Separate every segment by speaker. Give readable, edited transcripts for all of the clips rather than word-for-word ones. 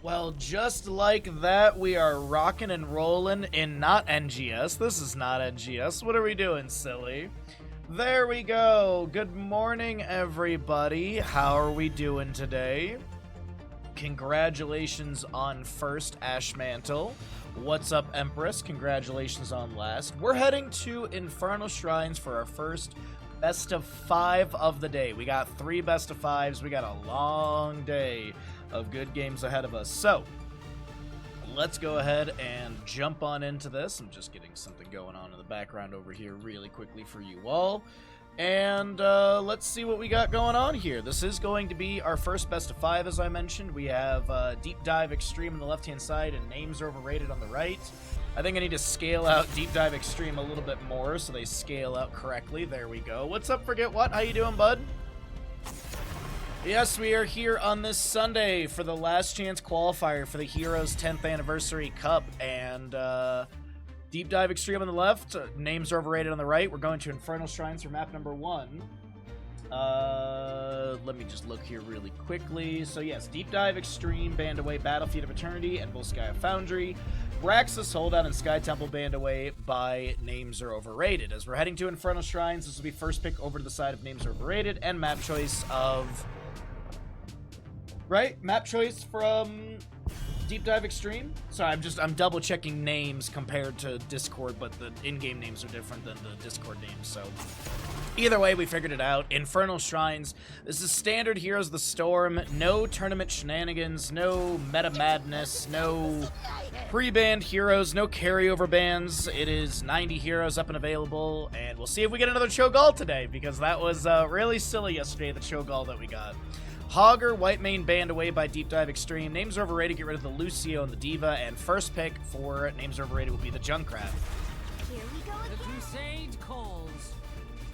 Speaker 1: Well, just like that, we are rocking and rolling in not NGS. This is not NGS. What are we doing, silly? There we go. Good morning, everybody. How are we doing today? Congratulations on first, Ashmantle. What's up, Empress? Congratulations on last. We're heading to Infernal Shrines for our first best of 5 of the day. We got 3 best of 5s. We got a long day of good games ahead of us. So, let's go ahead and jump on into this. I'm just getting something going on in the background over here really quickly for you all. And let's see what we got going on here. This is going to be our first best of 5, as I mentioned. We have DeepDiveXtreme on the left-hand side and Names Are Overrated on the right. I think I need to scale out DeepDiveXtreme a little bit more so they scale out correctly. There we go. What's up, Forget What? How you doing, bud? Yes, we are here on this Sunday for the last chance qualifier for the Heroes 10th Anniversary Cup, and DeepDiveXtreme on the left, Names Are Overrated on the right. We're going to Infernal Shrines for map number 1. Let me just look here really quickly. So yes, DeepDiveXtreme banned away Battlefield of Eternity and Volskaya Foundry. Braxis Holdout and Sky Temple banned away by Names Are Overrated. As we're heading to Infernal Shrines, this will be first pick over to the side of Names Are Overrated and map choice of... Right? Map choice from DeepDiveXtreme? Sorry, I'm double checking names compared to Discord, but the in-game names are different than the Discord names, so either way, we figured it out. Infernal Shrines. This is standard Heroes of the Storm. No tournament shenanigans, no meta madness, no pre-banned heroes, no carryover bans. It is 90 heroes up and available, and we'll see if we get another Cho'Gall today, because that was really silly yesterday, the Cho'Gall that we got. Hogger, Whitemane banned away by DeepDiveXtreme. Names Are Overrated, get rid of the Lucio and the Diva, and first pick for Names Are Overrated will be the Junkrat.
Speaker 2: Here we go again. The Crusade calls.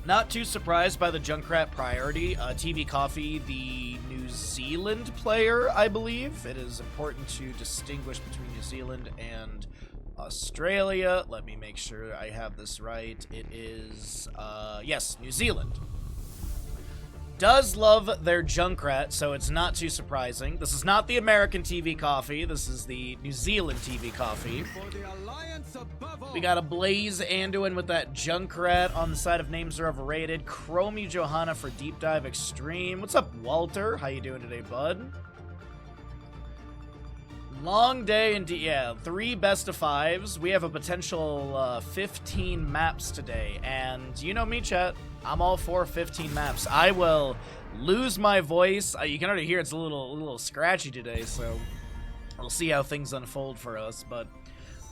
Speaker 1: Not too surprised by the Junkrat priority. TV Coffee, the New Zealand player, I believe. It is important to distinguish between New Zealand and Australia. Let me make sure I have this right. It is, yes, New Zealand. Does love their Junkrat, so it's not too surprising. This is not the American TV Coffee. This is the New Zealand TV Coffee. We got a Blaze Anduin with that Junkrat on the side of Names Are Overrated. Chromie Johanna for DeepDiveXtreme. What's up, Walter? How you doing today, bud? Long day indeed. Yeah, 3 best of 5s. We have a potential 15 maps today, and you know me, chat. I'm all for 15 maps. I will lose my voice. You can already hear it's a little scratchy today, so we'll see how things unfold for us. But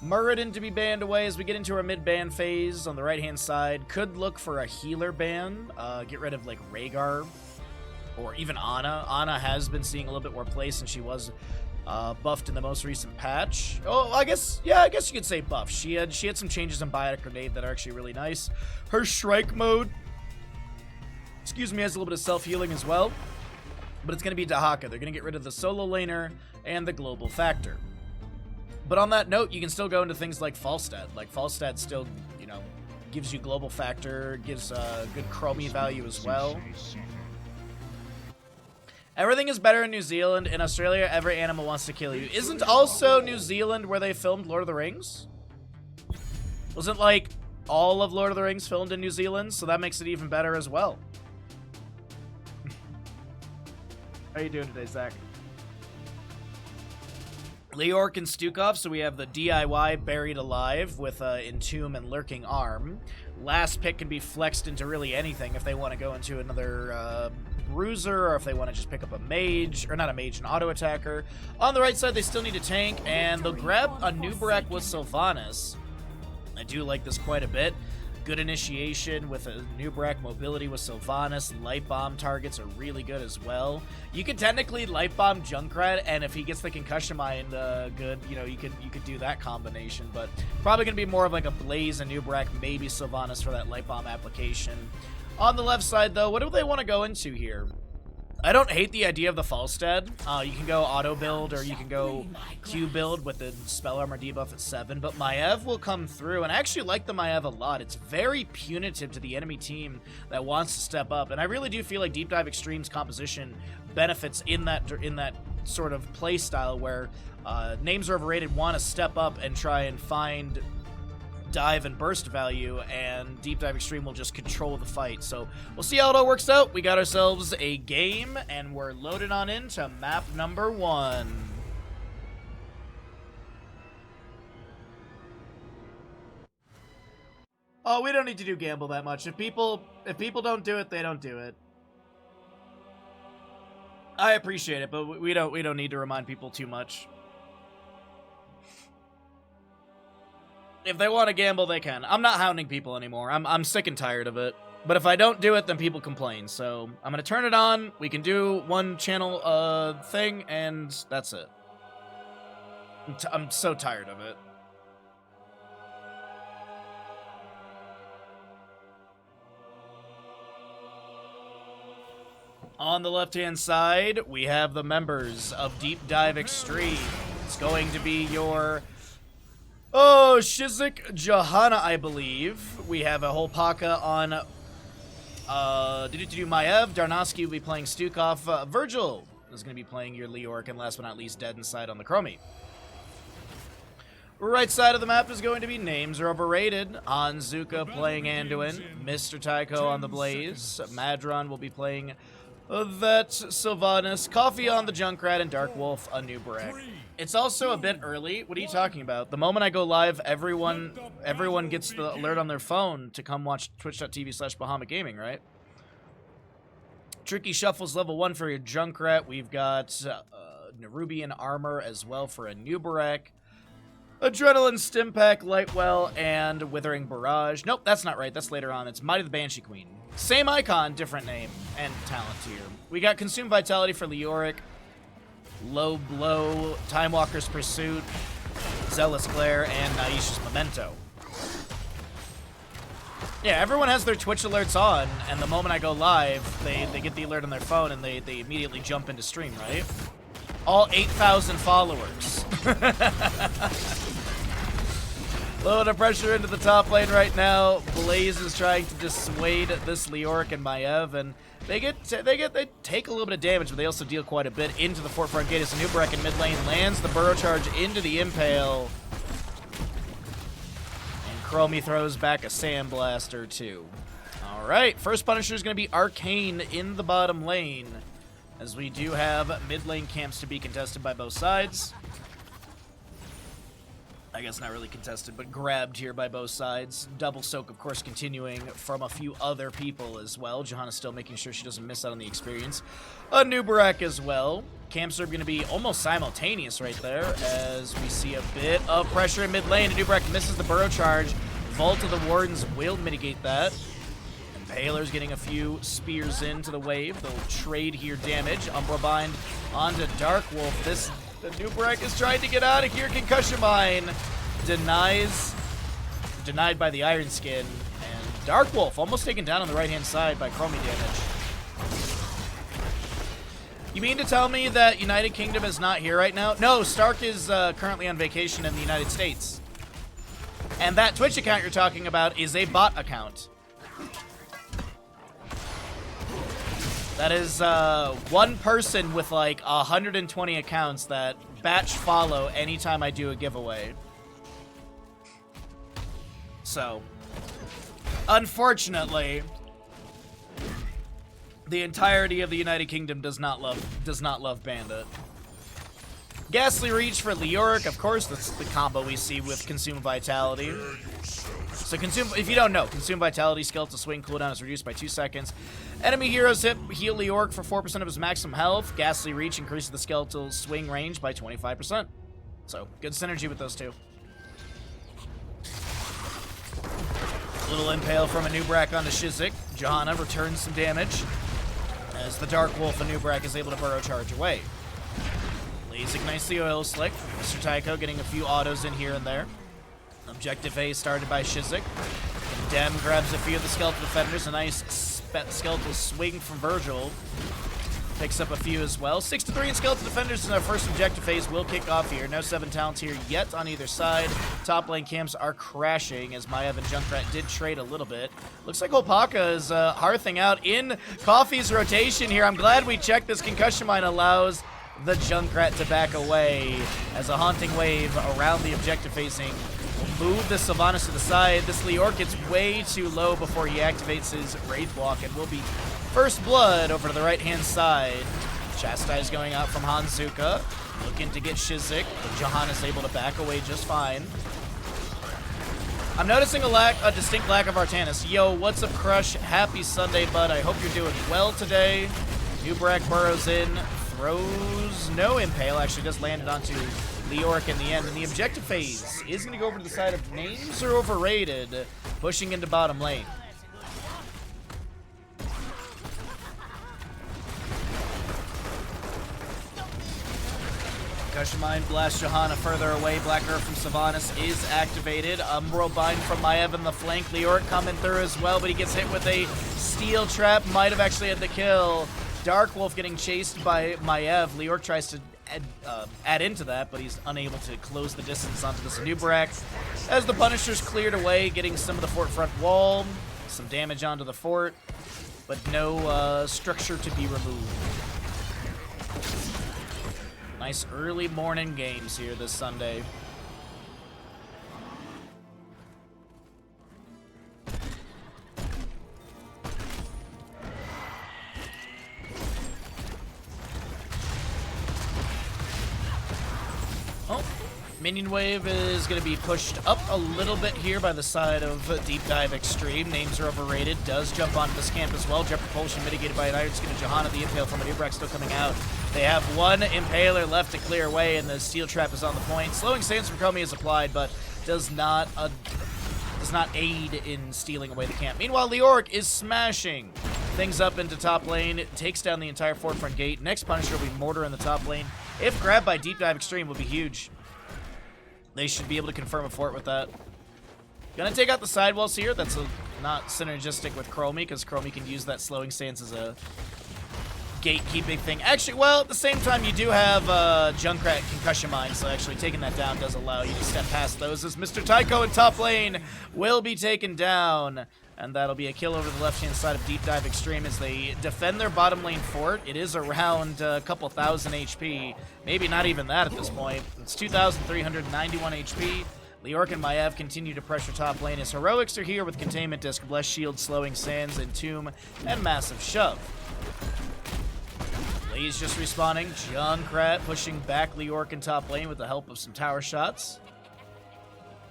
Speaker 1: Muradin to be banned away as we get into our mid-ban phase on the right-hand side. Could look for a healer ban. Get rid of, like, Rhaegar or even Ana. Ana has been seeing a little bit more play since she was buffed in the most recent patch. Oh, I guess you could say buff. She had some changes in Biotic Grenade that are actually really nice. Her Shrike mode, excuse me, has a little bit of self-healing as well. But it's going to be Dahaka. They're going to get rid of the solo laner and the global factor. But on that note, you can still go into things like Falstad. Like, Falstad still, you know, gives you global factor, gives good Chromie value as well. Everything is better in New Zealand. In Australia, every animal wants to kill you. Isn't also New Zealand where they filmed Lord of the Rings? Wasn't, like, all of Lord of the Rings filmed in New Zealand? So that makes it even better as well. How you doing today, Zach? Leorc and Stukov, so we have the DIY Buried Alive with Entomb and Lurking Arm. Last pick can be flexed into really anything if they want to go into another Bruiser, or if they want to just pick up a mage, or not a mage, an auto attacker. On the right side, they still need a tank, and they'll grab a Nubarak with Sylvanas. I do like this quite a bit. Good initiation with a Nubarak, mobility with Sylvanas. Light Bomb targets are really good as well. You could technically Light Bomb Junkrat, and if he gets the Concussion Mind good, you know, you could do that combination, but probably going to be more of like a Blaze and Nubarak, maybe Sylvanas for that Light Bomb application. On the left side, though, what do they want to go into here? I don't hate the idea of the Falstad. You can go auto build, or you can go Q build with the spell armor debuff at 7, but Maiev will come through, and I actually like the Maiev a lot. It's very punitive to the enemy team that wants to step up, and I really do feel like DeepDiveXtreme's composition benefits in that sort of play style where names are overrated want to step up and try and find dive and burst value, and DeepDiveXtreme will just control the fight. So we'll see how it all works out. We got ourselves a game, and we're loaded on into map number 1. Oh, we don't need to do gamble that much. If people don't do it, they don't do it. I appreciate it, but we don't need to remind people too much. If they want to gamble, they can. I'm not hounding people anymore. I'm sick and tired of it. But if I don't do it, then people complain. So I'm gonna turn it on. We can do one channel thing, and that's it. I'm so tired of it. On the left-hand side, we have the members of DeepDiveXtreme. It's going to be your... Oh, Shizik, Johanna, I believe. We have a whole Paka on... Maev. Darnovsky will be playing Stukov. Virgil is going to be playing your Leoric, and last but not least, Dead Inside on the Chromie. Right side of the map is going to be names are overrated. Anzuka playing Anduin. Mr. Tycho on the Blaze. Madron will be playing... That Sylvanas, Coffee on the Junkrat, and Dark Wolf, a new Barrack. It's also a bit early. What are you talking about? The moment I go live, everyone gets the alert on their phone to come watch twitch.tv/Bahamut Gaming, right? Tricky Shuffles level 1 for your Junkrat. We've got Nerubian Armor as well for a new Barrack. Adrenaline Stimpack, Lightwell, and Withering Barrage. Nope, that's not right. That's later on. It's Mighty the Banshee Queen. Same icon, different name and talent tier. We got Consume Vitality for Leoric, Low Blow, Time Walker's Pursuit, Zealous Glare, and Naisha's Memento. Yeah, everyone has their Twitch alerts on, and the moment I go live, they get the alert on their phone and they immediately jump into stream, right? All 8,000 followers. Load of pressure into the top lane right now. Blaze is trying to dissuade this Leoric and Maev, and they take a little bit of damage, but they also deal quite a bit into the forefront gate as Nubrek in mid lane lands the burrow charge into the Impale. And Chromie throws back a Sandblaster too. Alright, first Punisher is going to be Arcane in the bottom lane, as we do have mid lane camps to be contested by both sides. I guess not really contested, but grabbed here by both sides. Double soak, of course, continuing from a few other people as well. Johanna's still making sure she doesn't miss out on the experience. A new Barrack as well. Camps are going to be almost simultaneous right there, as we see a bit of pressure in mid lane. A new Barrack misses the burrow charge. Vault of the Wardens will mitigate that. And Paler's getting a few spears into the wave. They'll trade here damage. Umbra Bind onto Dark Wolf. The Nubrek is trying to get out of here. Concussion Mine denied by the Iron Skin. And Dark Wolf almost taken down on the right-hand side by Chromie damage. You mean to tell me that United Kingdom is not here right now? No, Stark is currently on vacation in the United States. And that Twitch account you're talking about is a bot account. That is one person with like 120 accounts that batch follow anytime I do a giveaway. So, unfortunately, the entirety of the United Kingdom does not love Bandit. Ghastly Reach for Leoric, of course, that's the combo we see with Consume Vitality. So if you don't know, Consume Vitality, Skeletal Swing cooldown is reduced by 2 seconds. Enemy heroes heal Leoric for 4% of his maximum health. Ghastly Reach increases the Skeletal Swing range by 25%. So, good synergy with those two. Little Impale from a Nubrek onto Shizik. Johanna returns some damage as the Dark Wolf of Nubrek is able to burrow charge away. Blaze ignites the Oil Slick. Mr. Tycho getting a few autos in here and there. Objective A started by Shizik. Dem grabs a few of the Skeletal Defenders. A nice Skeletal Swing from Virgil. Picks up a few as well. 6-3 in Skeletal Defenders in our first objective phase will kick off here. No 7 talents here yet on either side. Top lane camps are crashing as Maev and Junkrat did trade a little bit. Looks like Opaka is hearthing out in Coffee's rotation here. I'm glad we checked this. Concussion Mine allows the Junkrat to back away as a haunting wave around the objective facing will move the Sylvanas to the side. This Leoric gets way too low before he activates his Wraith Walk and will be first blood over to the right-hand side. Chastise going out from Hanzuka, looking to get Shizik, but Johanna is able to back away just fine. I'm noticing a distinct lack of Artanis. Yo, what's up, Crush? Happy Sunday, bud. I hope you're doing well today. Nubrak burrows in, throws no impale. Actually, just landed onto Leoric in the end. And the objective phase is going to go over to the side of Names Are Overrated, pushing into bottom lane. Concussion Mine blasts Johanna further away. Black Earth from Sylvanas is activated. Umbral Bind from Maiev in the flank. Leoric coming through as well, but he gets hit with a Steel Trap. Might have actually had the kill. Dark Wolf getting chased by Maiev. Leoric tries to add into that, but he's unable to close the distance onto the Sanubrak. As the Punisher's cleared away, getting some of the fort front wall. Some damage onto the fort, but no structure to be removed. Nice early morning games here this Sunday. Oh, minion wave is going to be pushed up a little bit here by the side of DeepDiveXtreme. Names Are Overrated. Does jump onto this camp as well. Jet propulsion mitigated by an Iron Skin of Johanna. The impale from Manubrak still coming out. They have one Impaler left to clear away, and the Steel Trap is on the point. Slowing Sands from Chromie is applied, but does not aid in stealing away the camp. Meanwhile, Leoric is smashing things up into top lane. It takes down the entire forefront gate. Next Punisher will be Mortar in the top lane. If grabbed by DeepDiveXtreme, will be huge. They should be able to confirm a fort with that. Gonna take out the sidewalls here. That's not synergistic with Chromie, because Chromie can use that slowing stance as a gatekeeping thing. Actually, well, at the same time, you do have Junkrat Concussion Mine, so actually taking that down does allow you to step past those, as Mr. Tycho in top lane will be taken down. And that'll be a kill over the left-hand side of DeepDiveXtreme as they defend their bottom lane fort. It is around a couple thousand HP. Maybe not even that at this point. It's 2,391 HP. Leoric and Maiev continue to pressure top lane as Heroics are here with Containment Disc, Blessed Shield, Slowing Sands, Entomb, and Massive Shove. Blaze just respawning. Junkrat pushing back Leoric in top lane with the help of some tower shots.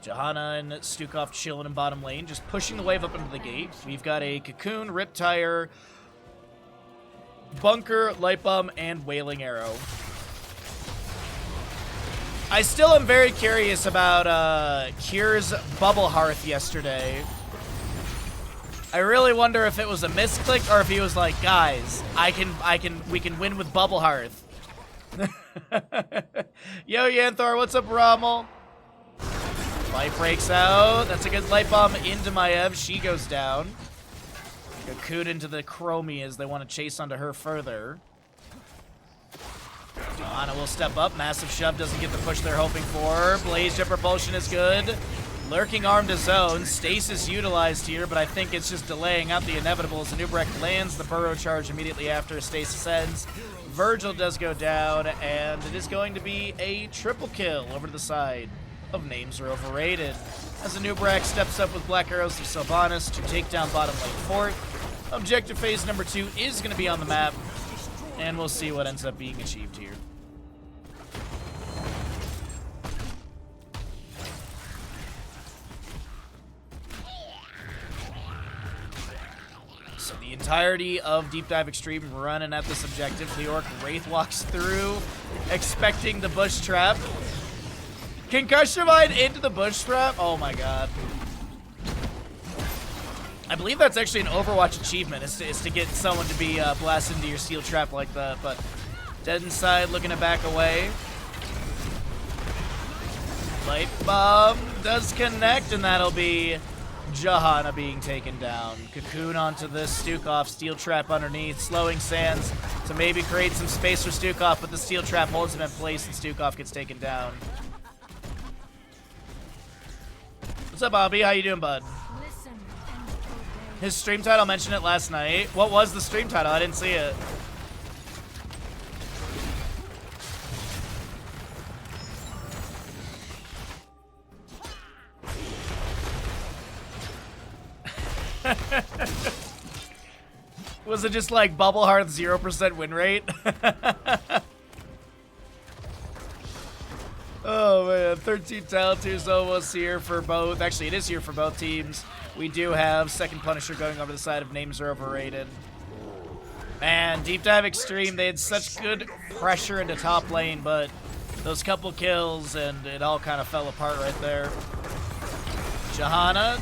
Speaker 1: Johanna and Stukov chilling in bottom lane, just pushing the wave up into the gate. We've got a Cocoon, Riptire, Bunker, Light Bomb, and Wailing Arrow. I still am very curious about Kier's Bubble Hearth yesterday. I really wonder if it was a misclick or if he was like, guys, we can win with Bubble Hearth. Yo, Yanthor, what's up, Rommel? Light breaks out. That's a good light bomb into Maiev. She goes down. Cocoon into the Chromie as they want to chase onto her further. Johanna will step up. Massive Shove doesn't get the push they're hoping for. Blaze Jet Propulsion is good. Lurking Arm to zone. Stasis utilized here, but I think it's just delaying out the inevitable as Nubrek lands the Burrow Charge immediately after Stasis ends. Virgil does go down, and it is going to be a triple kill over to the side of Names Are Overrated. As Nubrek steps up with Black Arrows to Sylvanas to take down bottom lane fort. Objective phase number 2 is going to be on the map, and we'll see what ends up being achieved here. So the entirety of DeepDiveXtreme running at this objective. Leoric Wraith walks through, expecting the bush trap. Concussion Mine into the bush trap? Oh my god. I believe that's actually an Overwatch achievement, is to get someone to be blasted into your steel trap like that, but dead inside, looking to back away. Light Bomb does connect, and that'll be Johanna being taken down. Cocoon onto this Stukov, steel trap underneath, slowing Sands to maybe create some space for Stukov, but the steel trap holds him in place and Stukov gets taken down. What's up, Bobby? How you doing, bud? His stream title, mentioned it last night. What was the stream title? I didn't see it. Was it just like Bubble Hearth 0% win rate? Oh man, 13 talent tiers almost here for both. Actually, it is here for both teams. We do have second Punisher going over the side of names are overrated. And DeepDiveXtreme, they had such good pressure into top lane, but those couple kills and it all kind of fell apart right there. Johanna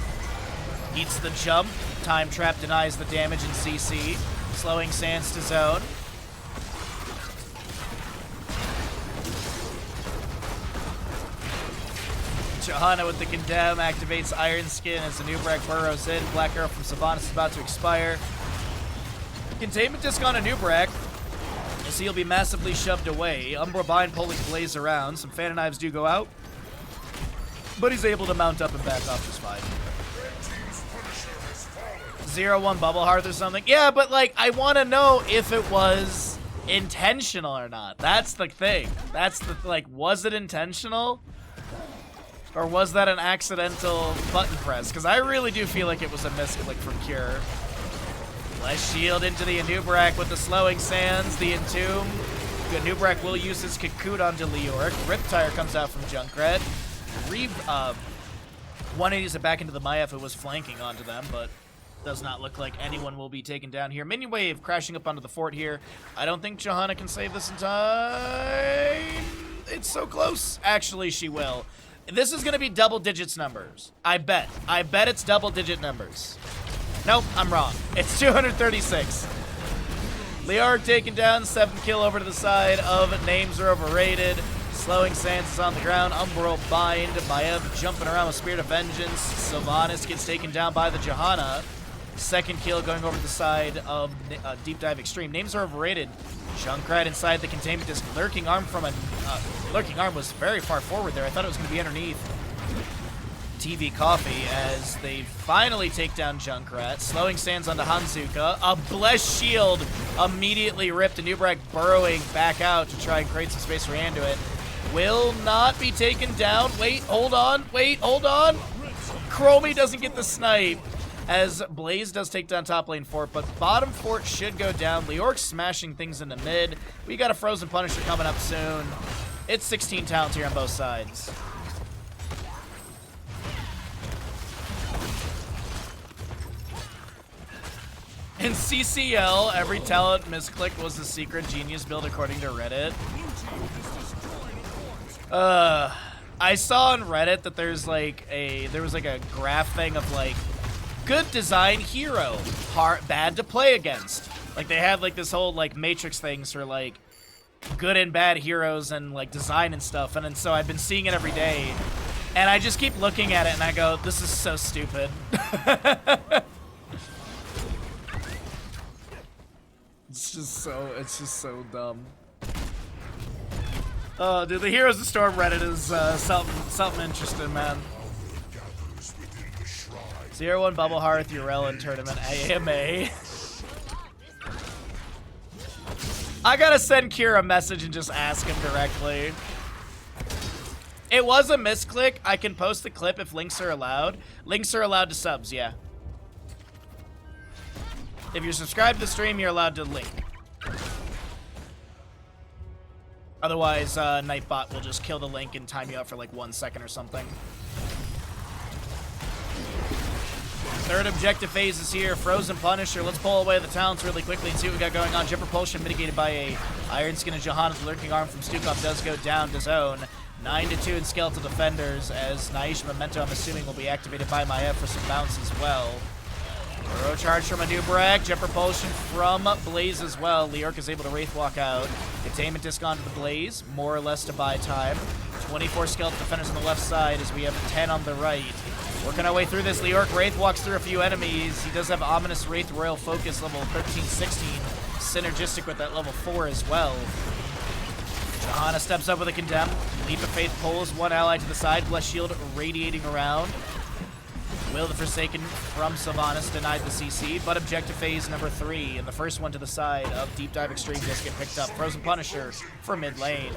Speaker 1: eats the jump. Time Trap denies the damage in CC, slowing Sands to zone. Johanna with the condemn activates Iron Skin as the new Nubrek burrows in. Black Arrow from Sylvanas is about to expire. Containment disc on a Nubrek, as he'll be massively shoved away. Umbra Bind pulling Blaze around. Some Phantom Knives do go out, but he's able to mount up and back off just fine. 0-1 Bubble Hearth or something. Yeah, but like, I want to know if it was intentional or not. That's the thing. That's the, like, was it intentional? Or was that an accidental button press? Because I really do feel like it was a misclick from Cure. Less shield into the Nubrek with the slowing Sands, the Entomb. Nubrek will use his Cocoon onto Leoric. Riptire comes out from Junkrat. 180s it back into the Maya if it was flanking onto them, but does not look like anyone will be taken down here. Minion Wave crashing up onto the fort here. I don't think Johanna can save this in time. It's so close. Actually, she will. This is going to be double digits numbers. I bet. I bet it's double digit numbers. Nope, I'm wrong. It's 236. Leoric taken down, 7 kill over to the side of names are overrated. Slowing Sands is on the ground. Umbral Bind. Maiev jumping around with Spirit of Vengeance. Sylvanas gets taken down by the Johanna. Second kill going over the side of DeepDiveXtreme. Names are overrated. Junkrat inside the containment disc. Lurking Arm from a... Lurking Arm was very far forward there. I thought it was going to be underneath. TV Coffee as they finally take down Junkrat. Slowing Sands onto Hanzuka. A Blessed Shield immediately ripped. A Nubrek burrowing back out to try and create some space for Anduit. Will not be taken down. Wait, hold on. Wait, hold on. Chromie doesn't get the snipe, as Blaze does take down top lane fort, but bottom fort should go down. Leoric smashing things in the mid. We got a Frozen Punisher coming up soon. It's 16 talents here on both sides. In CCL, every talent misclick was a secret genius build according to Reddit. I saw on Reddit that there was like a graph thing of like good design hero, bad to play against. Like they had like this whole like matrix things for like good and bad heroes and like design and stuff. And then so I've been seeing it every day, and I just keep looking at it and I go, this is so stupid. It's just so dumb. Oh, dude, the Heroes of Storm Reddit is something interesting, man. 0-1 Bubble Hearth, Urel in tournament, AMA. I gotta send Kira a message and just ask him directly. It was a misclick. I can post the clip if links are allowed. Links are allowed to subs, yeah. If you're subscribed to the stream, you're allowed to link. Otherwise, Nightbot will just kill the link and time you out for like 1 second or something. Third objective phase is here. Frozen Punisher. Let's pull away the talents really quickly and see what we got going on. Jet Propulsion mitigated by a Iron Skin of Johanna's Lurking Arm from Stukov does go down to zone. 9-2 in Skeletal Defenders, as Naish Memento, I'm assuming, will be activated by Maiev for some bounce as well. Burrow charge from a Nubrek. Jet Propulsion from Blaze as well. Leoric is able to Wraith Walk out. Containment disc onto the Blaze, more or less to buy time. 24 Skeletal Defenders on the left side as we have 10 on the right. Working our way through this. Leoric Wraith walks through a few enemies. He does have Ominous Wraith Royal Focus level 13-16. Synergistic with that level 4 as well. Johanna steps up with a Condemn. Leap of Faith pulls one ally to the side. Blessed Shield radiating around. Will the Forsaken from Sylvanas denied the CC, but objective phase number 3, and the first one to the side of DeepDiveXtreme just get picked up. Frozen Punisher for mid lane.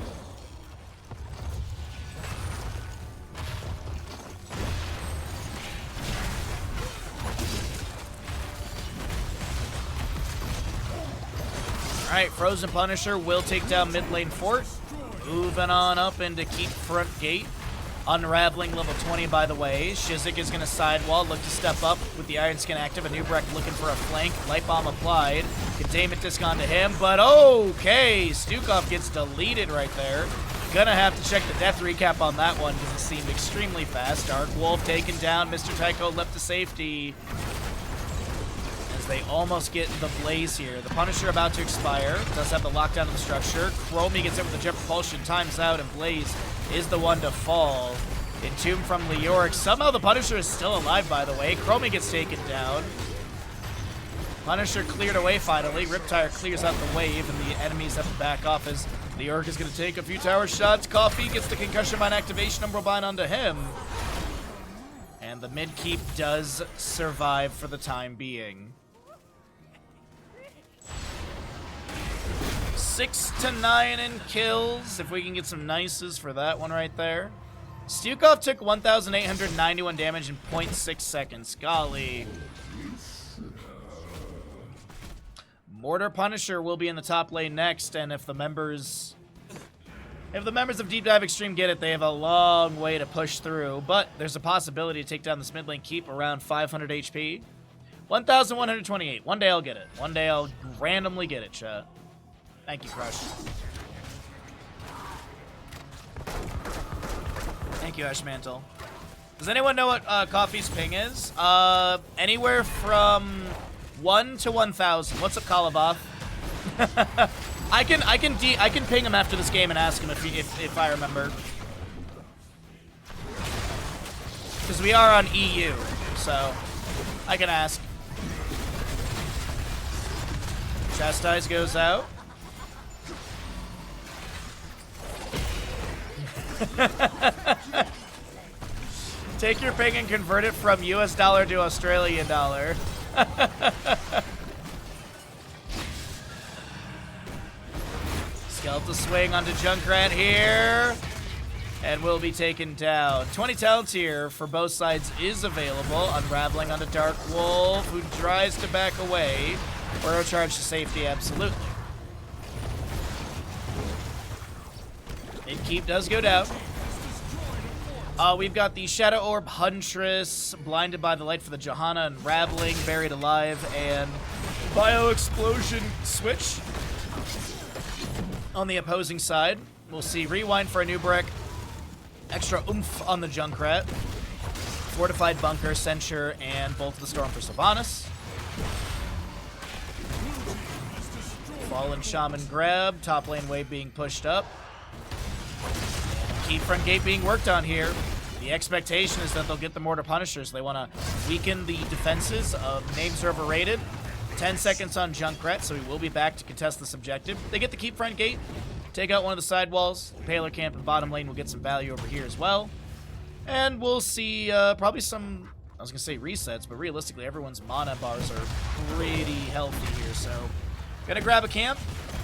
Speaker 1: Alright, Frozen Punisher will take down mid lane fort. Moving on up into keep front gate. Unraveling level 20, by the way. Shizik is going to sidewall, look to step up with the Iron Skin active. Anubrek looking for a flank. Light Bomb applied. Containment disc onto him, but okay. Stukov gets deleted right there. Gonna have to check the death recap on that one because it seemed extremely fast. Dark Wolf taken down. Mr. Tycho left to safety. As they almost get the Blaze here. The Punisher about to expire. Does have the lockdown of the structure. Chromie gets hit with the Jet Propulsion. Times out, and Blaze is the one to fall. Entomb from Leoric. Somehow the Punisher is still alive, by the way. Chromie gets taken down. Punisher cleared away finally. Riptire clears out the wave, and the enemies have to back off as Leoric is going to take a few tower shots. Coffee gets the Concussion Mine activation. Umbral Bind onto him. And the mid keep does survive for the time being. 6 to 9 in kills, if we can get some nices for that one right there. Stukov took 1,891 damage in 0.6 seconds. Golly. Mortar Punisher will be in the top lane next, and if the members of DeepDiveXtreme get it, they have a long way to push through, but there's a possibility to take down this mid lane keep around 500 HP. 1,128. One day I'll get it. One day I'll randomly get it, chat. Thank you, Crush. Thank you, Ashmantle. Does anyone know what Coffee's ping is? Anywhere from 1 to 1,000. What's up, Kalaboth? I can ping him after this game and ask him if I remember. Because we are on EU, so I can ask. Chastise goes out. Take your ping and convert it from US dollar to Australian dollar. Skeletal swing onto Junkrat here. And will be taken down. 20 talents here for both sides is available. Unraveling onto Dark Wolf, who tries to back away. Burrow charge to safety, absolutely. Mid-keep does go down. We've got the Shadow Orb Huntress, blinded by the light for the Johanna, Unraveling, buried alive, and Bio Explosion switch. On the opposing side, we'll see Rewind for Anubrek, extra oomph on the Junkrat, Fortified Bunker, Censure, and Bolt of the Storm for Sylvanas. Fallen Shaman grab, top lane wave being pushed up. Keep front gate being worked on here. The expectation is that they'll get the Mortar Punishers. They want to weaken the defenses of Names Are Overrated. 10 seconds on Junkrat, so he will be back to contest this objective. They get the keep front gate, take out one of the side walls. Paler Camp and bottom lane will get some value over here as well. And we'll see probably some, I was going to say resets, but realistically everyone's mana bars are pretty healthy here. So gonna grab a camp,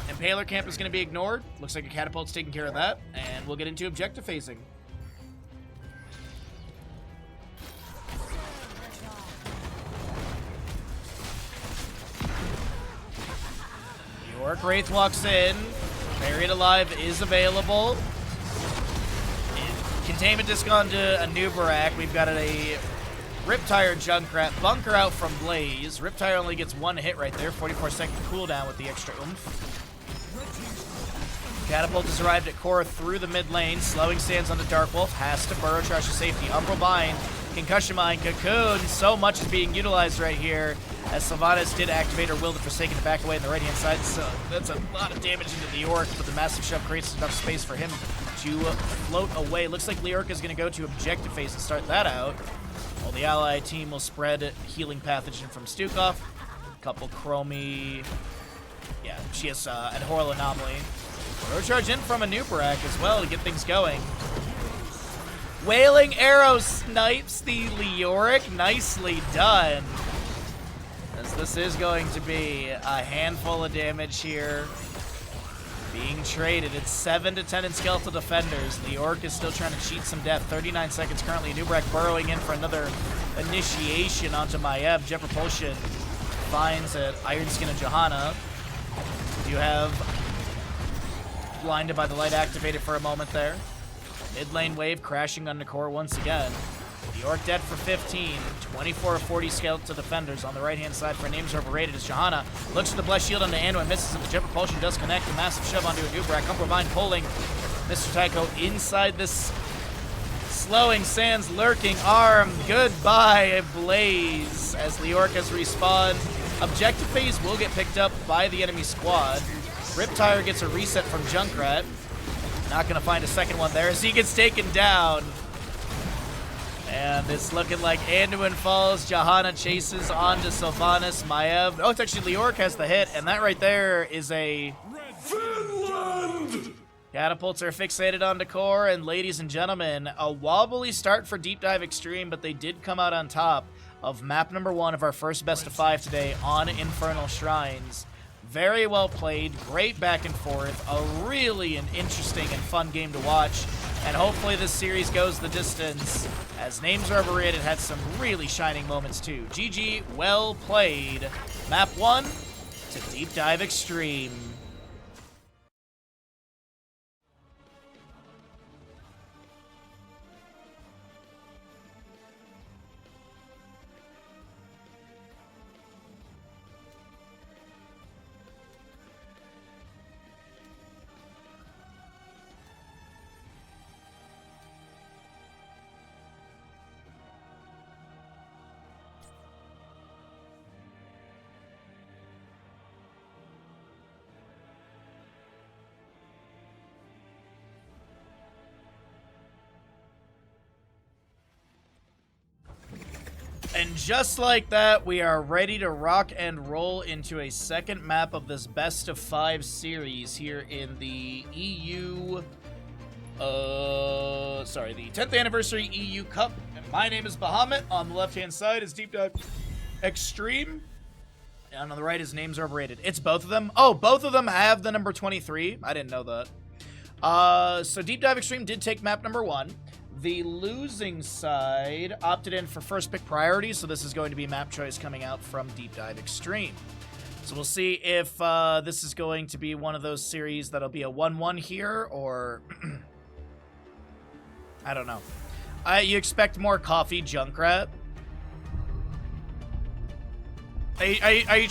Speaker 1: and Paler Camp is going to be ignored. Looks like a catapult's taking care of that, and we'll get into objective phasing. York Wraith walks in. Buried Alive is available. Containment disc onto Anubarak. We've got a Riptire Junkrat. Bunker out from Blaze. Riptire only gets one hit right there. 44-second cooldown with the extra oomph. Catapult has arrived at core through the mid lane. Slowing stands on the Dark Wolf. Has to burrow charge to safety. Umbral Bind. Concussion Mine. Cocoon. So much is being utilized right here. As Sylvanas did activate her Will the Forsaken to back away on the right-hand side. So that's a lot of damage into the York, but the massive shove creates enough space for him to float away. Looks like Leoric is going to go to objective phase and start that out. While the ally team will spread healing pathogen from Stukov. Couple Chromie. Yeah, she has an Horror Anomaly. Throw charge in from Anubarak as well to get things going. Wailing Arrow snipes the Leoric. Nicely done. As this is going to be a handful of damage here. Being traded. It's 7 to 10 in Skeletal Defenders. The Orc is still trying to cheat some death. 39 seconds currently. Anubarak burrowing in for another initiation onto Maeb. Jet Propulsion finds it. Iron Skin of Johanna. do have blinded by the light activated for a moment there. Mid lane wave crashing on the core once again. The Orc dead for 15. 24 of 40 scaled to defenders on the right-hand side for names overrated as Johanna looks for the blessed shield on the Anduin, misses it. The jet propulsion does connect. A massive shove onto a Dubrak. Umbervine pulling Mr. Tycho inside this slowing sands lurking arm. Goodbye, Blaze, as the Orc has respawned. Objective phase will get picked up by the enemy squad. Riptire gets a reset from Junkrat. Not going to find a second one there as he gets taken down. And it's looking like Anduin falls. Johanna chases on to Sylvanas. Maev. Oh, it's actually Leorc has the hit. And that right there is a... Finland! Catapults are fixated onto core. And ladies and gentlemen, a wobbly start for DeepDiveXtreme, but they did come out on top of map number 1 of our first best of 5 today on Infernal Shrines. Very well played, great back and forth, a really an interesting and fun game to watch, and hopefully this series goes the distance, as names are overrated, had some really shining moments too. GG, well played. Map 1 to DeepDiveXtreme. And just like that, we are ready to rock and roll into a second map of this best of 5 series here in the EU, the 10th anniversary EU Cup. And my name is Bahamut. On the left-hand side is DeepDiveXtreme. And on the right, his names are overrated. It's both of them. Oh, both of them have the number 23. I didn't know that. So DeepDiveXtreme did take map number 1. The losing side opted in for first pick priority, so this is going to be map choice coming out from DeepDiveXtreme. So we'll see if this is going to be one of those series that'll be a 1-1 here, or... I don't know. You expect more coffee, Junkrat? Are you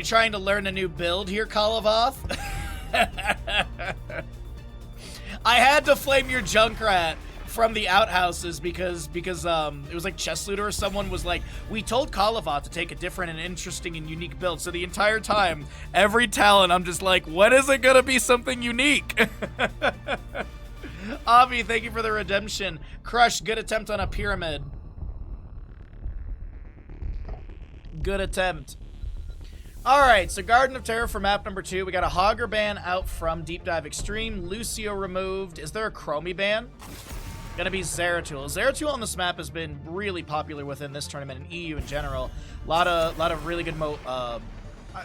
Speaker 1: trying to learn a new build here, Kalavoth? I had to flame your Junkrat from the outhouses because it was like Chess Looter or someone was like, we told Kalavoth to take a different and interesting and unique build. So the entire time, every talent, I'm just like, when is it gonna be something unique? Avi, thank you for the redemption. Crush, good attempt on a pyramid. Good attempt. Alright, so Garden of Terror for map number 2. We got a Hogger ban out from DeepDiveXtreme. Lucio removed. Is there a Chromie ban? Gonna be Zeratul. Zeratul on this map has been really popular within this tournament and EU in general. A lot of really good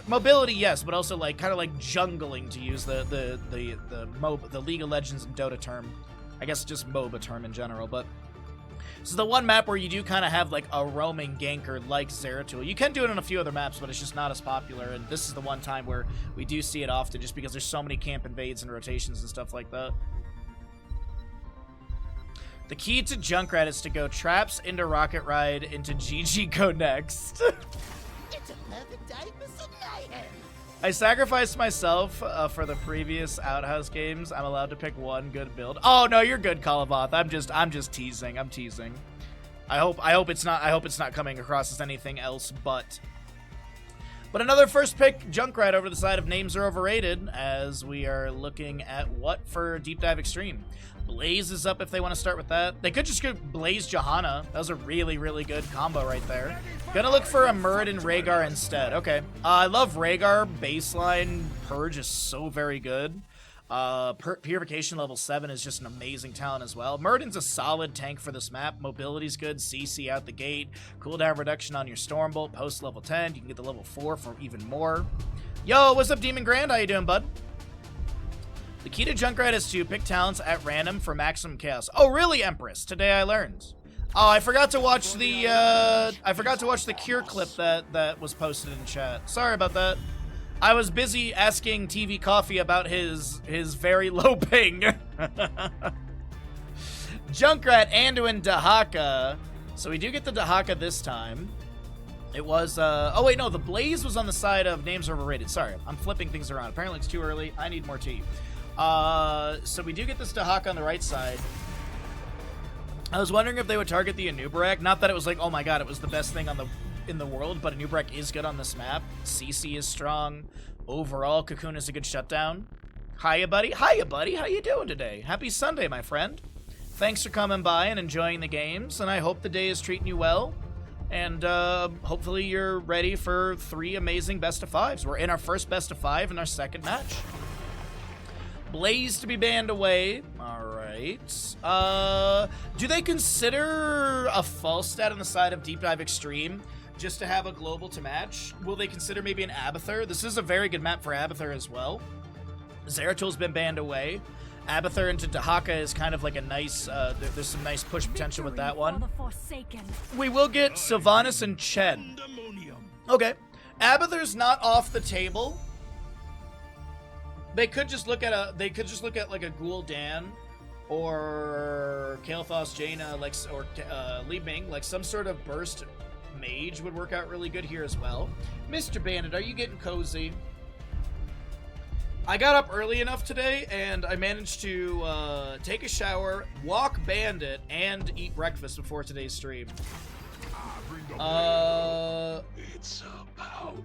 Speaker 1: mobility, yes, but also like kind of like jungling, to use the League of Legends and Dota term. I guess just MOBA term in general, but this is the one map where you do kind of have like a roaming ganker like Zeratul. You can do it on a few other maps, but it's just not as popular, and this is the one time where we do see it often just because there's so many camp invades and rotations and stuff like that. The key to Junkrat is to go traps into Rocket Ride into GG go next.
Speaker 3: It's a perfect day for some mayhem.
Speaker 1: I sacrificed myself for the previous Outhouse games. I'm allowed to pick one good build. Oh no, you're good, Kalavoth. I'm just teasing. I'm teasing. I hope it's not coming across as anything else but another first pick Junkrat over the side of names are overrated, as we are looking at what for DeepDiveXtreme. Blaze is up if they want to start with that. They could just go Blaze Johanna. That was a really, really good combo right there. Gonna look for a Muradin Rhaegar instead. Okay. I love Rhaegar. Baseline Purge is so very good. Purification level 7 is just an amazing talent as well. Muradin's a solid tank for this map. Mobility's good. CC out the gate. Cooldown reduction on your Stormbolt. Post level 10. You can get the level 4 for even more. Yo, what's up, Demon Grand? How you doing, bud? The key to Junkrat is to pick talents at random for maximum chaos. Oh, really, Empress? Today I learned. Oh, I forgot to watch the Cure clip that was posted in chat. Sorry about that. I was busy asking TV Coffee about his very low ping. Junkrat, Anduin, Dahaka. So we do get the Dahaka this time. It was, oh wait, no, the Blaze was on the side of names overrated. Sorry, I'm flipping things around. Apparently it's too early. I need more tea. So we do get this Dahaka on the right side. I was wondering if they would target the Anubarak. Not that it was like, oh my god, it was the best thing in the world, but Anubarak is good on this map. CC is strong. Overall, Cocoon is a good shutdown. Hiya, buddy. Hiya, buddy. How you doing today? Happy Sunday, my friend. Thanks for coming by and enjoying the games, and I hope the day is treating you well. And hopefully you're ready for 3 amazing best of 5s. We're in our first best of 5 in our second match. Blaze to be banned away. Alright. Do they consider a false stat on the side of DeepDiveXtreme just to have a global to match? Will they consider maybe an Abathur? This is a very good map for Abathur as well. Zeratul's been banned away. Abathur into Dahaka is kind of like a nice, there's some nice push potential with that one. We will get Sylvanas and Chen. Okay. Abathur's not off the table. They could just look at like a Gul'dan or Kael'thas Jaina, like, or Li Ming, like some sort of burst mage would work out really good here as well. Mr. Bandit, are you getting cozy? I got up early enough today, and I managed to take a shower, walk Bandit, and eat breakfast before today's stream.
Speaker 4: It's about...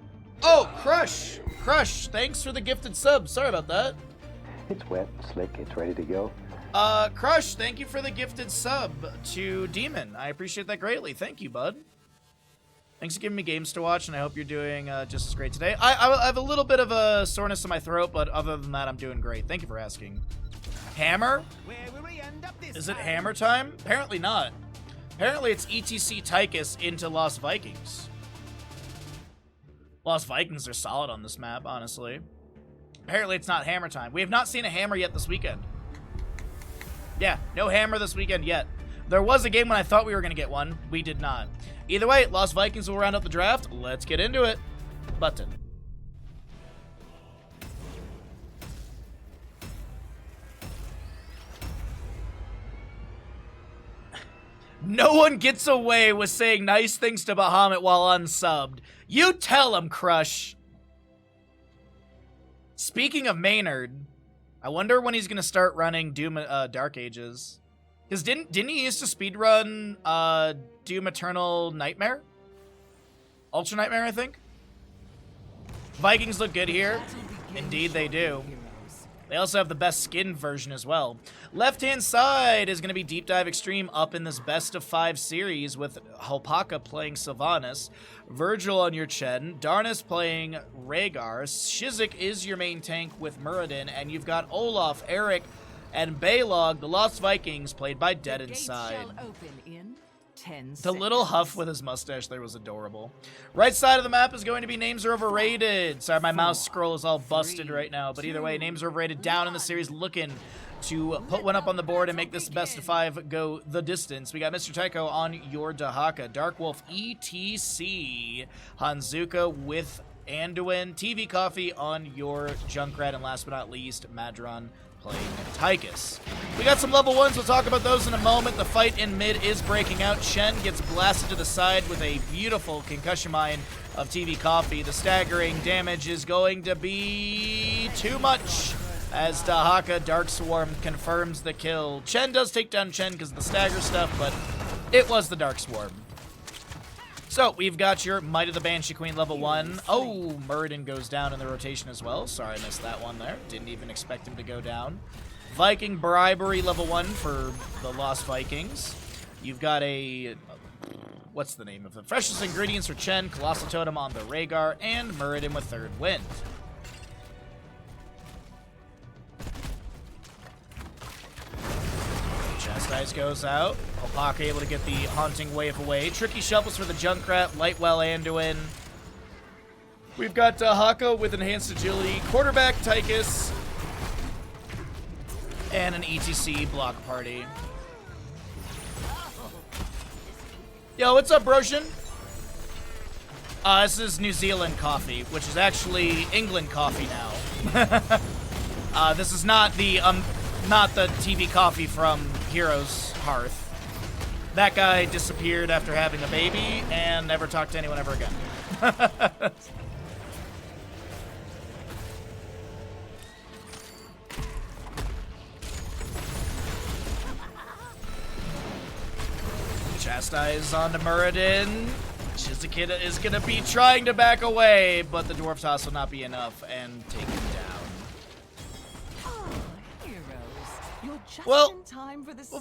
Speaker 1: Oh, Crush! Crush, thanks for the gifted sub. Sorry about that.
Speaker 5: It's wet, slick, it's ready to go.
Speaker 1: Crush, thank you for the gifted sub to Demon. I appreciate that greatly. Thank you, bud. Thanks for giving me games to watch, and I hope you're doing just as great today. I have a little bit of a soreness in my throat, but other than that, I'm doing great. Thank you for asking. Hammer? Is it hammer time? Apparently not. Apparently it's ETC Tychus into Lost Vikings. Lost Vikings are solid on this map, honestly. Apparently it's not hammer time. We have not seen a hammer yet this weekend. Yeah, no hammer this weekend yet. There was a game when I thought we were going to get one. We did not. Either way, Lost Vikings will round up the draft. Let's get into it. Button. No one gets away with saying nice things to Bahamut while unsubbed. You tell him, Crush. Speaking of Maynard, I wonder when he's going to start running Doom Dark Ages. Because didn't he used to speedrun Doom Eternal Nightmare? Ultra Nightmare, I think? Vikings look good here. Indeed they do. They also have the best skin version as well. Left-hand side is going to be DeepDiveXtreme up in this best of 5 series with Hopaka playing Sylvanas, Virgil on your Chen, Darnus playing Rhaegar, Shizik is your main tank with Muradin, and you've got Olaf, Eric, and Baylog, the Lost Vikings, played by Dead Inside. The little huff with his mustache there was adorable. Right side of the map is going to be Names Are Overrated. Sorry, my mouse scroll is all busted right now, but either way, Names Are Overrated down in the series, looking to put one up on the board and make this best of 5 go the distance. We got Mr. Tycho on your Dahaka, Dark Wolf ETC, Hanzuka with Anduin, TV Coffee on your Junkrat, and last but not least, Madron playing Tychus. We got some level 1s, we'll talk about those in a moment. The fight in mid is breaking out. Shen gets blasted to the side with a beautiful concussion mine of TV Coffee. The staggering damage is going to be too much as Dahaka Dark Swarm confirms the kill. Chen does take down Chen because of the stagger stuff, but it was the Dark Swarm. So, we've got your Might of the Banshee Queen level 1. Oh, Muradin goes down in the rotation as well. Sorry, I missed that one there. Didn't even expect him to go down. Viking Bribery level 1 for the Lost Vikings. You've got a... what's the name of it? Freshest Ingredients for Chen, Colossal Totem on the Rhaegar, and Muradin with Third Wind. Chastise goes out. Hopaka able to get the Haunting Wave away. Tricky Shuffles for the Junkrat. Lightwell Anduin. We've got Dahaka with Enhanced Agility. Quarterback Tychus. And an ETC block party. Yo, what's up, Broshin? This is New Zealand coffee, which is actually England coffee now. This is not the TV coffee from Heroes Hearth. That guy disappeared after having a baby and never talked to anyone ever again. Chastise onto Muradin. Shizukita is going to be trying to back away, but the Dwarf Toss will not be enough and take him down. Well,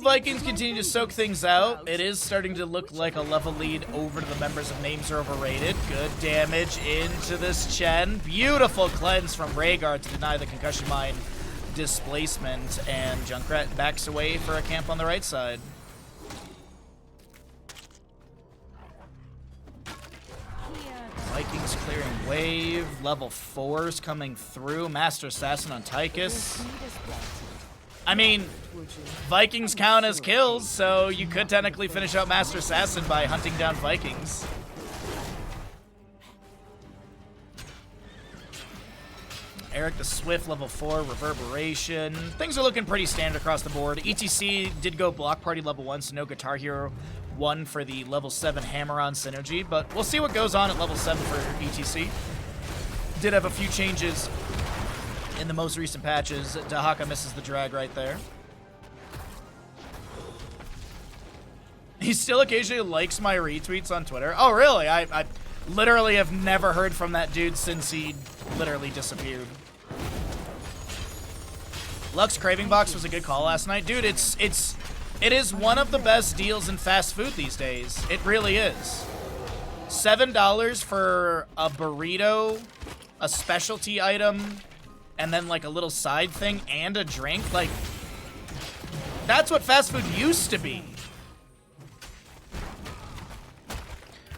Speaker 1: Vikings continue to soak things out. It is starting to look like a level lead over to the members of Names Are Overrated. Good damage into this Chen. Beautiful cleanse from Rhaegar to deny the Concussion Mine displacement, and Junkrat backs away for a camp on the right side. Vikings clearing wave. Level 4's coming through. Master Assassin on Tychus. I mean, Vikings count as kills, so you could technically finish out Master Assassin by hunting down Vikings. Eric the Swift, level 4, Reverberation. Things are looking pretty standard across the board. ETC did go Block Party level 1, so no Guitar Hero 1 for the level 7 Hammer-On synergy, but we'll see what goes on at level 7 for ETC. Did have a few changes in the most recent patches. Dahaka misses the drag right there. He still occasionally likes my retweets on Twitter. Oh, really? I literally have never heard from that dude since he literally disappeared. Lux Craving Box was a good call last night. Dude, it is one of the best deals in fast food these days. It really is. $7 for a burrito, a specialty item, and then like a little side thing and a drink. Like, that's what fast food used to be.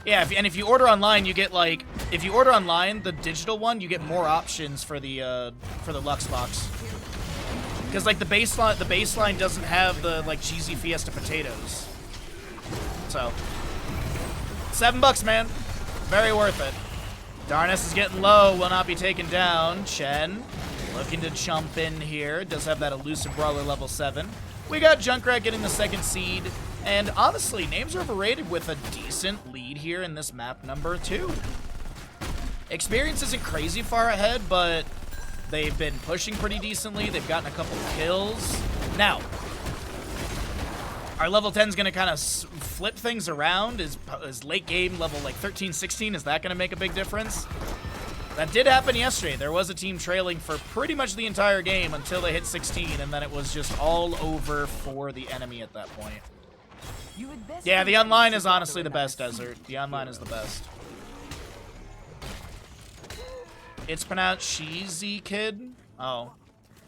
Speaker 1: Yeah, if you order online, you get like, if you order online, the digital one, you get more options for the Lux box. Because like the baseline doesn't have the like cheesy Fiesta potatoes. So, $7, man, very worth it. Darnus is getting low, will not be taken down. Chen looking to jump in here. Does have that elusive brawler level 7. We got Junkrat getting the 2nd seed. And honestly, Names Are Overrated with a decent lead here in this map number 2. Experience isn't crazy far ahead, but they've been pushing pretty decently. They've gotten a couple kills. Now, our level 10 is going to kind of flip things around. Is late game level like 13, 16, is that going to make a big difference? That did happen yesterday. There was a team trailing for pretty much the entire game until they hit 16, and then it was just all over for the enemy at that point. Yeah, the online is honestly the best, Desert. The online is the best. It's pronounced Sheezy Kid? Oh.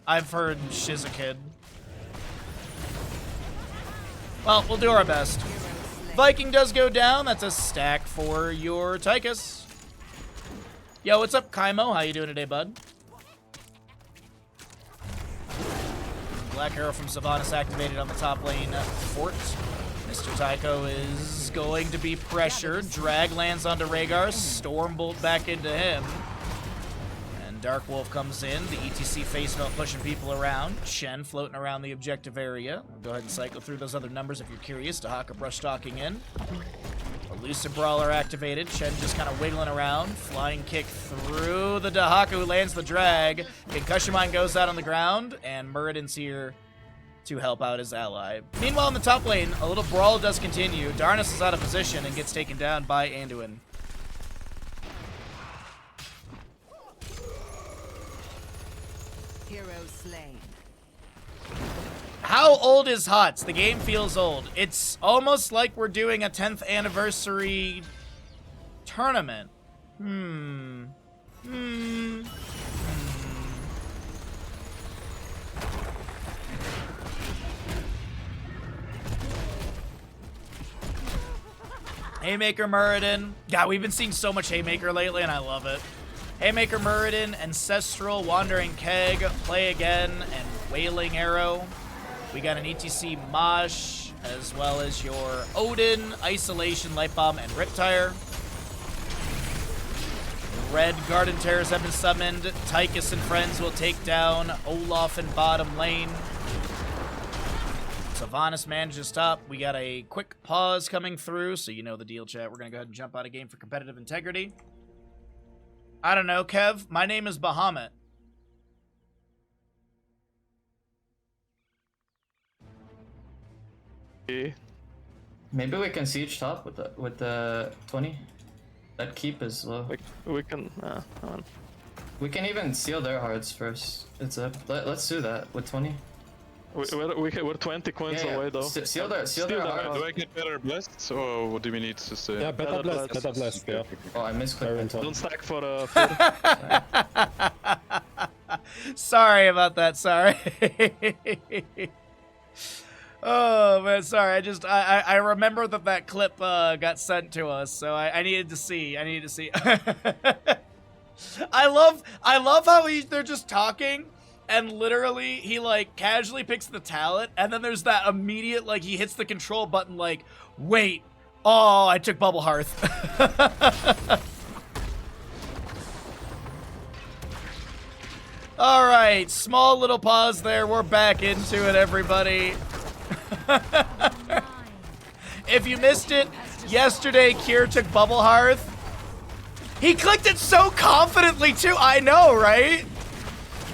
Speaker 1: I've heard Shizakid. Well, we'll do our best. Viking does go down. That's a stack for your Tychus. Yo, what's up, Kaimo? How you doing today, bud? Black Arrow from Sylvanas activated on the top lane fort. Mr. Tycho is going to be pressured. Drag lands onto Rhaegar. Stormbolt back into him. And Dark Wolf comes in. The ETC face melt pushing people around. Chen floating around the objective area. I'll go ahead and cycle through those other numbers if you're curious. Dahaka brush stalking in. Elusive Brawler activated. Chen just kind of wiggling around. Flying kick through the Dahaka, who lands the drag. Concussion Mine goes out on the ground. And Muradin's here to help out his ally. Meanwhile, in the top lane, a little brawl does continue. Darnus is out of position and gets taken down by Anduin.
Speaker 2: Hero slain.
Speaker 1: How old is HoTS? The game feels old. It's almost like we're doing a 10th anniversary tournament. Haymaker Muradin. God, we've been seeing so much Haymaker lately, and I love it. Haymaker Muradin, Ancestral, Wandering Keg, Play Again, and Wailing Arrow. We got an ETC Mosh, as well as your Odin, Isolation, Light Bomb, and Riptire. Red Garden Terrors have been summoned. Tychus and friends will take down Olaf in bottom lane. Sylvanas manages top. We got a quick pause coming through, so you know the deal, chat. We're going to go ahead and jump out of game for competitive integrity. I don't know, Kev. My name is Bahamut.
Speaker 6: Maybe we can siege top with the 20. That keep is low.
Speaker 7: We can. Come on.
Speaker 6: We can even seal their hearts first. It's up. Let's do that with 20.
Speaker 7: We're 20 coins away though.
Speaker 6: Seal their hearts.
Speaker 4: Do I get better blessed, or what do we need to say?
Speaker 8: Yeah, better blessed, yeah.
Speaker 6: Oh, I misclicked.
Speaker 7: Don't stack for a.
Speaker 1: Sorry about that. Sorry. Oh man, sorry. I remember that clip got sent to us, so I needed to see. I love how they're just talking, and literally he like casually picks the talent, and then there's that immediate like he hits the control button like, wait, oh, I took Bubble Hearth. All right, small little pause there. We're back into it, everybody. If you missed it, yesterday Kier took Bubble Hearth. He clicked it so confidently too. I know, right?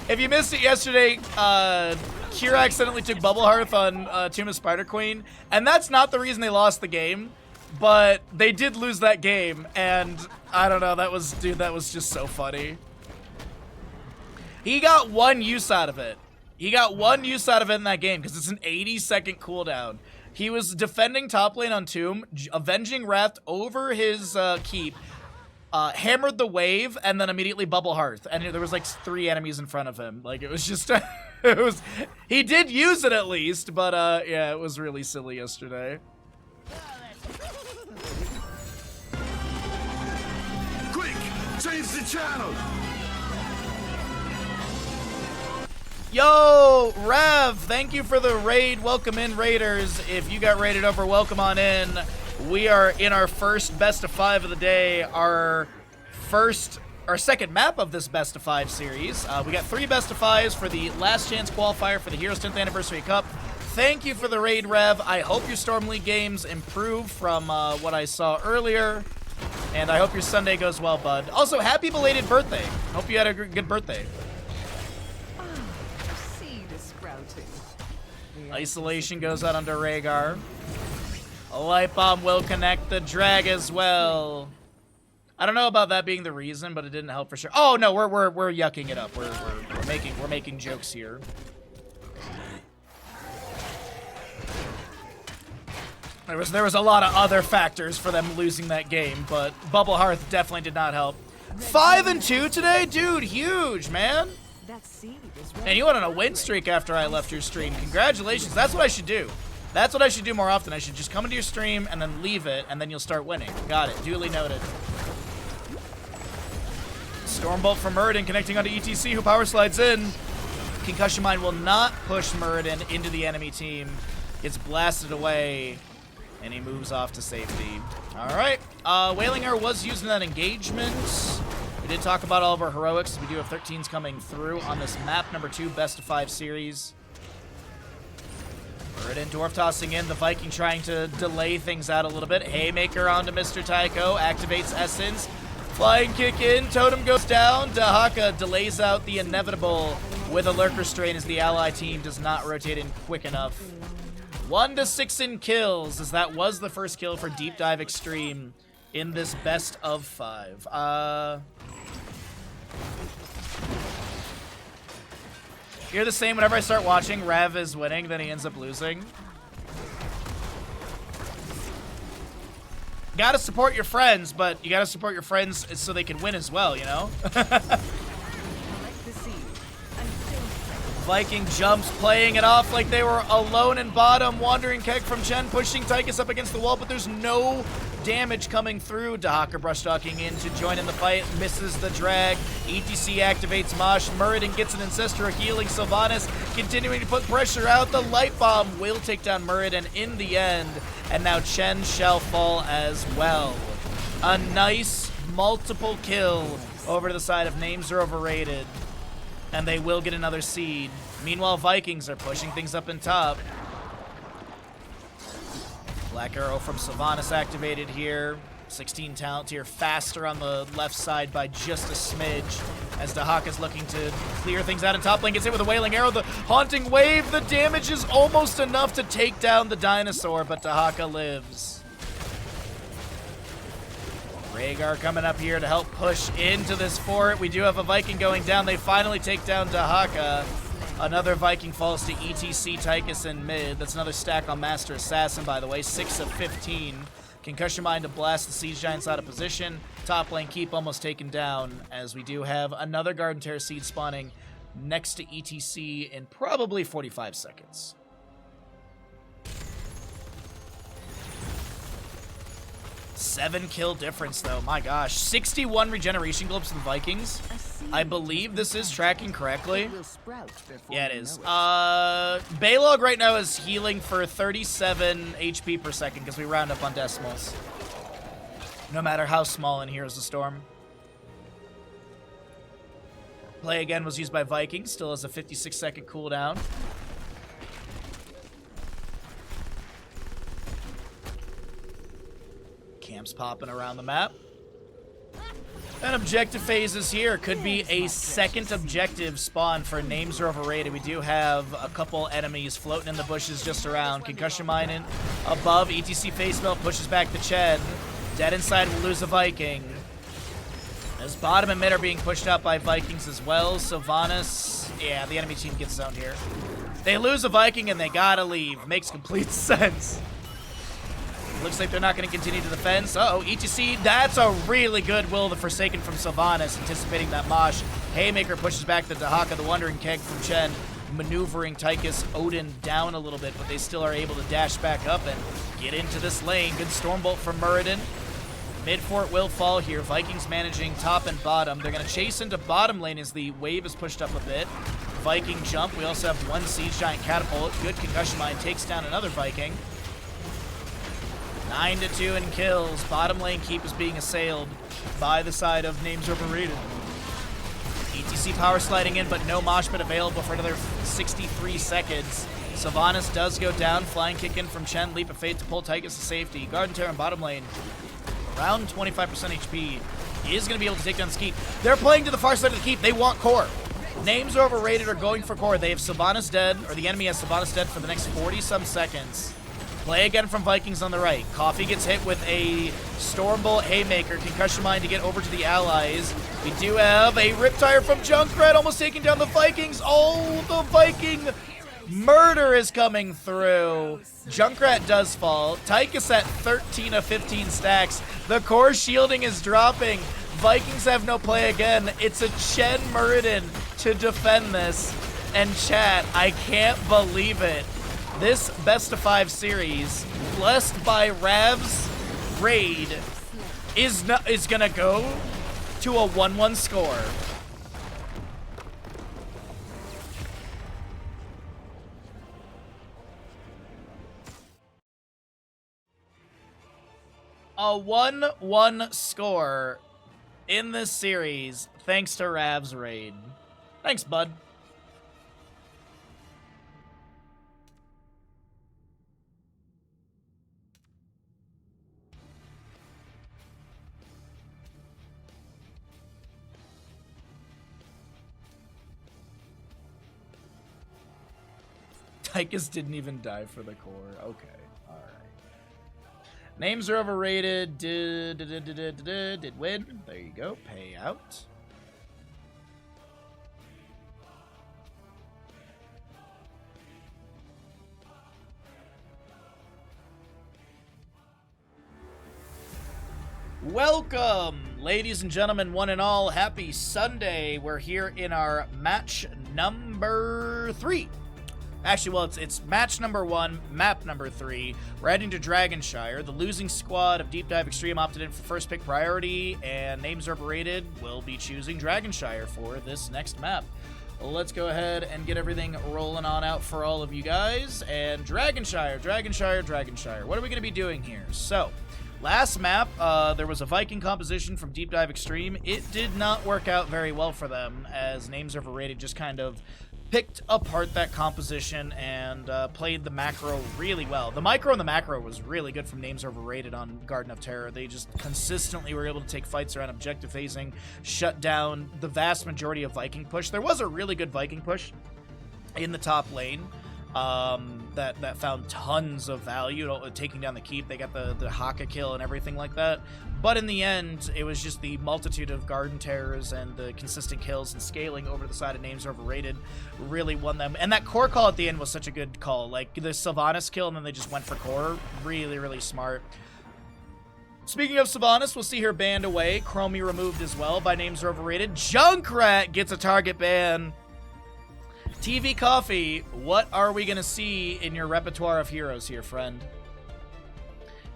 Speaker 1: If you missed it yesterday, Kier accidentally took Bubble Hearth on Tomb of Spider Queen, and that's not the reason they lost the game, but they did lose that game, and I don't know, that was just so funny. He got one use out of it. He got one use out of it in that game because it's an 80-second cooldown. He was defending top lane on Tomb, avenging Wrath over his keep, hammered the wave, and then immediately Bubble Hearth. And there was like 3 enemies in front of him. Like it was just, he did use it at least, but yeah, it was really silly yesterday.
Speaker 4: Quick, change the channel.
Speaker 1: Yo, Rev, thank you for the raid. Welcome in, Raiders. If you got raided over, welcome on in. We are in our first best of 5 of the day. Our second map of this best of 5 series. We got 3 best of 5s for the last chance qualifier for the Heroes 10th Anniversary Cup. Thank you for the raid, Rev. I hope your Storm League games improve from what I saw earlier. And I hope your Sunday goes well, bud. Also, happy belated birthday. Hope you had a good birthday. Isolation goes out under Rhaegar. A light bomb will connect the drag as well. I don't know about that being the reason, but it didn't help for sure. Oh no, we're yucking it up. We're making jokes here. There was a lot of other factors for them losing that game, but Bubble Hearth definitely did not help. 5-2 today, dude, huge, man. And you went on a win streak after I left your stream. Congratulations. That's what I should do. That's what I should do more often. I should just come into your stream and then leave it, and then you'll start winning. Got it. Duly noted. Stormbolt from Muradin connecting onto ETC, who power slides in. Concussion Mine will not push Muradin into the enemy team. Gets blasted away, and he moves off to safety. All right. Wailing Arrow was using that engagement. We did talk about all of our heroics. We do have 13s coming through on this map number 2 best of 5 series. Muradin Dwarf tossing in, the Viking trying to delay things out a little bit. Haymaker onto Mr. Tycho, activates Essence. Flying kick in, Totem goes down. Dahaka delays out the inevitable with a Lurker Strain as the ally team does not rotate in quick enough. 1-6 in kills, as that was the first kill for DeepDiveXtreme in this best of 5. You're the same whenever I start watching. Rev is winning, then he ends up losing. Gotta support your friends, but you gotta support your friends so they can win as well, you know? Viking jumps, playing it off like they were alone in bottom. Wandering Keg from Chen, pushing Tychus up against the wall, but there's no damage coming through. Dahaka brush talking in to join in the fight, misses the drag. ETC activates Mosh. Muradin gets an Ancestral healing. Sylvanas continuing to put pressure out. The light bomb will take down Muradin in the end, and now Chen shall fall as well. A nice multiple kill over to the side of names are overrated, and they will get another seed. Meanwhile, Vikings are pushing things up in top. Black Arrow from Sylvanas activated here. 16 talent tier faster on the left side by just a smidge as Dahaka's looking to clear things out in top lane. Gets hit with a Wailing Arrow. The Haunting Wave. The damage is almost enough to take down the dinosaur, but Dahaka lives. Rhaegar coming up here to help push into this fort. We do have a Viking going down. They finally take down Dahaka. Another Viking falls to ETC Tychus in mid. That's another stack on Master Assassin, by the way. 6 of 15. Concussion Mine to blast the Siege Giants out of position. Top lane keep almost taken down, as we do have another Garden Terror Seed spawning next to ETC in probably 45 seconds. Seven kill difference, though. My gosh. 61 regeneration globes for the Vikings. I believe this is tracking correctly. Yeah, it is. Baylog right now is healing for 37 HP per second because we round up on decimals. No matter how small in Heroes of the Storm. Play again was used by Vikings. Still has a 56-second cooldown. Camps popping around the map. And objective phases here. Could be a second objective spawn for names are overrated. We do have a couple enemies floating in the bushes just around. Concussion Mine in above. ETC face melt pushes back the Ched. Dead inside will lose a Viking. As bottom and mid are being pushed out by Vikings as well. Sylvanas, yeah, the enemy team gets zoned here. They lose a Viking and they gotta leave. Makes complete sense. Looks like they're not going to continue to defend. Uh-oh, ETC, that's a really good Will of the Forsaken from Sylvanas, anticipating that mosh. Haymaker pushes back the Dahaka, the Wandering Keg from Chen, maneuvering Tychus Odin down a little bit, but they still are able to dash back up and get into this lane. Good Stormbolt from Muradin. Mid-fort will fall here. Vikings managing top and bottom. They're going to chase into bottom lane as the wave is pushed up a bit. Viking jump. We also have one Siege Giant Catapult. Good Concussion Mine takes down another Viking. 9-2 in kills. Bottom lane keep is being assailed by the side of names overrated. ETC power sliding in, but no mosh pit available for another 63 seconds. Sylvanas does go down. Flying kick in from Chen. Leap of Fate to pull Tychus to safety. Garden Terror in bottom lane. Around 25% HP. Is going to be able to take down this keep. They're playing to the far side of the keep. They want core. Names are overrated are going for core. They have Sylvanas dead, or the enemy has Sylvanas dead for the next 40-some seconds. Play again from Vikings on the right. Coffee gets hit with a Stormbolt Haymaker. Concussion Mine to get over to the allies. We do have a Riptire from Junkrat almost taking down the Vikings. Oh, the Viking murder is coming through. Junkrat does fall. Tychus at 13 of 15 stacks. The core shielding is dropping. Vikings have no play again. It's a Chen Muradin to defend this. And chat, I can't believe it. This best of 5 series, blessed by Rav's raid, is gonna go to a 1-1 score. A 1-1 score in this series, thanks to Rav's raid. Thanks, bud. Tychus didn't even die for the core. Okay, all right. Names are overrated. Did win. There you go. Payout. Welcome, ladies and gentlemen, one and all. Happy Sunday. We're here in our match number 3. Actually, well, it's match number 1, map number 3. We're heading to Dragonshire. The losing squad of DeepDiveXtreme opted in for first pick priority, and names are overrated will be choosing Dragonshire for this next map. Let's go ahead and get everything rolling on out for all of you guys. And Dragonshire. What are we going to be doing here? So, Last map, there was a Viking composition from DeepDiveXtreme. It did not work out very well for them, as Names Overrated just kind of picked apart that composition and played the macro really well. The micro and the macro was really good from Names Overrated on Garden of Terror. They just consistently were able to take fights around objective phasing, shut down the vast majority of Viking push. There was a really good Viking push in the top lane that found tons of value taking down the keep. They got the Haka kill and everything like that. But in the end, it was just the multitude of Garden Terrors and the consistent kills and scaling over to the side of Names Overrated really won them. And that core call at the end was such a good call. Like the Sylvanas kill and then they just went for core. Really, really smart. Speaking of Sylvanas, we'll see her banned away. Chromie removed as well by Names Overrated. Junkrat gets a target ban. TV Coffee, what are we going to see in your repertoire of heroes here, friend?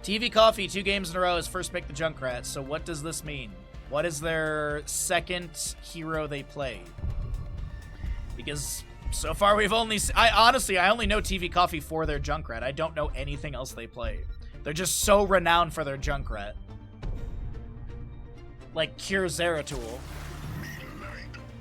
Speaker 1: TV Coffee, 2 games in a row, has first picked the Junkrat, so what does this mean? What is their second hero they play? Because so far we've only... I only know TV Coffee for their Junkrat. I don't know anything else they play. They're just so renowned for their Junkrat. Like Cure Zeratul.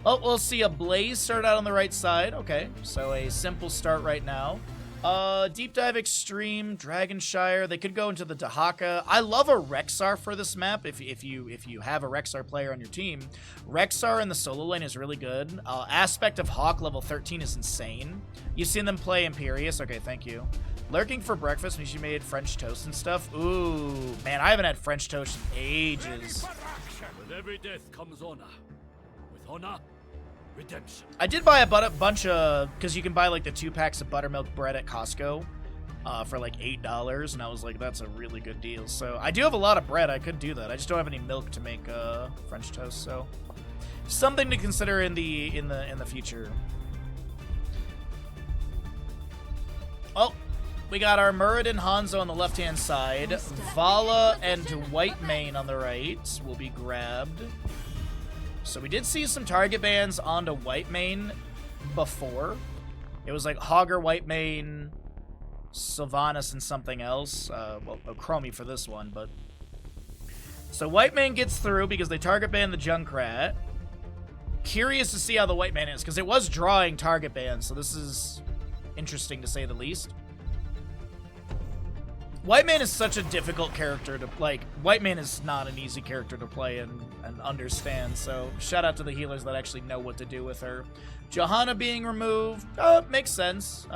Speaker 1: Oh, we'll see a Blaze start out on the right side. Okay, so a simple start right now. DeepDiveXtreme, Dragonshire. They could go into the Dahaka. I love a Rexar for this map. If you have a Rexar player on your team, Rexar in the solo lane is really good. Aspect of Hawk level 13 is insane. You've seen them play Imperious. Okay, thank you. Lurking for breakfast when she made French toast and stuff. Ooh, man, I haven't had French toast in ages.
Speaker 9: With every death comes honor. With honor, redemption.
Speaker 1: I did buy a bunch of, because you can buy like the 2 packs of buttermilk bread at Costco for like $8, and I was like, that's a really good deal. So I do have a lot of bread. I could do that. I just don't have any milk to make French toast. So something to consider in the future. Oh, we got our Muradin Hanzo on the left-hand side. Vala and Whitemane on the right will be grabbed. So we did see some target bans onto Whitemane before. It was like Hogger, Whitemane, Sylvanas, and something else. Well, Chromie for this one, but... So Whitemane gets through because they target ban the Junkrat. Curious to see how the Whitemane is, because it was drawing target bans, so this is interesting to say the least. Whitemane is such a difficult character to, like, Whitemane is not an easy character to play and understand, so shout out to the healers that actually know what to do with her. Johanna being removed, makes sense.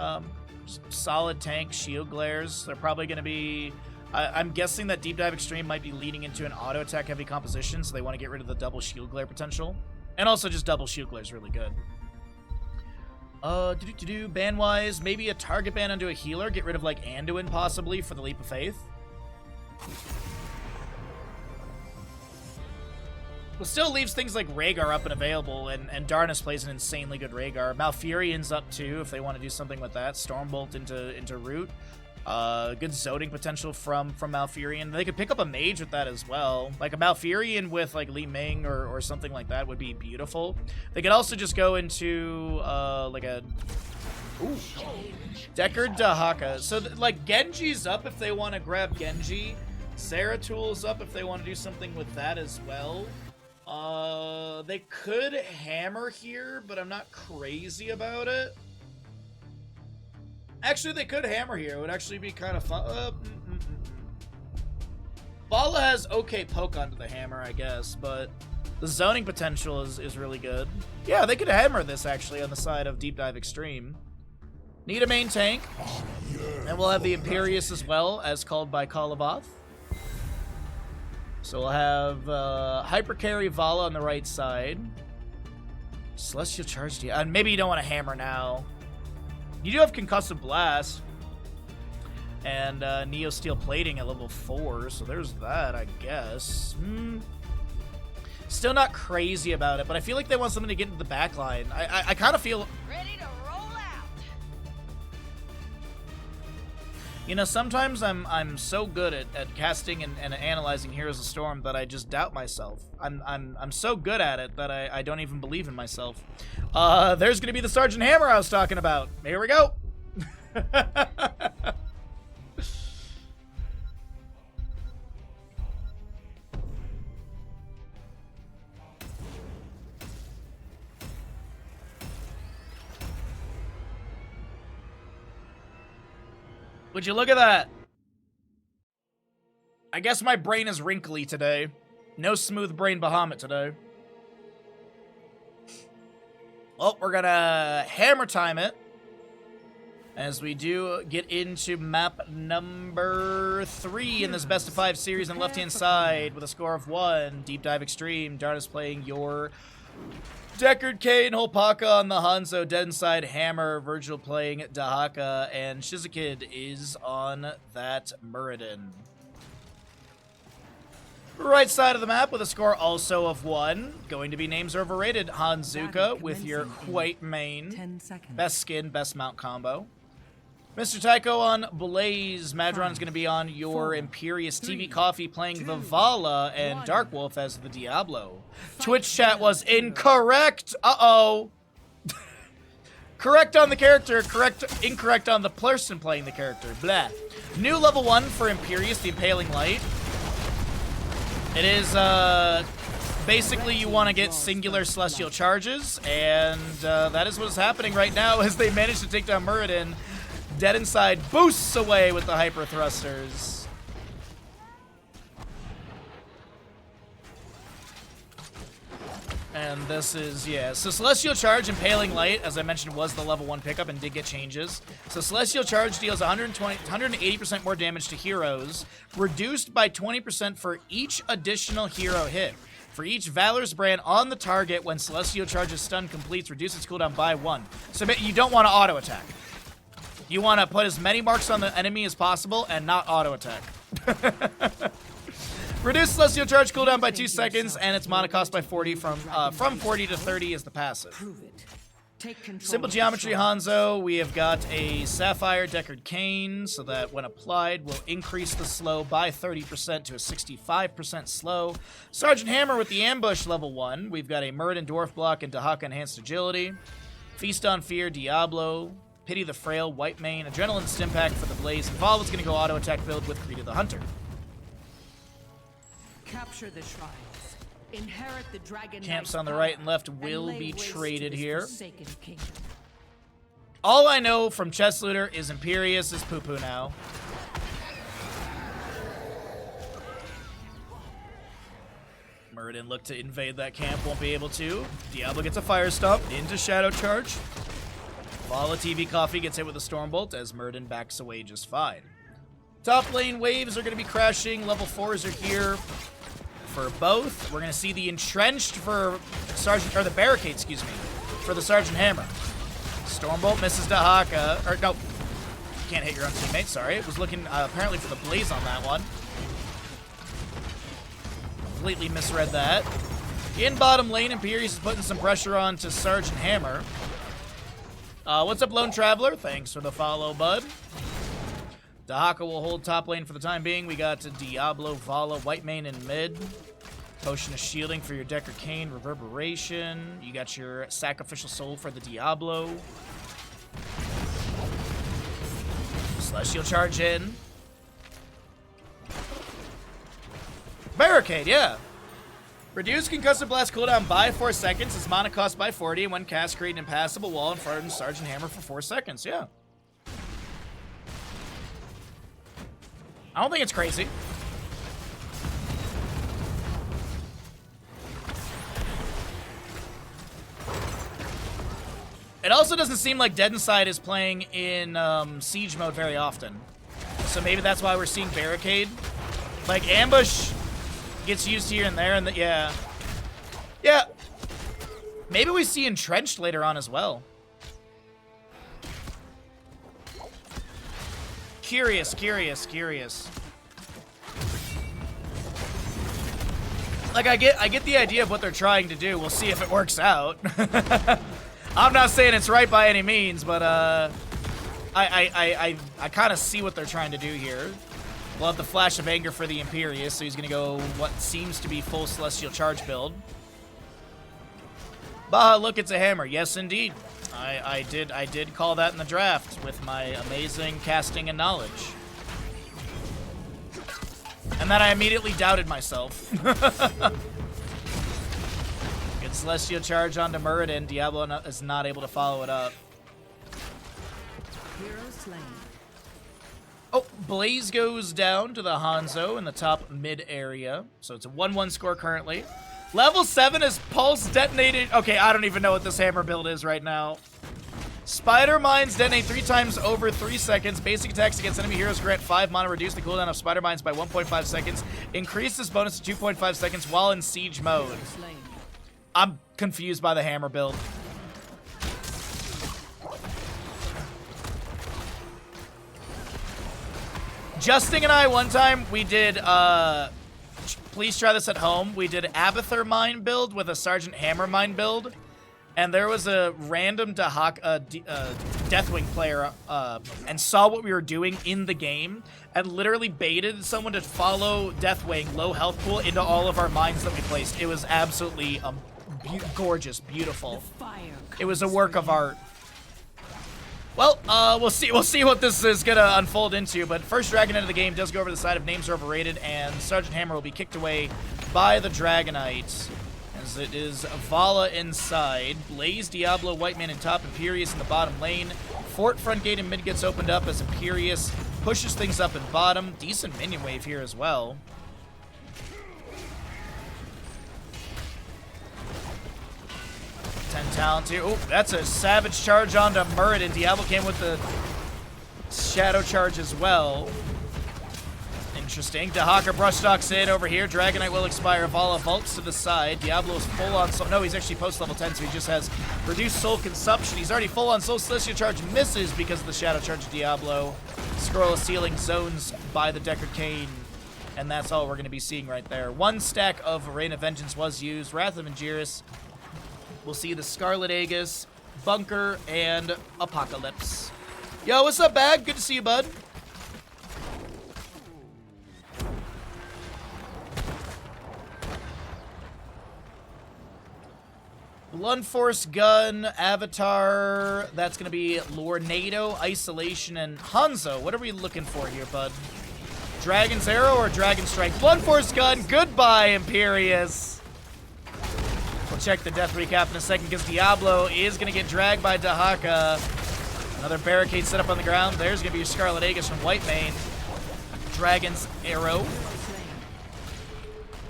Speaker 1: Solid tank, shield glares, they're probably going to be... I'm guessing that DeepDiveXtreme might be leaning into an auto attack heavy composition, so they want to get rid of the double shield glare potential. And also just double shield glare is really good. Ban-wise, maybe a target ban onto a healer. Get rid of, like, Anduin, possibly, for the Leap of Faith. Well, still leaves things like Rhaegar up and available, and Darnus plays an insanely good Rhaegar. Malfurion's up, too, if they want to do something with that. Stormbolt into Root. Good zoning potential from Malfurion. They could pick up a mage with that as well. Like a Malfurion with like Li Ming or something like that would be beautiful. They could also just go into like a Deckard Dahaka. So like Genji's up if they want to grab Genji. Zeratul's up if they want to do something with that as well. They could hammer here, but I'm not crazy about it. Actually, they could hammer here. It would actually be kind of fun. Vala has okay poke onto the hammer, I guess, but the zoning potential is really good. Yeah, they could hammer this, actually, on the side of DeepDiveXtreme. Need a main tank. And we'll have the Imperious as well, as called by Kalavoth. So we'll have Hyper Carry Vala on the right side. Celestial Charge. And maybe you don't want to hammer now. You do have Concussive Blast and Neo Steel Plating at level 4, so there's that, I guess. Still not crazy about it, but I feel like they want something to get into the back line. I kind of feel...
Speaker 2: Ready to roll out.
Speaker 1: You know, sometimes I'm so good at casting and analyzing Heroes of Storm that I just doubt myself. I'm so good at it that I don't even believe in myself. There's gonna be the Sergeant Hammer I was talking about. Here we go. Would you look at that? I guess my brain is wrinkly today. No smooth brain Bahamut today. Well, we're gonna hammer time it as we do get into map number 3 in this best of 5 series on the left-hand side with a score of 1. DeepDiveXtreme. Darna's playing your Deckard, Kane, Holpaka on the Hanzo, Dead Inside, Hammer, Virgil playing Dahaka, and Shizakid is on that Muradin. Right side of the map with a score also of 1. Going to be names overrated. Hanzuka with your white mane.
Speaker 2: 10 seconds.
Speaker 1: Best skin, best mount combo. Mr. Tycho on Blaze. Madron is going to be on your Imperious TV Coffee playing the Vala and Dark Wolf as the Diablo. Twitch chat was incorrect. Uh-oh. Correct on the character, incorrect on the person playing the character. Blah. New level 1 for Imperious, the Impaling Light. It is, basically you want to get singular celestial charges, and that is what is happening right now as they manage to take down Muradin. Dead Inside boosts away with the hyper thrusters. And this is, yeah. So Celestial Charge, Impaling Light, as I mentioned, was the level 1 pickup and did get changes. So Celestial Charge deals 180% more damage to heroes, reduced by 20% for each additional hero hit. For each Valor's brand on the target when Celestial Charge's stun completes, reduce its cooldown by 1. So you don't want to auto attack. You want to put as many marks on the enemy as possible and not auto attack. Reduce Celestial Charge cooldown by 2 seconds and its mana cost by 40 from 40 to 30 is the passive. Simple Geometry Hanzo, we have got a Sapphire Deckard Kane, so that when applied will increase the slow by 30% to a 65% slow. Sergeant Hammer with the Ambush level 1, we've got a Muradin Dwarf Block and Dahaka Enhanced Agility. Feast on Fear, Diablo. Pity the Frail, White Mane, Adrenaline Stimpack for the Blaze, and Vala's going to go auto attack build with Krita the Hunter.
Speaker 2: Capture the shrines. Inherit the dragon.
Speaker 1: Camps on the right and left will be traded here. All I know from Chess Looter is Imperious is poo-poo now. Muradin look to invade that camp, won't be able to. Diablo gets a Fire Stomp into Shadow Charge. Vala TV Coffee gets hit with a Stormbolt as Muradin backs away just fine. Top lane waves are going to be crashing. Level 4s are here for both. We're going to see the Entrenched for Sergeant, or the Barricade, excuse me, for the Sergeant Hammer. Stormbolt misses Dahaka, or no, can't hit your own teammate, sorry. It was looking apparently for the Blaze on that one. Completely misread that. In bottom lane, Imperious is putting some pressure on to Sergeant Hammer. What's up, Lone Traveler? Thanks for the follow, bud. Dahaka will hold top lane for the time being. We got Diablo, Vala, White Mane in mid. Potion of Shielding for your Deckard Kane, Reverberation. You got your Sacrificial Soul for the Diablo. Celestial Charge in. Barricade, yeah. Reduce Concussive Blast cooldown by 4 seconds. Its mana cost by 40. And when cast, create an impassable wall in front of Sergeant Hammer for 4 seconds. Yeah. I don't think it's crazy. It also doesn't seem like Dead Inside is playing in Siege mode very often. So maybe that's why we're seeing Barricade. Like, Ambush gets used here and there, and yeah. Yeah. Maybe we see Entrenched later on as well. Curious. Like, I get the idea of what they're trying to do. We'll see if it works out. I'm not saying it's right by any means, but I kind of see what they're trying to do here. We'll have the Flash of Anger for the Imperious, so he's gonna go what seems to be full Celestial Charge build. Baha, look, it's a hammer. Yes, indeed. I did call that in the draft with my amazing casting and knowledge. And then I immediately doubted myself. Good Celestial Charge onto Muradin. Diablo is not able to follow it up.
Speaker 2: Hero slain.
Speaker 1: Blaze goes down to the Hanzo in the top mid area. So it's a 1-1 score currently. Level 7 is pulse detonated. Okay, I don't even know what this hammer build is right now. Spider Mines detonate 3 times over 3 seconds. Basic attacks against enemy heroes grant 5 mana. Reduce the cooldown of Spider Mines by 1.5 seconds. Increase this bonus to 2.5 seconds while in siege mode. I'm confused by the hammer build. Justin and I, one time, we did, please try this at home. We did Abathur Mine build with a Sergeant Hammer Mine build. And there was a random Deathwing player and saw what we were doing in the game and literally baited someone to follow Deathwing, low health pool, into all of our mines that we placed. It was absolutely gorgeous, beautiful. It was a work of art. Well, we'll see what this is gonna unfold into, but first Dragon into the game does go over the side of Names Are Overrated, and Sergeant Hammer will be kicked away by the Dragonite. As it is Vala inside, Blaze, Diablo, White Man in top, Imperius in the bottom lane. Fort front gate and mid gets opened up as Imperius pushes things up in bottom. Decent minion wave here as well. Talent here. Oh, that's a savage charge onto Muradin. Diablo came with the shadow charge as well. Interesting. Dahaka brushstocks in over here. Dragonite will expire. Vala vaults to the side. Diablo's full on soul. No, he's actually post level 10, so he just has reduced soul consumption. He's already full on soul. Celestial charge misses because of the shadow charge of Diablo. Scroll of Sealing zones by the Deckard Cain. And that's all we're going to be seeing right there. 1 stack of Rain of Vengeance was used. Wrath of Angiris. We'll see the Scarlet Aegis, Bunker, and Apocalypse. Yo, what's up, Bag? Good to see you, bud. Blunt Force Gun, Avatar. That's going to be Lornado, Isolation, and Hanzo. What are we looking for here, bud? Dragon's Arrow or Dragon Strike? Blunt Force Gun. Goodbye, Imperius. We'll check the death recap in a second because Diablo is going to get dragged by Dahaka. Another barricade set up on the ground. There's going to be your Scarlet Aegis from White Mane. Dragon's Arrow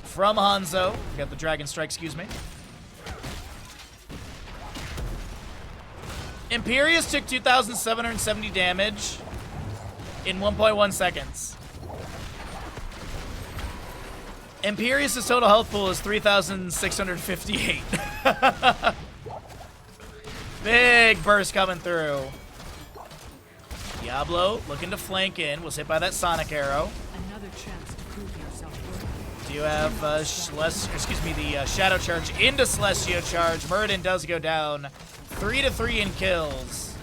Speaker 1: from Hanzo. We got the Dragon Strike, excuse me. Imperius took 2,770 damage in 1.1 seconds. Imperius' total health pool is 3,658. Big burst coming through. Diablo looking to flank in. Was hit by that Sonic Arrow.
Speaker 2: Another chance to prove yourself.
Speaker 1: Do you have the Shadow Charge into Celestial Charge? Muradin does go down 3-3 in kills.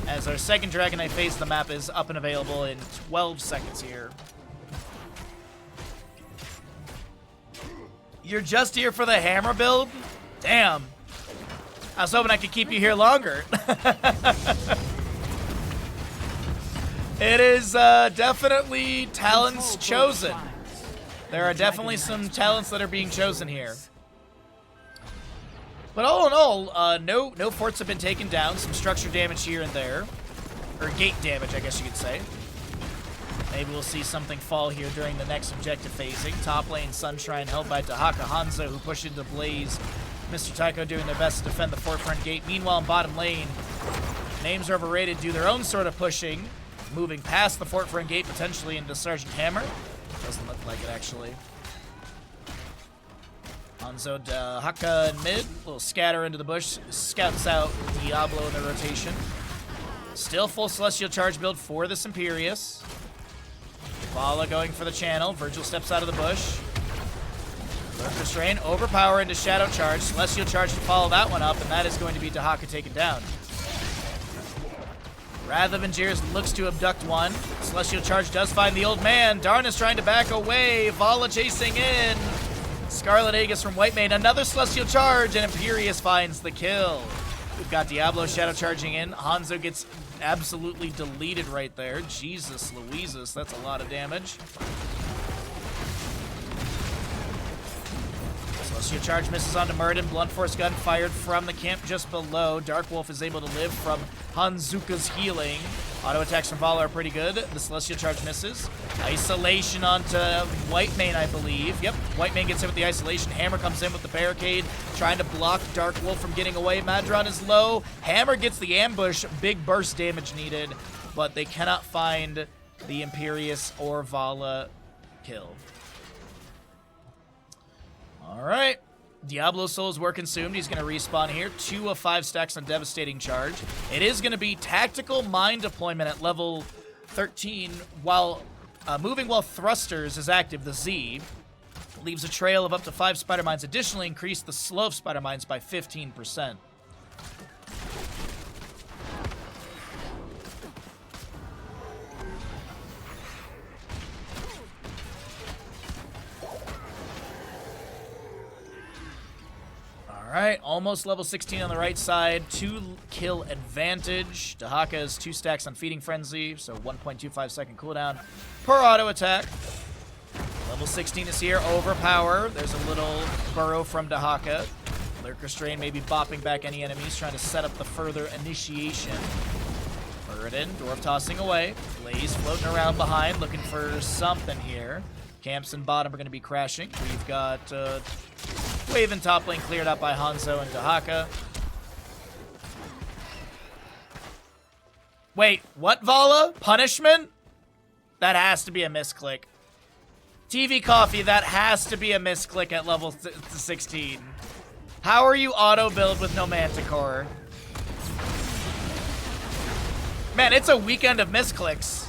Speaker 1: As our second Dragonite phase of the map is up and available in 12 seconds here. You're just here for the hammer build? Damn. I was hoping I could keep you here longer. It is definitely talents chosen. There are definitely some talents that are being chosen here. But all in all, no forts have been taken down. Some structure damage here and there. Or gate damage, I guess you could say. Maybe we'll see something fall here during the next objective phasing. Top lane, Sunshine held by Dahaka Hanzo, who pushed into Blaze. Mr. Tycho doing their best to defend the forefront gate. Meanwhile, in bottom lane, Names Are Overrated do their own sort of pushing, moving past the forefront gate, potentially into Sergeant Hammer. Doesn't look like it, actually. Hanzo, Dahaka in mid. A little scatter into the bush. Scouts out Diablo in the rotation. Still full Celestial Charge build for this Imperius. Vala going for the channel. Virgil steps out of the bush. Lurk Restrain, overpower into Shadow Charge. Celestial Charge to follow that one up, and that is going to be Dahaka taken down. Wrath of Angiris looks to abduct one. Celestial Charge does find the old man. Darn is trying to back away. Vala chasing in. Scarlet Aegis from White Mane. Another Celestial Charge, and Imperius finds the kill. We've got Diablo Shadow charging in. Hanzo gets absolutely deleted right there. Jesus Louises, that's a lot of damage. Celestial Charge misses onto Muradin. Blunt Force Gun fired from the camp just below. Dark Wolf is able to live from Hanzuka's healing. Auto attacks from Vala are pretty good. The Celestial Charge misses. Isolation onto Whitemane, I believe. Yep, Whitemane gets hit with the Isolation. Hammer comes in with the barricade, trying to block Dark Wolf from getting away. Madron is low. Hammer gets the ambush. Big burst damage needed, but they cannot find the Imperious or Vala kill. All right. Diablo Souls were consumed. He's going to respawn here. 2 of 5 stacks on Devastating Charge. It is going to be Tactical Mine Deployment at level 13 while moving while Thrusters is active, the Z. Leaves a trail of up to 5 Spider Mines. Additionally, increase the slow of Spider Mines by 15%. Alright, almost level 16 on the right side. 2 kill advantage. Dahaka has 2 stacks on Feeding Frenzy, so 1.25 second cooldown per auto attack. Level 16 is here. Overpower. There's a little burrow from Dahaka. Lurker Strain maybe bopping back any enemies, trying to set up the further initiation. Muradin, Dwarf tossing away. Blaze floating around behind, looking for something here. Camps and bottom are going to be crashing. We've got Wave and top lane cleared up by Hanzo and Dahaka. Wait, what, Vala? Punishment? That has to be a misclick. TV Coffee, that has to be a misclick at level 16. How are you auto-build with no Manticore? Man, it's a weekend of misclicks.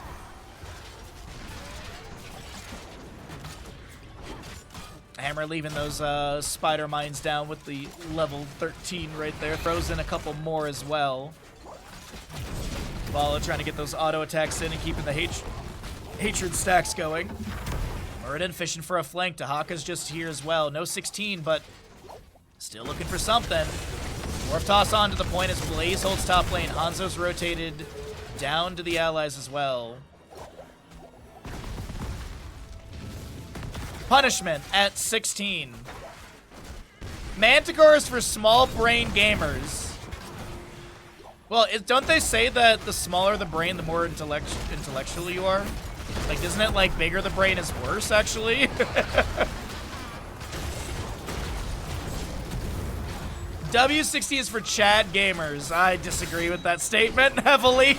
Speaker 1: Hammer leaving those spider mines down with the level 13 right there. Throws in a couple more as well. Vala trying to get those auto attacks in and keeping the hatred stacks going. Muradin fishing for a flank. Dahaka's just here as well. No 16, but still looking for something. Dwarf toss onto the point as Blaze holds top lane. Hanzo's rotated down to the allies as well. Punishment at 16. Manticore is for small brain gamers. Well, don't they say that the smaller the brain, the more intellectual you are? Like, isn't it like bigger the brain is worse, actually? W60 is for Chad gamers. I disagree with that statement heavily.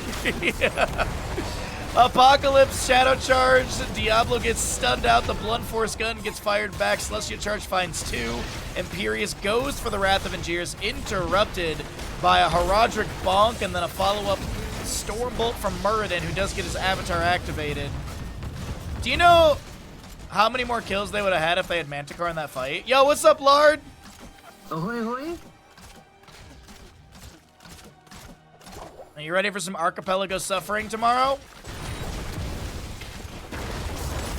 Speaker 1: Apocalypse, Shadow Charge, Diablo gets stunned out, the Blunt Force Gun gets fired back, Celestial Charge finds 2, Imperious goes for the Wrath of Angiers, interrupted by a Herodric Bonk, and then a follow-up Stormbolt from Muradin, who does get his avatar activated. Do you know how many more kills they would have had if they had Manticore in that fight? Yo, what's up, Lard?
Speaker 10: Ahoy, ahoy.
Speaker 1: Are you ready for some Archipelago suffering tomorrow?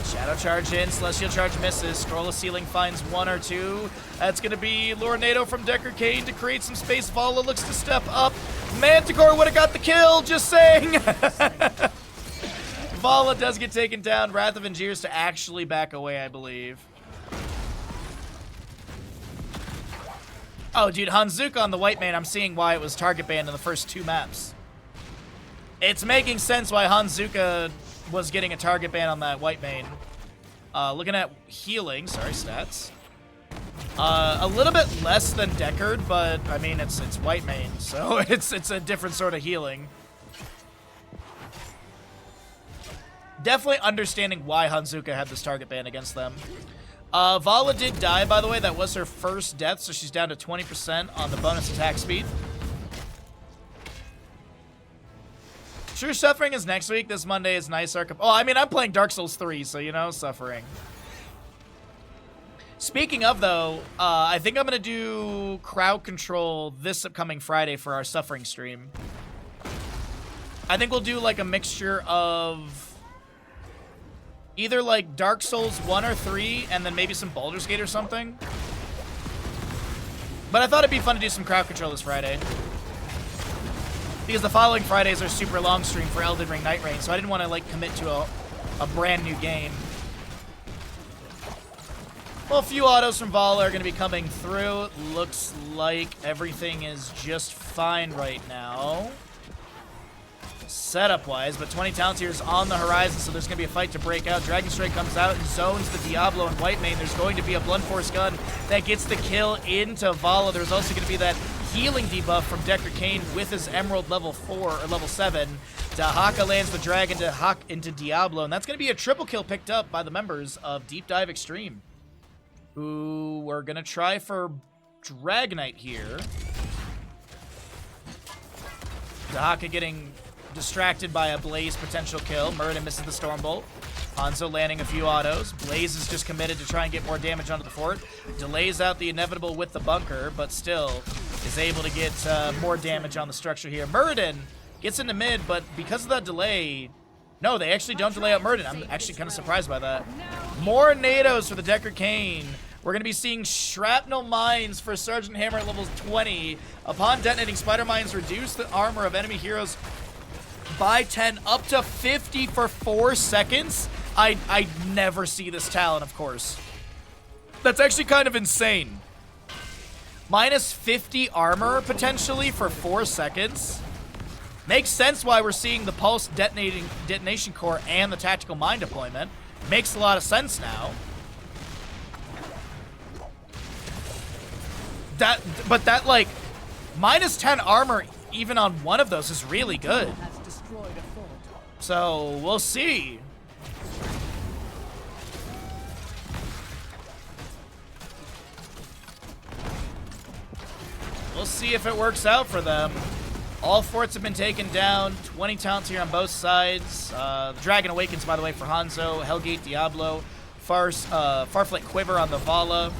Speaker 1: Shadow Charge in, Celestial Charge misses, Scroll of Sealing finds 1 or 2. That's going to be Lornado from Decker Kane to create some space. Vala looks to step up. Manticore would have got the kill, just saying. Vala does get taken down. Wrath of Angiers to actually back away, I believe. Oh, dude, Hanzuka on the Whitemane, I'm seeing why it was target banned in the first 2 maps. It's making sense why Hanzuka was getting a target ban on that Whitemane. Looking at healing, sorry, stats. A little bit less than Deckard, but I mean it's Whitemane, so it's a different sort of healing. Definitely understanding why Hanzuka had this target ban against them. Vala did die, by the way. That was her first death, so she's down to 20% on the bonus attack speed. True Suffering is next week. This Monday is nice. Oh, I mean, I'm playing Dark Souls 3, so, you know, Suffering. Speaking of, though, I think I'm going to do crowd control this upcoming Friday for our Suffering stream. I think we'll do, like, a mixture of either, like, Dark Souls 1 or 3, and then maybe some Baldur's Gate or something. But I thought it'd be fun to do some crowd control this Friday. Because the following Fridays are super long stream for Elden Ring Night Reign, so I didn't want to, like, commit to a brand new game. Well, a few autos from Vala are going to be coming through. Looks like everything is just fine right now, setup-wise, but 20 Talents here is on the horizon, so there's going to be a fight to break out. Dragon Strike comes out and zones the Diablo and Whitemane. There's going to be a Blunt Force gun that gets the kill into Vala. There's also going to be that healing debuff from Deckard Cain with his Emerald level 4 or level 7. Dahaka lands the dragon to into Diablo, and that's going to be a triple kill picked up by the members of DeepDiveXtreme, who were going to try for Dragonite here. Dahaka getting distracted by a Blaze potential kill. Muradin misses the Stormbolt. Hanzo landing a few autos. Blaze is just committed to try and get more damage onto the fort. Delays out the inevitable with the bunker, but still is able to get more damage on the structure here. Muradin gets into mid, but because of that delay... No, they actually don't delay out Muradin. I'm actually kind of surprised by that. More NATOs for the Deckard Cain. We're going to be seeing Shrapnel Mines for Sergeant Hammer at level 20. Upon detonating, Spider Mines reduce the armor of enemy heroes by 10 up to 50 for 4 seconds. I never see this talent, of course. That's actually kind of insane. Minus 50 armor, potentially, for 4 seconds. Makes sense why we're seeing the Pulse detonation core and the Tactical Mine deployment. Makes a lot of sense now. But that, like, minus 10 armor even on one of those is really good. So, we'll see. We'll see if it works out for them. All forts have been taken down. 20 talents here on both sides. The Dragon Awakens, by the way, for Hanzo. Hellgate Diablo. Farflight Quiver on the Vala.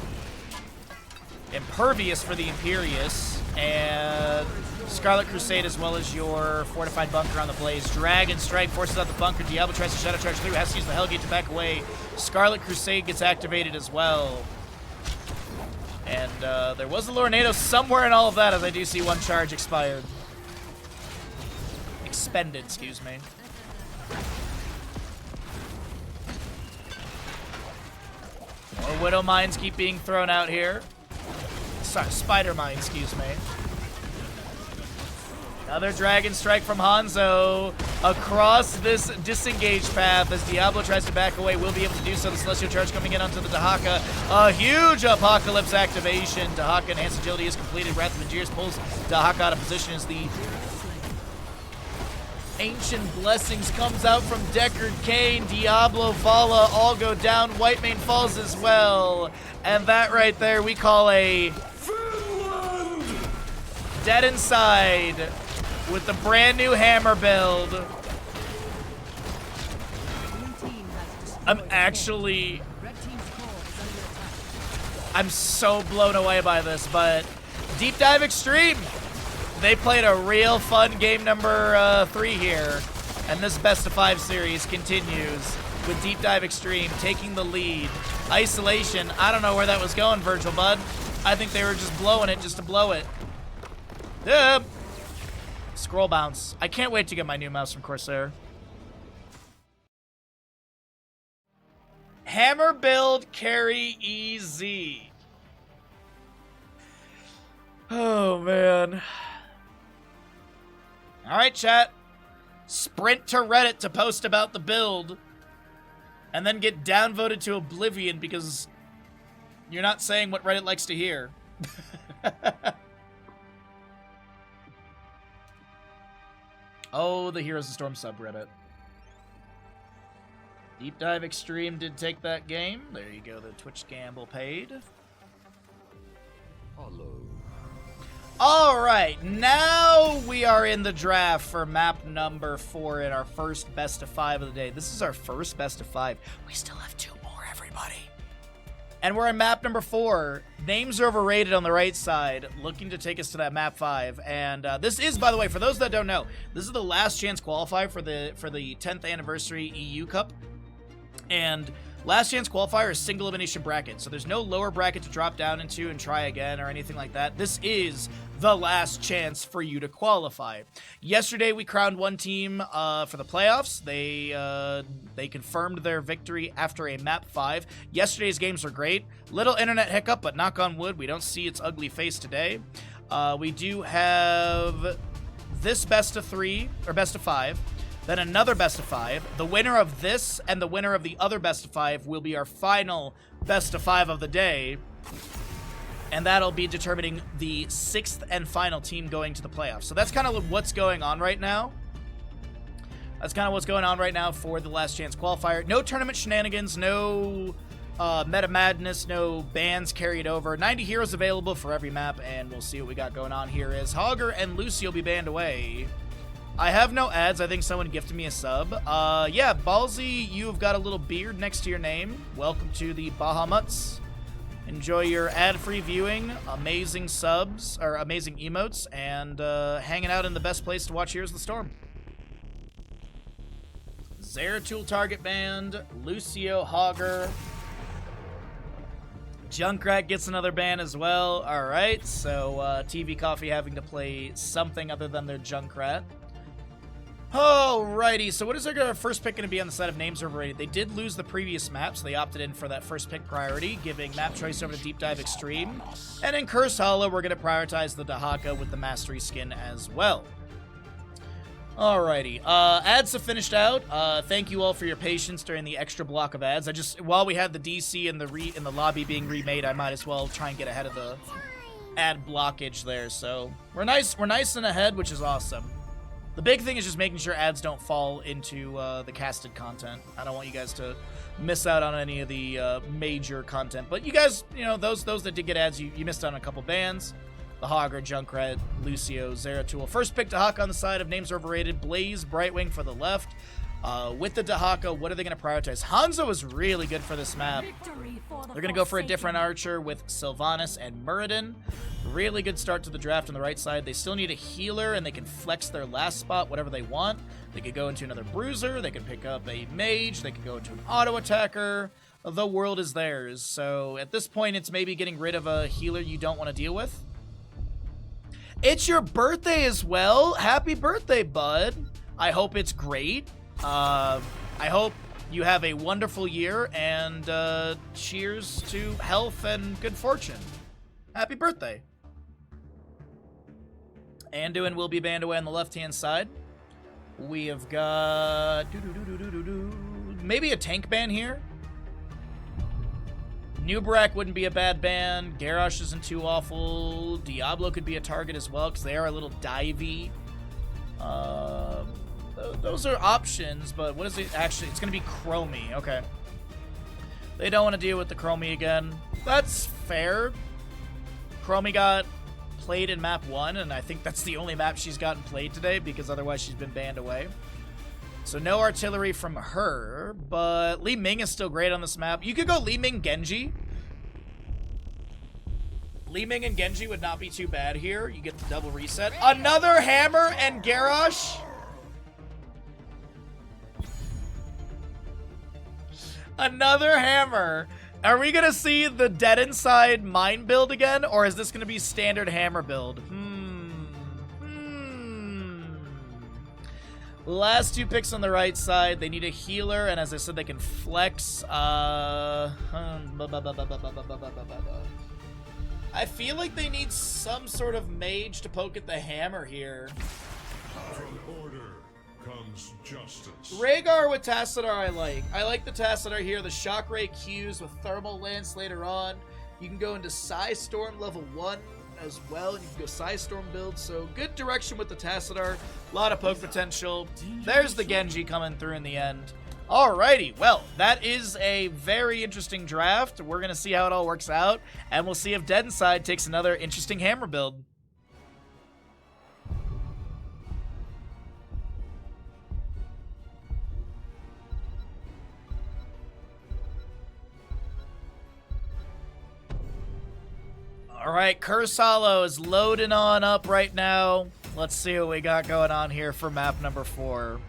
Speaker 1: Impervious for the Imperious. And Scarlet Crusade, as well as your Fortified Bunker on the Blaze. Dragon Strike forces out the bunker. Diablo tries to Shadow Charge through. Has to use the Hellgate to back away. Scarlet Crusade gets activated as well. And there was a Lornado somewhere in all of that, as I do see one charge expired. Expended, excuse me. More Widow Mines keep being thrown out here. Sorry, Spider Mine, excuse me. Another Dragon Strike from Hanzo across this disengaged path as Diablo tries to back away. Will be able to do so. The Celestial Charge coming in onto the Dahaka. A huge Apocalypse activation. Dahaka enhanced agility is completed. Wrath of Majirs pulls Dahaka out of position as the Ancient Blessings comes out from Deckard Cain. Diablo, Vala all go down. Whitemane falls as well. And that right there we call a Dead Inside with the brand new hammer build. I'm so blown away by this, but DeepDiveXtreme, they played a real fun game number 3 here, and this best of 5 series continues with DeepDiveXtreme taking the lead. Isolation, I don't know where that was going, Virgil Bud. I think they were just blowing it just to blow it. Yep. Scroll bounce. I can't wait to get my new mouse from Corsair. Hammer build carry EZ. Oh, man. Alright, chat. Sprint to Reddit to post about the build. And then get downvoted to oblivion because you're not saying what Reddit likes to hear. Oh, the Heroes of Storm subreddit. DeepDiveXtreme did take that game. There you go, the Twitch gamble paid.
Speaker 9: Hello.
Speaker 1: Alright, now we are in the draft for map number 4 in our first best of 5 of the day. This is our first best of 5. We still have 2 more, everybody. And we're in map number 4. Names are overrated on the right side, looking to take us to that map 5. And this is, by the way, for those that don't know, this is the last chance qualifier for the 10th anniversary EU Cup. And Last Chance Qualifier is single elimination bracket, so there's no lower bracket to drop down into and try again or anything like that. This is the last chance for you to qualify. Yesterday, we crowned one team for the playoffs. They confirmed their victory after a map 5. Yesterday's games were great. Little internet hiccup, but knock on wood, we don't see its ugly face today. We do have this best of 3, or best of 5. Then another best of 5. The winner of this and the winner of the other best of 5 will be our final best of 5 of the day. And that'll be determining the 6th and final team going to the playoffs. So that's kind of what's going on right now. That's kind of what's going on right now for the Last Chance Qualifier. No tournament shenanigans, no meta madness, no bans carried over. 90 heroes available for every map, and we'll see what we got going on here as Hogger and Lucy will be banned away. I have no ads. I think someone gifted me a sub. Yeah, Ballsy, you've got a little beard next to your name. Welcome to the Bahamuts. Enjoy your ad-free viewing, amazing subs, or amazing emotes, and hanging out in the best place to watch Here's the Storm. Zeratul target banned, Lucio Hogger. Junkrat gets another ban as well. Alright, so TV Coffee having to play something other than their Junkrat. Alrighty, so what is our first pick going to be on the side of Names Overrated? They did lose the previous map, so they opted in for that first pick priority, giving map choice over to DeepDiveXtreme. And in Curse Hollow, we're going to prioritize the Dahaka with the Mastery skin as well. Alrighty, ads have finished out. Thank you all for your patience during the extra block of ads. While we had the DC and the lobby being remade, I might as well try and get ahead of the ad blockage there. So we're nice and ahead, which is awesome. The big thing is just making sure ads don't fall into the casted content. I don't want you guys to miss out on any of the major content. But you guys, you know, those that did get ads, you missed out on a couple bans. The Hogger, Junkrat, Lucio, Zeratul. First pick Dahaka on the side of Names Overrated. Blaze, Brightwing for the left. With the Dahaka, what are they going to prioritize? Hanzo is really good for this map. They're going to go for a different archer with Sylvanas and Muradin. Really good start to the draft on the right side. They still need a healer, and they can flex their last spot whatever they want. They could go into another bruiser. They could pick up a mage. They could go into an auto attacker. The world is theirs. So at this point, it's maybe getting rid of a healer you don't want to deal with. It's your birthday as well. Happy birthday, bud. I hope it's great. I hope you have a wonderful year, and cheers to health and good fortune. Happy birthday. Anduin will be banned away on the left-hand side. We have got maybe a tank ban here. Nubarak wouldn't be a bad ban. Garrosh isn't too awful. Diablo could be a target as well because they are a little divey. Those are options, but what is it actually? It's going to be Chromie. Okay. They don't want to deal with the Chromie again. That's fair. Chromie got played in map 1, and I think that's the only map she's gotten played today because otherwise she's been banned away. So no artillery from her, but Li Ming is still great on this map. You could go Li Ming Genji. Li Ming and Genji would not be too bad here. You get the double reset. Another hammer and Garrosh. Another hammer. Are we going to see the Dead Inside mine build again, or is this going to be standard hammer build? Last two picks on the right side. They need a healer, and as I said, they can flex. I feel like they need some sort of mage to poke at the hammer here.
Speaker 11: From order comes justice.
Speaker 1: Rhaegar with Tassadar I like. I like the Tassadar here. The Shockray Qs with Thermal Lance later on. You can go into Psy Storm level 1 as well, and you can go Psy Storm build. So good direction with the Tassadar. A lot of poke potential. There's the Genji coming through in the end. Alrighty, well, that is a very interesting draft. We're going to see how it all works out, and we'll see if Dead Inside takes another interesting hammer build. Alright, Curse Hollow is loading on up right now. Let's see what we got going on here for map number 4.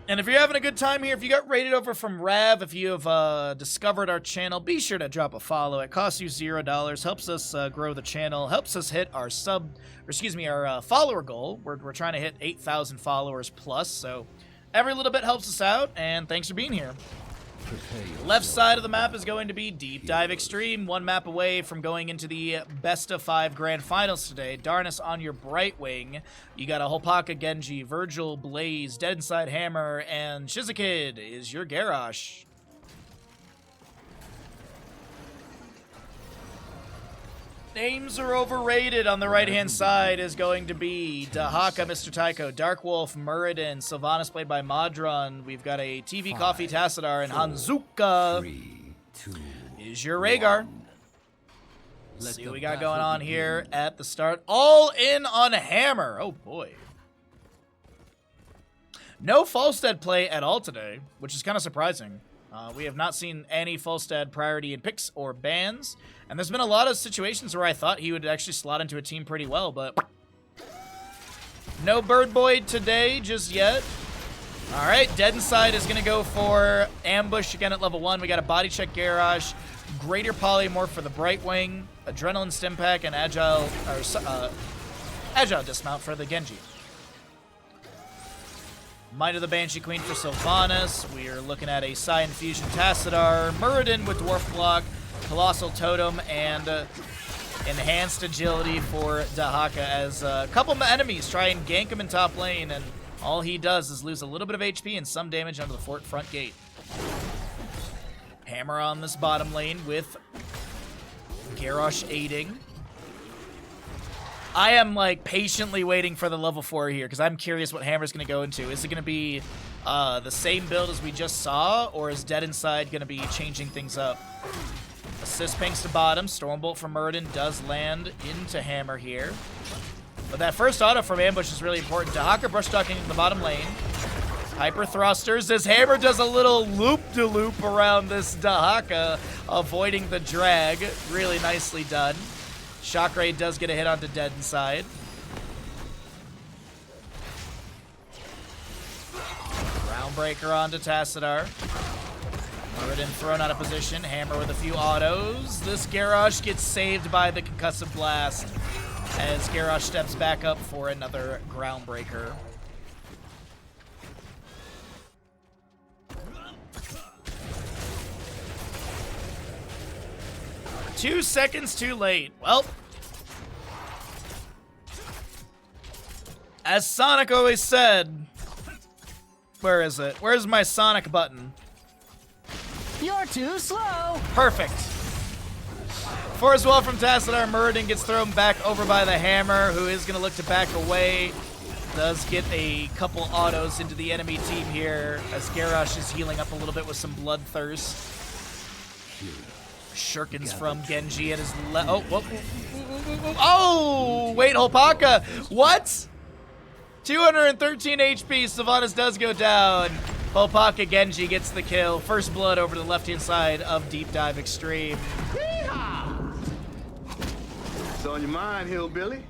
Speaker 1: And if you're having a good time here, if you got rated over from Rav, if you have discovered our channel, be sure to drop a follow. It costs you $0, helps us grow the channel, helps us hit our our follower goal. We're trying to hit 8,000 followers plus, so every little bit helps us out, and thanks for being here. Left side of the map is going to be DeepDiveXtreme, one map away from going into the best of 5 grand finals today. Darnus on your right wing. You got a Hopaka, Genji, Virgil, Blaze, Dead Inside Hammer, and Shizakid is your Garrosh. Names are overrated. On the right-hand side is going to be Dahaka, Mr. Tycho, Dark Wolf, Muradin, Sylvanas played by Modron. We've got a TV Coffee Tassadar, and Hanzuka is your Rhaegar. Let's see what we got going on here at the start. All in on Hammer. Oh, boy. No Falstad play at all today, which is kind of surprising. We have not seen any Falstad priority in picks or bans, and there's been a lot of situations where I thought he would actually slot into a team pretty well, but no Bird Boy today just yet. All right, Dead Inside is going to go for Ambush again at level 1. We got a Body Check Garrosh, Greater Polymorph for the Bright Wing, Adrenaline Stim Pack, and Agile Dismount for the Genji. Might of the Banshee Queen for Sylvanas. We are looking at a Psy Infusion Tassadar, Muradin with Dwarf Block, Colossal Totem, and Enhanced Agility for Dahaka as a couple of enemies try and gank him in top lane, and all he does is lose a little bit of HP and some damage under the fort front gate. Hammer on this bottom lane with Garrosh aiding. I am, like, patiently waiting for the level 4 here, because I'm curious what Hammer's going to go into. Is it going to be the same build as we just saw, or is Dead Inside going to be changing things up? Assist pinks to bottom. Stormbolt from Muradin does land into Hammer here. But that first auto from Ambush is really important. Dahaka brush talking in the bottom lane. Hyper thrusters as Hammer does a little loop-de-loop around this Dahaka, avoiding the drag. Really nicely done. Shock Raid does get a hit onto Dead Inside. Groundbreaker onto Tassadar. Muradin thrown out of position. Hammer with a few autos. This Garrosh gets saved by the Concussive Blast as Garrosh steps back up for another Groundbreaker. Two seconds too late. Well, as Sonic always said, where is it? Where's my Sonic button?
Speaker 3: You're too slow.
Speaker 1: Perfect. Force Wall from Tassadar. Muradin gets thrown back over by the Hammer, who is going to look to back away. Does get a couple autos into the enemy team here, as Garrosh is healing up a little bit with some Bloodthirst. Shurikens from Genji at his left. Oh, wait, Hopaka. What? 213 HP. Sylvanas does go down. Hopaka Genji gets the kill. First blood over to the left-hand side of DeepDiveXtreme.
Speaker 11: It's on your mind, hillbilly.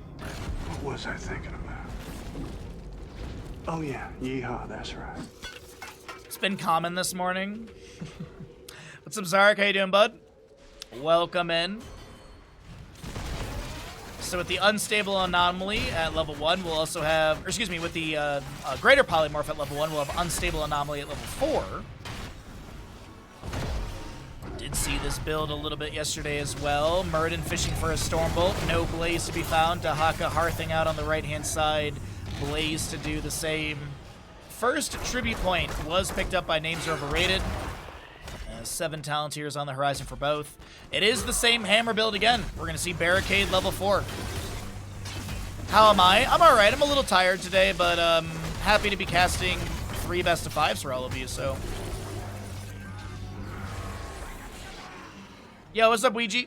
Speaker 5: What was I thinking about? Oh yeah, yeehaw, that's right.
Speaker 1: It's been common this morning. What's up, Zarek? How you doing, bud? Welcome in. So with the Unstable Anomaly at level 1, we'll also have, or excuse me, with the Greater Polymorph at level 1, we'll have Unstable Anomaly at level 4. Did see this build a little bit yesterday as well. Muradin fishing for a Stormbolt. No Blaze to be found. Dahaka hearthing out on the right-hand side. Blaze to do the same. First Tribute Point was picked up by Names Are Overrated. 7 Talontiers on the horizon for both. It is the same Hammer build again. We're going to see Barricade level 4. How am I? I'm alright. I'm a little tired today, but happy to be casting 3 best of 5s for all of you, so. Yo, what's up, Ouija?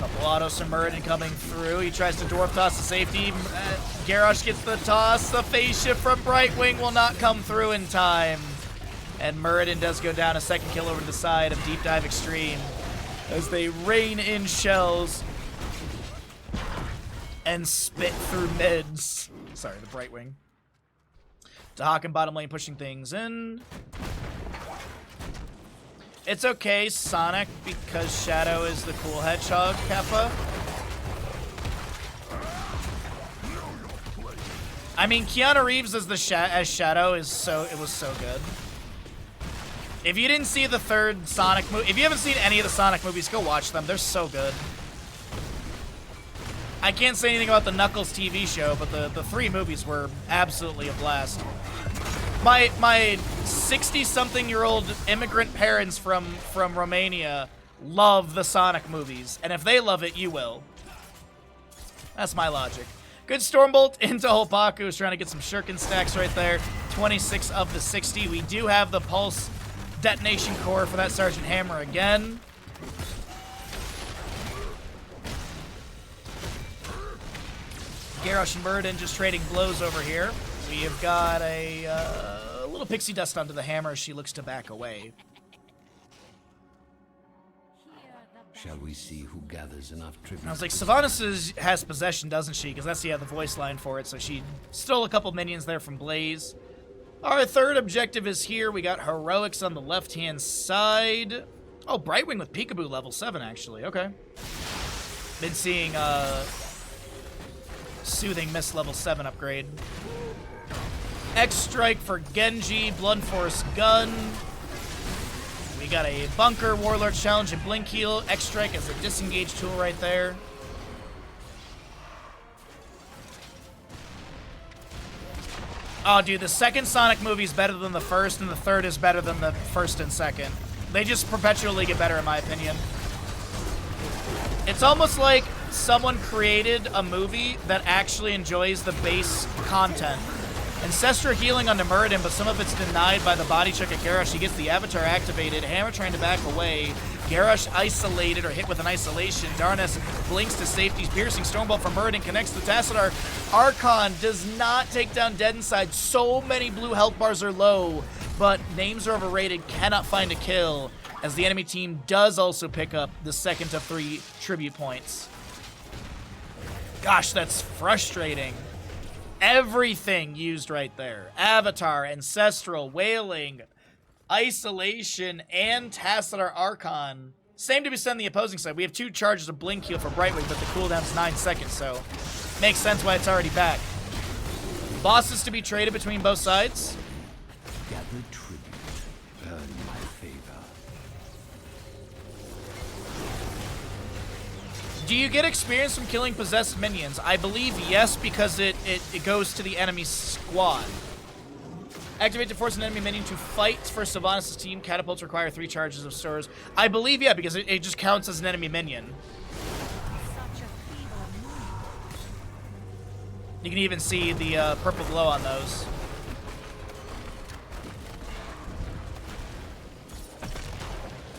Speaker 1: Couple autos from Muradin coming through. He tries to dwarf toss to safety. Garrosh gets the toss. The phase shift from Brightwing will not come through in time. And Muradin does go down. A second kill over to the side of DeepDiveXtreme. as they rain in shells and spit through mids. Sorry, the Brightwing. Dahak in bottom lane pushing things in. It's okay, Sonic, because Shadow is the cool hedgehog, Kappa. I mean, Keanu Reeves as as Shadow is it was so good. If you didn't see the third Sonic movie, if you haven't seen any of the Sonic movies, go watch them. They're so good. I can't say anything about the Knuckles TV show, but the 3 movies were absolutely a blast. My 60-something-year-old immigrant parents from Romania love the Sonic movies, and if they love it, you will. That's my logic. Good Stormbolt into Holpaku, who's trying to get some Shuriken stacks right there. 26 of the 60. We do have the Pulse Detonation Core for that Sergeant Hammer again. Garrosh and Burden just trading blows over here. We have got a little pixie dust onto the hammer as she looks to back away.
Speaker 12: Shall we see who gathers enough tribute?
Speaker 1: I was like, Sylvanas has possession, doesn't she? Because that's the voice line for it. So she stole a couple minions there from Blaze. Our third objective is here. We got Heroics on the left-hand side. Oh, Brightwing with Peekaboo level 7, actually. Okay. Been seeing Soothing Mist level 7 upgrade. X-Strike for Genji, Blunt Force Gun. We got a Bunker, Warlord Challenge, and Blink Heal. X-Strike as a disengage tool right there. Oh, dude, the second Sonic movie is better than the first, and the third is better than the first and second. They just perpetually get better, in my opinion. It's almost like someone created a movie that actually enjoys the base content. Ancestral healing onto Muradin, but some of it's denied by the body check at Garrosh. He gets the Avatar activated. Hammer trying to back away. Garrosh isolated or hit with an isolation. Darkness blinks to safety. Piercing Stormbolt from Muradin connects to Tassadar. Archon does not take down Dead Inside. So many blue health bars are low, but names are overrated. Cannot find a kill, as the enemy team does also pick up the second of 3 tribute points. Gosh, that's frustrating. Everything used right there. Avatar, Ancestral, Wailing, Isolation, and Tassadar Archon. Same to be said on the opposing side. We have 2 charges of Blink Heal for Brightwing, but the cooldown's 9 seconds, so makes sense why it's already back. Bosses to be traded between both sides.
Speaker 12: Gather tribute. Earn my favor.
Speaker 1: Do you get experience from killing possessed minions? I believe yes, because it goes to the enemy squad. Activate to force an enemy minion to fight for Sylvanas' team. Catapults require 3 charges of stores. I believe, yeah, because it just counts as an enemy minion. You can even see the purple glow on those.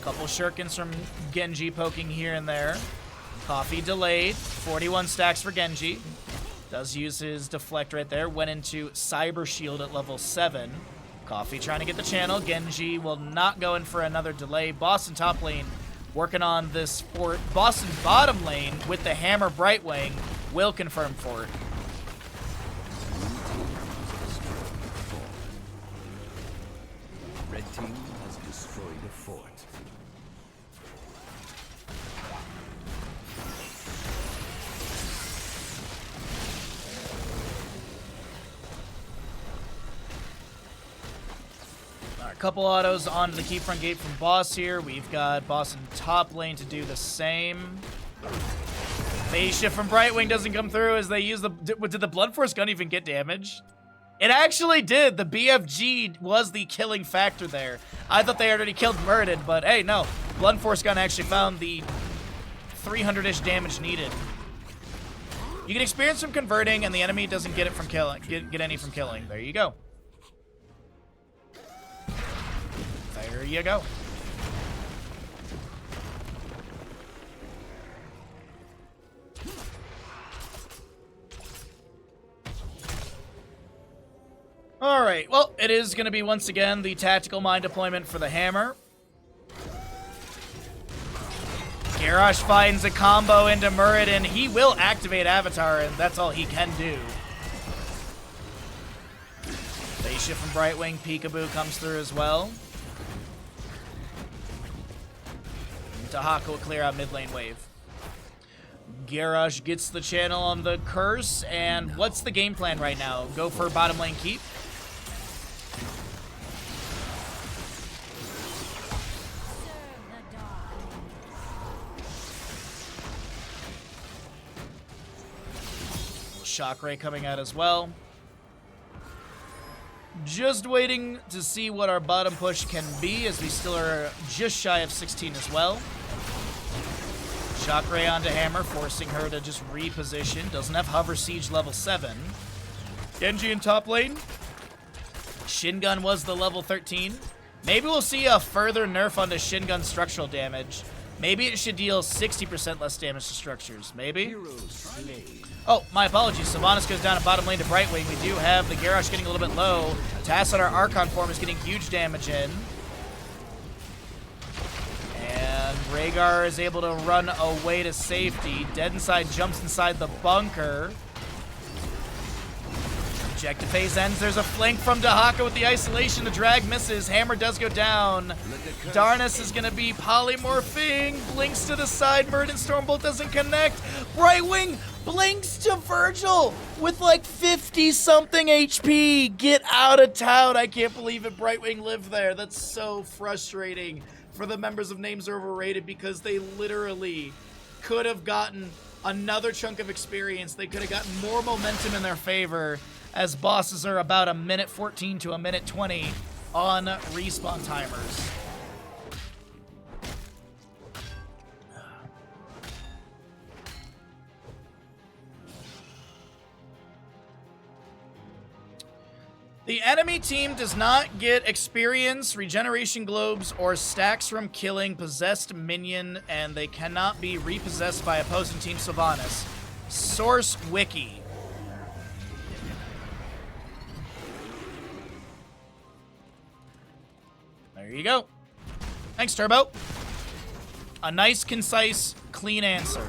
Speaker 1: Couple shurikens from Genji poking here and there. Coffee delayed. 41 stacks for Genji. Does use his deflect right there. Went into Cyber Shield at level 7. Coffee trying to get the channel. Genji will not go in for another delay. Boston top lane working on this fort. Boston bottom lane with the Hammer Brightwing will confirm fort.
Speaker 12: Red team has destroyed a fort.
Speaker 1: A couple autos onto the key front gate from Boss here. We've got Boss in top lane to do the same. Phase shift from Brightwing doesn't come through as they use the... Did the Blunt Force gun even get damage? It actually did. The BFG was the killing factor there. I thought they already killed Muradin, but hey, no. Blunt Force gun actually found the 300-ish damage needed. You can experience from converting, and the enemy doesn't get it from killing. Get any from killing. There you go. There you go. Alright, well, it is going to be once again the tactical mine deployment for the Hammer. Garrosh finds a combo into Muradin. He will activate Avatar, and that's all he can do. Phase shift from Brightwing. Peekaboo comes through as well. Dahaka will clear out mid lane wave. Garrosh gets the channel on the curse, and what's the game plan right now? Go for bottom lane keep? Shock Ray coming out as well. Just waiting to see what our bottom push can be, as we still are just shy of 16 as well. Shock Ray onto Hammer, forcing her to just reposition. Doesn't have Hover Siege level 7. Genji in top lane. Shingun was the level 13. Maybe we'll see a further nerf onto Shingun structural damage. Maybe it should deal 60% less damage to structures. Maybe? Oh, my apologies. Sylvanas goes down to bottom lane to Brightwing. We do have the Garrosh getting a little bit low. Tassadar, our Archon form, is getting huge damage in. And Rhaegar is able to run away to safety. Dead Inside jumps inside the bunker. Objective phase ends. There's a flank from Dahaka with the isolation. The drag misses. Hammer does go down. Darnus is going to be polymorphing. Blinks to the side. Muradin Stormbolt doesn't connect. Brightwing blinks to Virgil with like 50-something HP. Get out of town. I can't believe it. Brightwing lived there. That's so frustrating for the members of Names Are Overrated, because they literally could have gotten another chunk of experience. They could have gotten more momentum in their favor, as bosses are about a minute 14 to a minute 20 on respawn timers. The enemy team does not get experience, regeneration globes, or stacks from killing possessed minion, and they cannot be repossessed by opposing team Sylvanas. Source Wiki. There you go. Thanks, Turbo. A nice, concise, clean answer.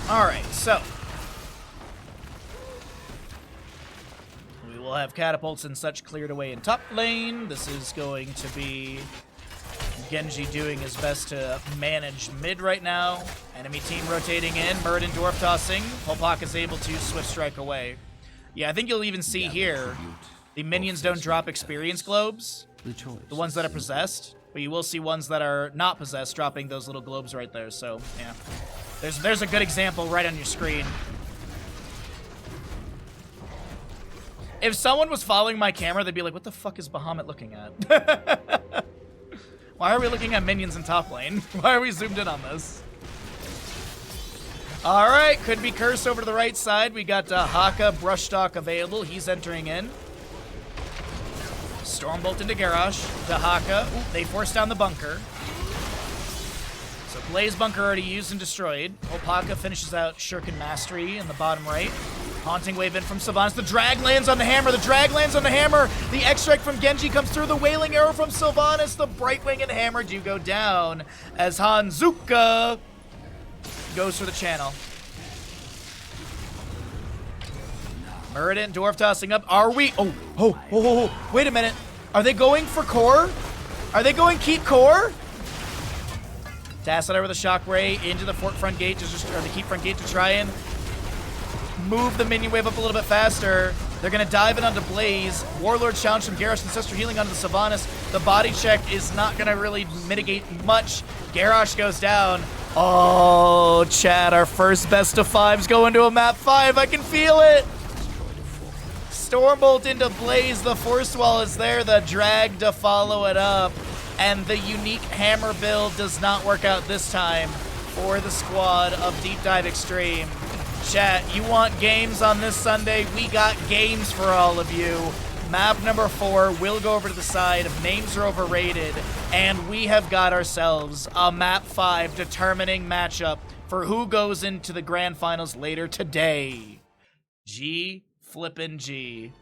Speaker 1: Alright, so we will have catapults and such cleared away in top lane. This is going to be Genji doing his best to manage mid right now. Enemy team rotating in. Muradin dwarf tossing. Polpak is able to swift strike away. Yeah, I think you'll even see here the minions don't drop experience globes, the ones that are possessed, but you will see ones that are not possessed dropping those little globes right there. So yeah, there's a good example right on your screen. If someone was following my camera, they'd be like, what the fuck is Bahamut looking at? Why are we looking at minions in top lane? Why are we zoomed in on this? Alright, could be cursed over to the right side. We got Haka Brushstock available. He's entering in. Stormbolt into Garrosh. Dahaka. They force down the bunker. So Blaze Bunker already used and destroyed. Opaka finishes out Shuriken Mastery in the bottom right. Haunting Wave in from Sylvanas. The drag lands on the hammer. The drag lands on the hammer. The X-Strike from Genji comes through. The Wailing Arrow from Sylvanas. The Brightwing and Hammer do go down as Hanzuka goes for the channel. Muradin dwarf tossing up. Are we? Oh. Wait a minute. Are they going for core? Are they going keep core? Tassadar with a Shockray into the front gate, or the keep front gate to try and move the minion wave up a little bit faster. They're going to dive in onto Blaze. Warlord challenge from Garrosh. Ancestral healing onto the Sylvanas. The body check is not going to really mitigate much. Garrosh goes down. Oh, chat, our first best of fives going to a map 5. I can feel it. Stormbolt into Blaze. The force wall is there. The drag to follow it up. And the unique hammer build does not work out this time for the squad of DeepDiveXtreme. Chat, you want games on this Sunday? We got games for all of you. Map number 4 will go over to the side of Names Are Overrated, and we have got ourselves a map 5 determining matchup for who goes into the grand finals later today. G Flippin' G.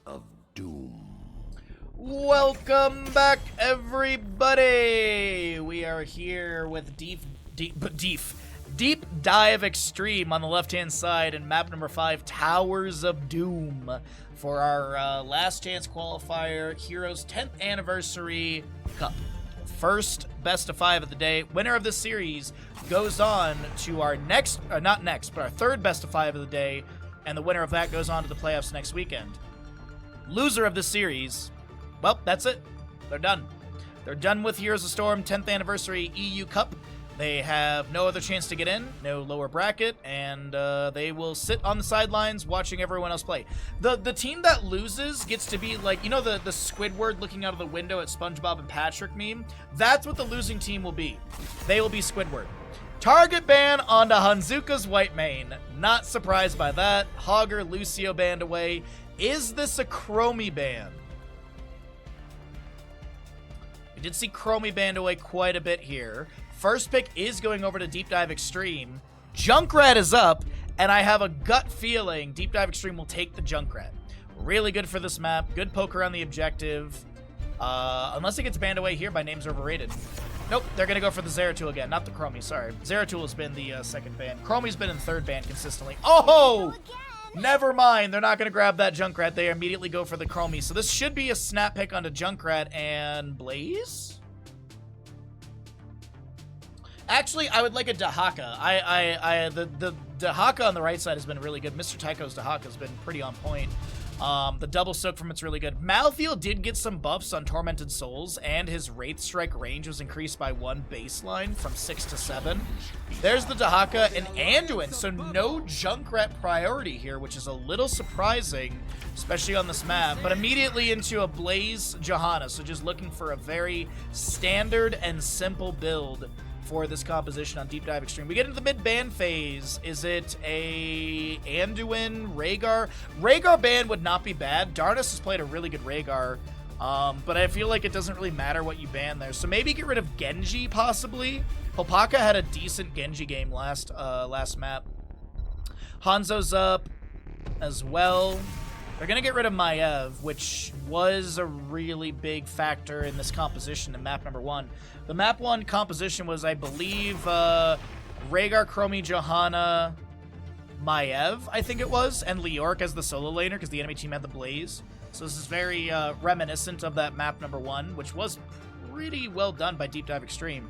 Speaker 12: Of doom.
Speaker 1: Welcome back, everybody. We are here with DeepDiveXtreme on the left-hand side and map number 5, Towers of Doom, for our last chance qualifier Heroes 10th Anniversary Cup. First best of 5 of the day. Winner of this series goes on to our our third best of 5 of the day, and the winner of that goes on to the playoffs next weekend. Loser of this series, well, that's it. They're done. They're done with Heroes of Storm 10th Anniversary EU Cup. They have no other chance to get in, no lower bracket, and they will sit on the sidelines watching everyone else play. The team that loses gets to be like, you know, the Squidward looking out of the window at SpongeBob and Patrick meme? That's what the losing team will be. They will be Squidward. Target ban onto Hanzuka's White Mane. Not surprised by that. Hogger, Lucio banned away. Is this a Chromie ban? We did see Chromie banned away quite a bit here. First pick is going over to DeepDiveXtreme. Junkrat is up, and I have a gut feeling DeepDiveXtreme will take the Junkrat. Really good for this map. Good poke around the objective. Unless it gets banned away here by Names Overrated. Nope, they're going to go for the Zeratul again, not the Chromie, sorry. Zeratul has been the second ban. Chromie's been in third ban consistently. Oh! Never mind, they're not going to grab that Junkrat. They immediately go for the Chromie. So this should be a snap pick onto Junkrat and Blaze? Actually, I would like a Dahaka. The Dahaka on the right side has been really good. Mr. Tycho's Dahaka has been pretty on point. The double soak from it's really good. Malthael did get some buffs on Tormented Souls, and his Wraith Strike range was increased by 1 baseline from 6 to 7. There's the Dahaka and Anduin, so no Junkrat priority here, which is a little surprising, especially on this map, but immediately into a Blaze Johanna, so just looking for a very standard and simple build for this composition on DeepDiveXtreme. We get into the mid-ban phase. Is it a Anduin, Rhaegar? Rhaegar ban would not be bad. Darnus has played a really good Rhaegar, but I feel like it doesn't really matter what you ban there. So maybe get rid of Genji, possibly. Hopaka had a decent Genji game last map. Hanzo's up as well. They're going to get rid of Maiev, which was a really big factor in this composition in map number 1. The map 1 composition was, I believe, Rhaegar, Chromie, Johanna, Maiev, I think it was, and Leoric as the solo laner because the enemy team had the Blaze. So this is very reminiscent of that map number 1, which was pretty well done by DeepDiveXtreme.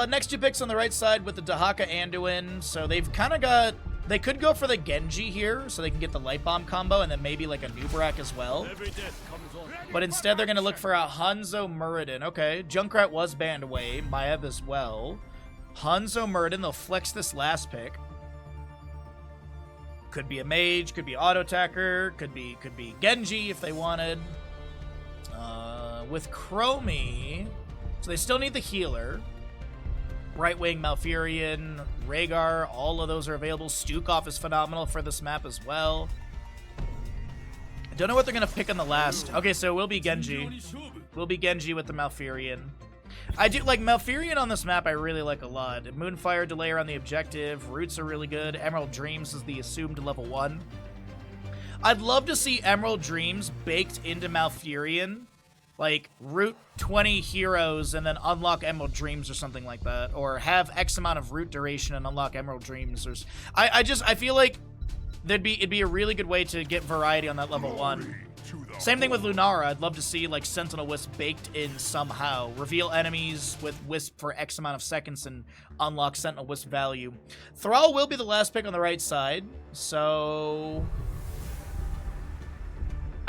Speaker 1: Next 2 picks on the right side with the Dahaka Anduin. So they've kind of got... They could go for the Genji here, so they can get the Light Bomb combo, and then maybe like a Nubrak as well. But instead, they're going to look for a Hanzo Muradin. Okay, Junkrat was banned away. Maiev as well. Hanzo Muradin, they'll flex this last pick. Could be a Mage, could be Auto Attacker, could be Genji if they wanted. With Chromie, so they still need the healer. Right Wing, Malfurion, Rhaegar, all of those are available. Stukov is phenomenal for this map as well. I don't know what they're going to pick on the last. Okay, so it will be Genji. Will be Genji with the Malfurion. I do like Malfurion on this map. I really like a lot. Moonfire Delayer on the objective. Roots are really good. Emerald Dreams is the assumed level 1. I'd love to see Emerald Dreams baked into Malfurion. Like, root 20 heroes and then unlock Emerald Dreams or something like that. Or have X amount of root duration and unlock Emerald Dreams. I feel like it'd be a really good way to get variety on that level 1. Same thing with Lunara. I'd love to see, like, Sentinel Wisp baked in somehow. Reveal enemies with Wisp for X amount of seconds and unlock Sentinel Wisp value. Thrall will be the last pick on the right side, so...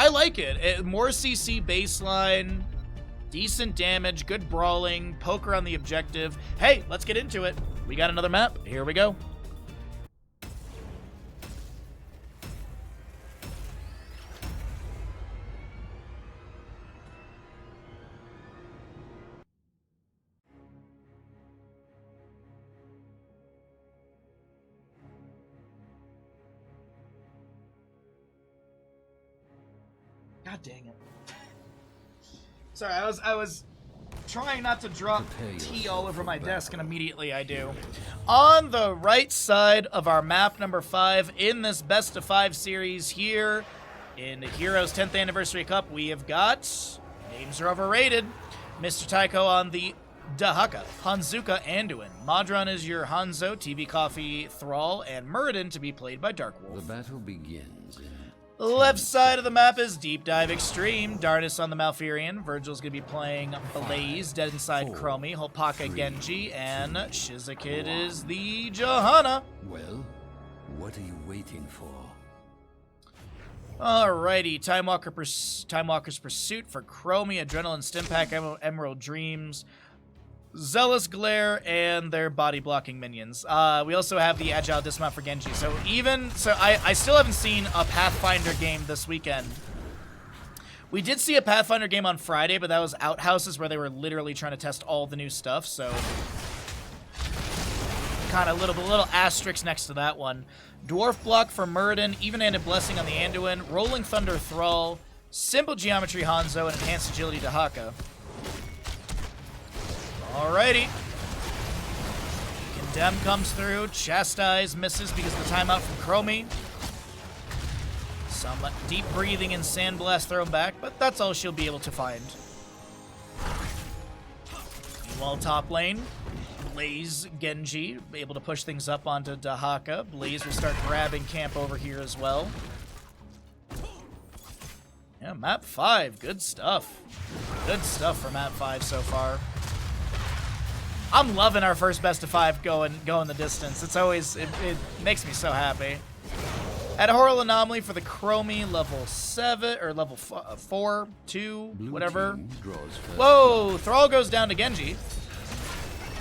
Speaker 1: I like it. More CC baseline. Decent damage, good brawling, poker on the objective. Hey, let's get into it. We got another map. Here we go. God dang it. Sorry, I was trying not to drop tea all over my desk, and immediately I do. On the right side of our map number 5 in this best of 5 series here in the Heroes 10th Anniversary Cup, we have got Names Are Overrated. Mr. Taiko on the Dahaka, Hanzuka Anduin. Madron is your Hanzo, TV Coffee Thrall, and Muradin to be played by Darkwolf.
Speaker 12: The battle begins in
Speaker 1: Left side of the map is DeepDiveXtreme. Darnis on the Malfurion. Virgil's going to be playing Blaze, Dead Inside Chromie, Hopaka Genji, and Shizakid is the Johanna.
Speaker 12: Well, what are you waiting for?
Speaker 1: Alrighty, Time Walker's Pursuit for Chromie, Adrenaline Stimpack, Emerald Dreams, Zealous Glare, and their body blocking minions. We also have the Agile Dismount for Genji. So I still haven't seen a Pathfinder game this weekend. We did see a Pathfinder game on Friday, but that was Outhouses, where they were literally trying to test all the new stuff. So kind of little asterisks next to that one. Dwarf Block for Muradin, Even-Handed Blessing on the Anduin, Rolling Thunder Thrall, Simple Geometry Hanzo, and Enhanced Agility Dahaka. Alrighty. Condemn comes through. Chastise misses because of the timeout from Chromie. Some deep breathing and Sandblast thrown back, but that's all she'll be able to find. Meanwhile, top lane, Blaze Genji able to push things up onto Dahaka. Blaze will start grabbing camp over here as well. Yeah, map 5. Good stuff. Good stuff for map 5 so far. I'm loving our first best of 5 going the distance. It's always, it makes me so happy. At Horror Anomaly for the Chromie, level 7, or level 4, 2, whatever. Whoa, Thrall goes down to Genji.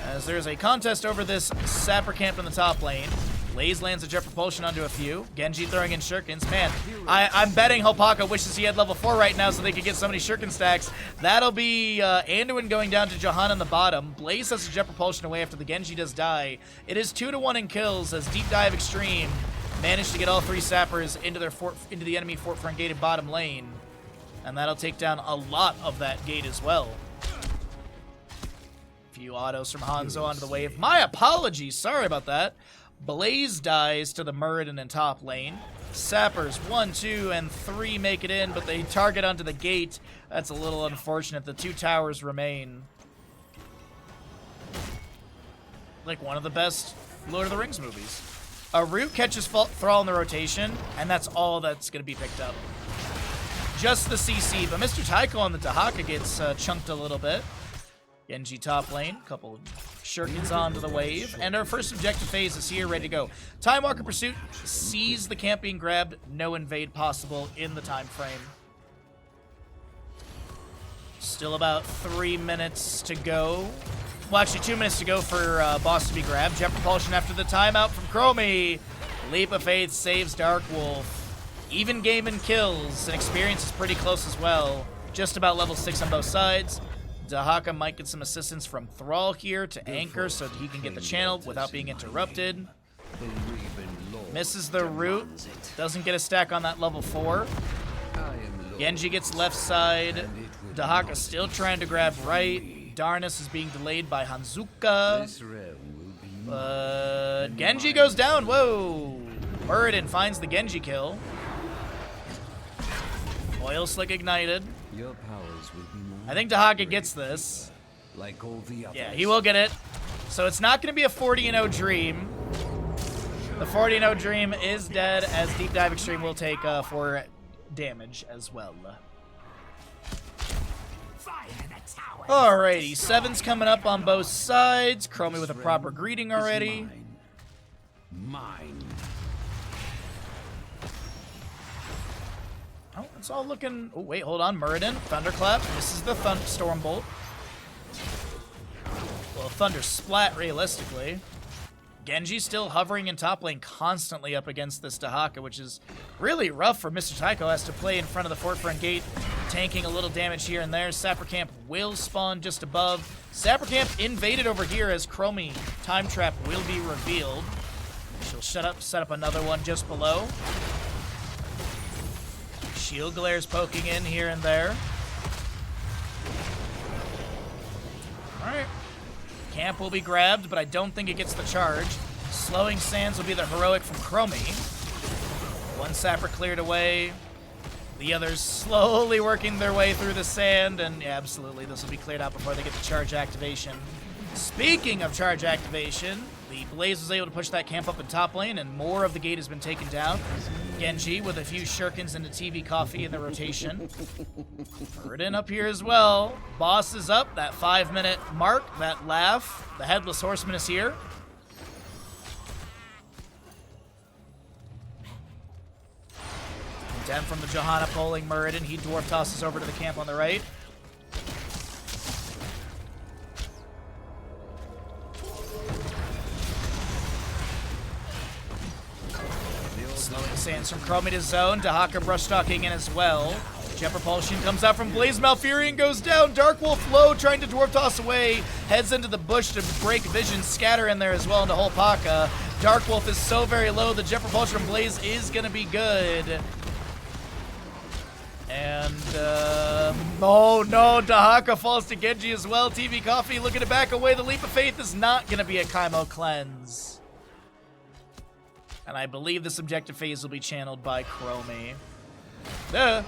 Speaker 1: As there's a contest over this Sapper camp in the top lane. Blaze lands a Jet Propulsion onto a few. Genji throwing in Shurikens. Man, I'm betting Hopaka wishes he had level 4 right now so they could get so many Shuriken stacks. That'll be Anduin going down to Johanna in the bottom. Blaze has a Jet Propulsion away after the Genji does die. It is 2-1 in kills as DeepDiveXtreme managed to get all 3 Sappers into the enemy fort front gated bottom lane. And that'll take down a lot of that gate as well. Few autos from Hanzo onto the wave. My apologies, sorry about that. Blaze dies to the Muradin in top lane. Sappers 1, 2, and 3 make it in, but they target onto the gate. That's a little unfortunate. The 2 towers remain. Like one of the best Lord of the Rings movies. A Root catches Thrall in the rotation, and that's all that's going to be picked up. Just the CC, but Mr. Taiko on the Dahaka gets chunked a little bit. Genji top lane, couple Shurikens onto the wave, and our first objective phase is here, ready to go. Time Walker Pursuit sees the camp being grabbed, no invade possible in the time frame. Still about 3 minutes to go. Well, actually 2 minutes to go for boss to be grabbed. Jet Propulsion after the timeout from Chromie. Leap of Faith saves Darkwolf. Even game in kills, and experience is pretty close as well. Just about level 6 on both sides. Dahaka might get some assistance from Thrall here to anchor so that he can get the channel without being interrupted. Misses the root. Doesn't get a stack on that level 4. Genji gets left side. Dahaka still trying to grab right. Darnis is being delayed by Hanzuka. Genji goes down. Whoa. Muradin finds the Genji kill. Oil Slick ignited. I think Dahaka gets this.
Speaker 12: Like all the others.
Speaker 1: Yeah, he will get it. So it's not going to be a 40-0 dream. The 40-0 dream is dead, as DeepDiveXtreme will take 4 damage as well. Alrighty, 7's coming up on both sides. Chromie with a proper greeting already.
Speaker 12: Mine.
Speaker 1: Oh, It's all looking... Oh, wait, hold on. Muradin, Thunderclap. This is the Stormbolt. Well, Thunder Splat, realistically. Genji still hovering in top lane, constantly up against this Dahaka, which is really rough for Mr. Tycho. Has to play in front of the forefront gate, tanking a little damage here and there. Sapper Camp will spawn just above. Sapper Camp invaded over here as Chromie Time Trap will be revealed. She'll set up another one just below. Shield Glare's poking in here and there. Alright. Camp will be grabbed, but I don't think it gets the charge. Slowing Sands will be the heroic from Chromie. One Sapper cleared away. The others slowly working their way through the sand, and yeah, absolutely, this will be cleared out before they get the charge activation. Speaking of charge activation, the Blaze was able to push that camp up in top lane, and more of the gate has been taken down. Genji with a few shurikens into TV Coffee in the rotation. Muradin up here as well. Boss is up, that 5-minute mark, that laugh. The Headless Horseman is here. Condemned from the Johanna pulling Muradin. He dwarf tosses over to the camp on the right. Slowing Sands from Chromie to zone. Dahaka brush stalking in as well. Jet Propulsion comes out from Blaze. Malfurion goes down. Dark Wolf low, trying to dwarf toss away. Heads into the bush to break vision. Scatter in there as well into Holpaka. Dark Wolf is so very low. The Jet Propulsion from Blaze is going to be good. And, oh no, Dahaka falls to Genji as well. TV Coffee looking to back away. The Leap of Faith is not going to be a Kaimo cleanse. And I believe this objective phase will be channeled by Chromie. Duh.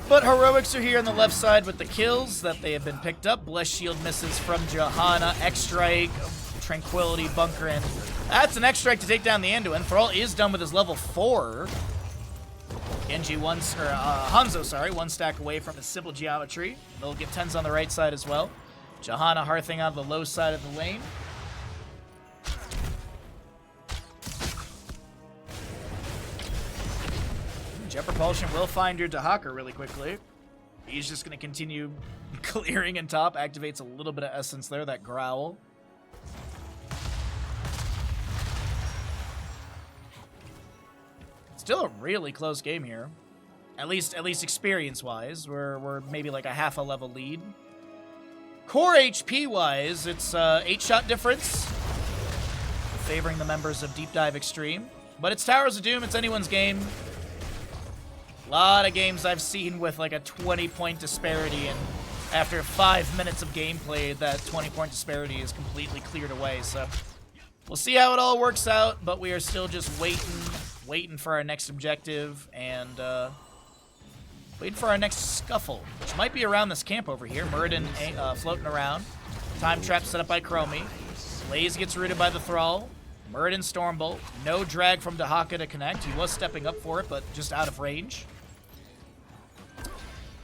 Speaker 1: But heroics are here on the left side with the kills that they have been picked up. Blessed Shield misses from Johanna. X-Strike, Tranquility, Bunker in. That's an X-Strike to take down the Anduin. Thrall is done with his level 4. Genji Hanzo, sorry, one stack away from his simple geometry. They'll get 10s on the right side as well. Johanna hearthing on the low side of the lane. Jet Propulsion will find your Dahaka really quickly. He's just going to continue clearing in top. Activates a little bit of essence there, that growl. Still a really close game here. At least experience-wise. We're maybe like a half a level lead. Core HP-wise, it's 8-shot difference, favoring the members of DeepDiveXtreme. But it's Towers of Doom, it's anyone's game. A lot of games I've seen with like a 20-point disparity, and after 5 minutes of gameplay, that 20-point disparity is completely cleared away. So we'll see how it all works out, but we are still just waiting for our next objective, and waiting for our next scuffle, which might be around this camp over here. Muradin floating around. Time trap set up by Chromie. Blaze gets rooted by the Thrall. Muradin Stormbolt. No drag from Dahaka to connect. He was stepping up for it, but just out of range.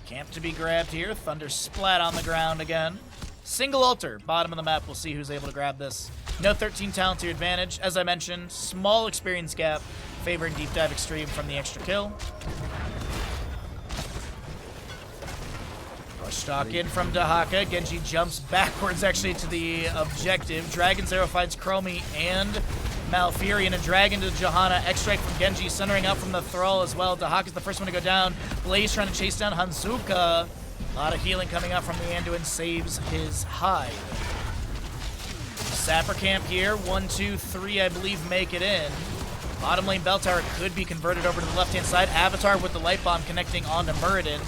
Speaker 1: Camp to be grabbed here. Thunder Splat on the ground again. Single altar. Bottom of the map. We'll see who's able to grab this. No 13 talent to your advantage. As I mentioned, small experience gap favoring DeepDiveXtreme from the extra kill. Stock in from Dahaka. Genji jumps backwards actually to the objective. Dragon's Arrow finds Chromie and Malfurion. A dragon to Johanna. X-Strike from Genji, centering out from the Thrall as well. Dahaka's the first one to go down. Blaze trying to chase down Hanzuka. A lot of healing coming out from the Anduin. Saves his hide. Sapper Camp here. 1, 2, 3, I believe, make it in. Bottom lane Bell Tower could be converted over to the left-hand side. Avatar with the Light Bomb connecting onto Muradin.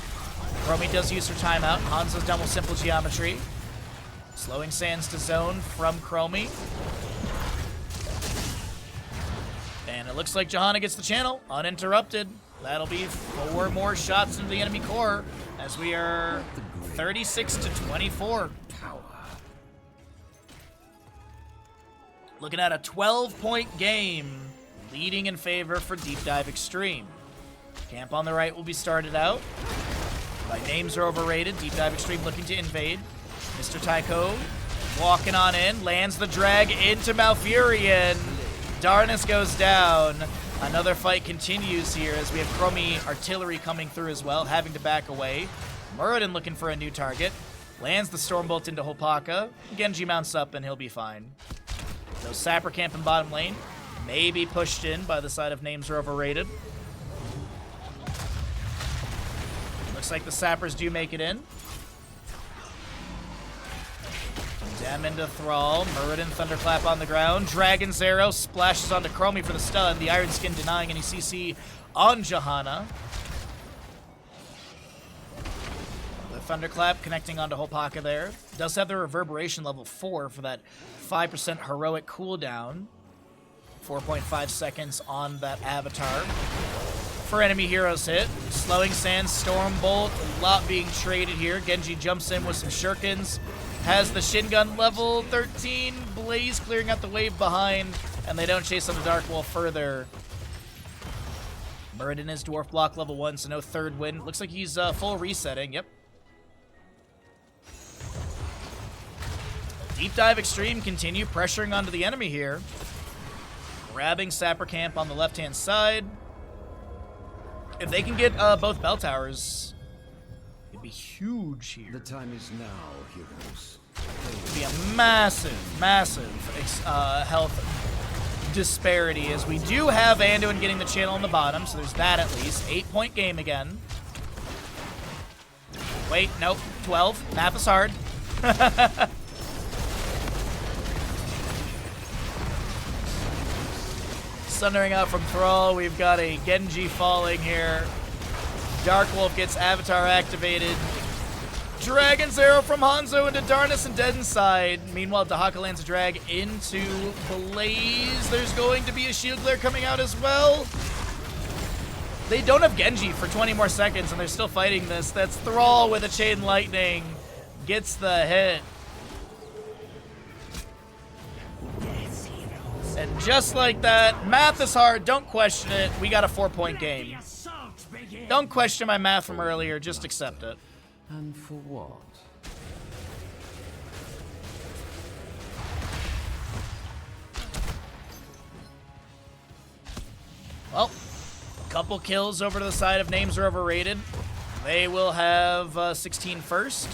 Speaker 1: Chromie does use her timeout. Hanzo's done with simple geometry. Slowing Sands to zone from Chromie. And it looks like Johanna gets the channel uninterrupted. That'll be 4 more shots into the enemy core as we are 36 to 24. Looking at a 12-point game, leading in favor for DeepDiveXtreme. Camp on the right will be started out. My names are overrated. DeepDiveXtreme looking to invade. Mr. Tycho walking on in. Lands the drag into Malfurion. Darkness goes down. Another fight continues here as we have Chromie artillery coming through as well, having to back away. Muradin looking for a new target. Lands the Stormbolt into Hopaka. Genji mounts up and he'll be fine. So Sapper camp in bottom lane. Maybe pushed in by the side of Names Are Overrated. Looks like the Sappers do make it in. Dem into Thrall. Muradin Thunderclap on the ground. Dragon's Arrow splashes onto Chromie for the stun. The Iron Skin denying any CC on Johanna. The Thunderclap connecting onto Hopaka there. Does have the Reverberation level 4 for that 5% heroic cooldown. 4.5 seconds on that avatar. For enemy heroes hit. Slowing Sands, Stormbolt, a lot being traded here. Genji jumps in with some shurikens. Has the Shin Gun level 13. Blaze clearing out the wave behind. And they don't chase on the Dark Wolf further. Muradin is Dwarf Block level 1, so no third win. Looks like he's full resetting. Yep. DeepDiveXtreme continue pressuring onto the enemy here. Grabbing Sapper Camp on the left-hand side. If they can get both bell towers, it'd be huge here.
Speaker 12: The time is now, heroes.
Speaker 1: It'd be a massive, massive health disparity, as we do have Anduin getting the channel on the bottom, so there's that at least. 8-point game again. Wait, nope, 12. Math is hard. Sundering out from Thrall. We've got a Genji falling here. Dark Wolf gets Avatar activated. Dragon's Arrow from Hanzo into Darkness and Dead Inside. Meanwhile, Dahaka lands a drag into Blaze. There's going to be a shield glare coming out as well. They don't have Genji for 20 more seconds, and they're still fighting this. That's Thrall with a Chain Lightning. Gets the hit. And just like that, math is hard. Don't question it. We got a 4-point game. Don't question my math from earlier. Just accept it.
Speaker 12: And for what?
Speaker 1: Well, a couple kills over to the side of Names Are Overrated. They will have 16 first.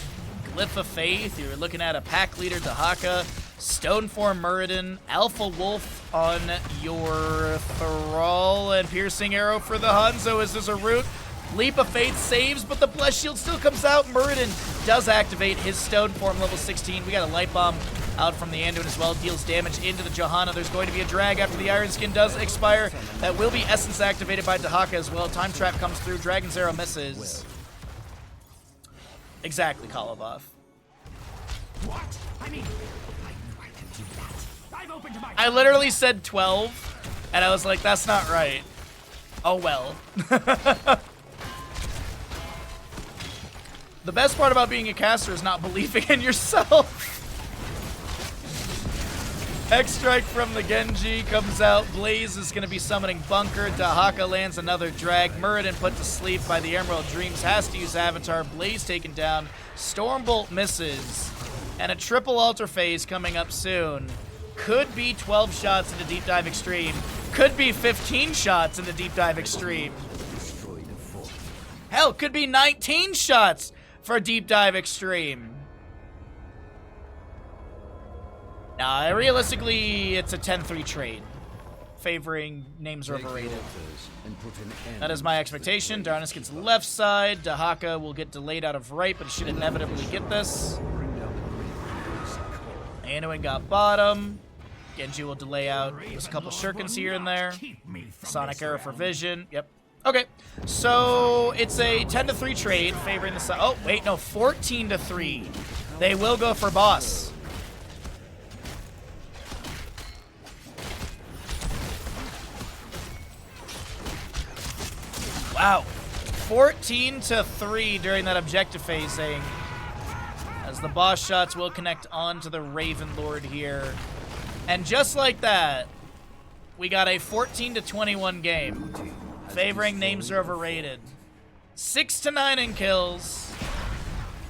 Speaker 1: Glyph of Faith. You're looking at a pack leader, Dahaka. Stoneform Muradin, Alpha Wolf on your Thrall, and Piercing Arrow for the Hanzo as there's a root. Leap of Faith saves, but the Blessed Shield still comes out. Muradin does activate his Stoneform level 16. We got a Light Bomb out from the Anduin as well. Deals damage into the Johanna. There's going to be a drag after the Iron Skin does expire. That will be Essence activated by Dahaka as well. Time Trap comes through. Dragon's Arrow misses. Exactly, Kolobov.
Speaker 3: What? I mean,
Speaker 1: I literally said 12, and I was like, that's not right. Oh well. The best part about being a caster is not believing in yourself. X-Strike from the Genji comes out. Blaze is going to be summoning Bunker. Dahaka lands another drag. Muradin put to sleep by the Emerald Dreams. Has to use Avatar. Blaze taken down. Stormbolt misses. And a triple altar phase coming up soon. Could be 12 shots into DeepDiveXtreme. Could be 15 shots into DeepDiveXtreme. Hell, could be 19 shots for DeepDiveXtreme. Nah, realistically, it's a 10-3 trade. Favoring Names Are Overrated. That is my expectation. Darkness gets left side. Dahaka will get delayed out of right, but he should inevitably get this. Anduin got bottom. Genji will delay out. There's a couple shurikens here and there. Sonic Arrow for vision. Yep. Okay. So it's a 10-3 trade favoring the side. Oh, wait, no. 14-3. They will go for boss. Wow. 14-3 during that objective phasing. As the boss shots will connect onto the Raven Lord here. And just like that, we got a 14-21 game. Favoring Names Are Overrated. 6-9 in kills.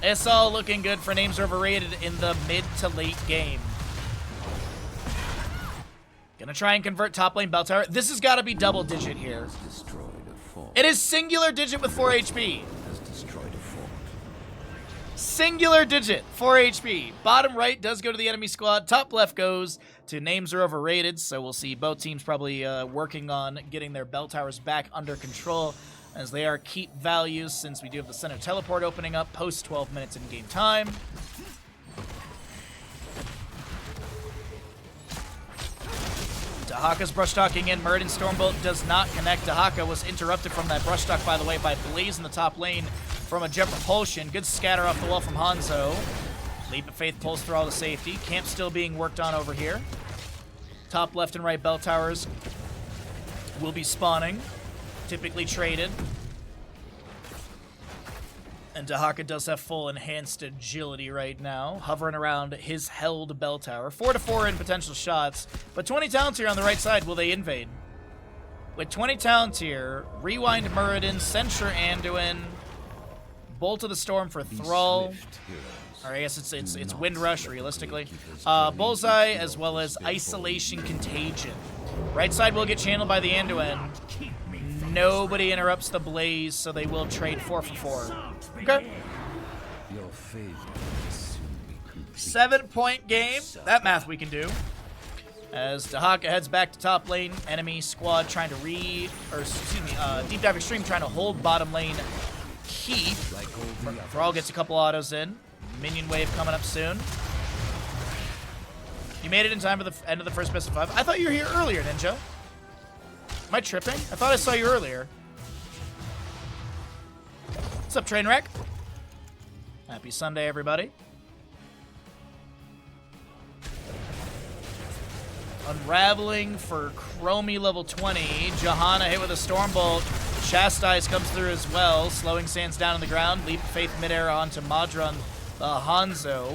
Speaker 1: It's all looking good for Names Are Overrated in the mid to late game. Gonna try and convert top lane bell tower. This has got to be double digit here. It is singular digit with 4 HP. Singular digit, 4 HP. Bottom right does go to the enemy squad. Top left goes to names are overrated. So we'll see both teams probably working on getting their bell towers back under control, as they are keep values, since we do have the center teleport opening up post 12 minutes in game time. Dahaka's brush talking in. Muradin Stormbolt does not connect. Dahaka was interrupted from that brush talk, by the way, by Blaze in the top lane from a jet propulsion. Good scatter off the wall from Hanzo. Leap of Faith pulls through all the safety. Camp still being worked on over here. Top left and right bell towers will be spawning. Typically traded. And Dahaka does have full enhanced agility right now, hovering around his held bell tower. 4-4 in potential shots, but 20 talents here on the right side. Will they invade? With 20 talents here, Rewind Muradin, Censure Anduin, Bolt of the Storm for Thrall. Or I guess it's Wind Rush, realistically. Bullseye, as well as Isolation Contagion. Right side will get channeled by the Anduin. Nobody interrupts the Blaze, so they will trade 4 for 4. Okay. 7-point game. That math we can do. As Dahaka heads back to top lane, enemy squad trying to DeepDiveXtreme trying to hold bottom lane keep. Thrall gets a couple autos in. Minion wave coming up soon. You made it in time for the end of the first best of 5. I thought you were here earlier, Ninja. Am I tripping? I thought I saw you earlier. What's up, Trainwreck? Happy Sunday, everybody. Unraveling for Chromie level 20. Johanna hit with a Stormbolt. Chastise comes through as well. Slowing Sands down on the ground. Leap of Faith midair onto Madron Hanzo.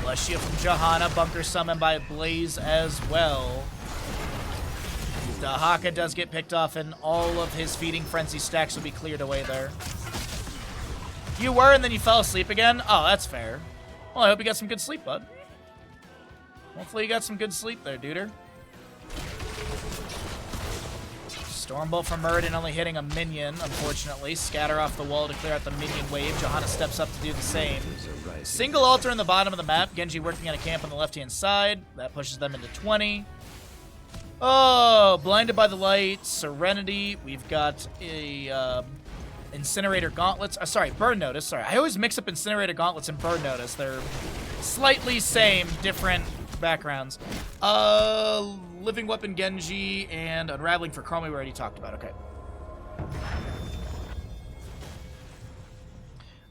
Speaker 1: Bless Shield from Johanna. Bunker summoned by Blaze as well. Dahaka does get picked off, and all of his Feeding Frenzy stacks will be cleared away there. You were, and then you fell asleep again? Oh, that's fair. Well, I hope you got some good sleep, bud. Hopefully you got some good sleep there, duder. Stormbolt from Muradin only hitting a minion, unfortunately. Scatter off the wall to clear out the minion wave. Johanna steps up to do the same. Single altar in the bottom of the map. Genji working on a camp on the left-hand side. That pushes them into 20. Oh, Blinded by the Light, Serenity. We've got a Incinerator Gauntlets. Sorry, Burn Notice. Sorry, I always mix up Incinerator Gauntlets and Burn Notice. They're slightly same, different backgrounds. Living Weapon Genji and Unraveling for Chromie we already talked about. Okay.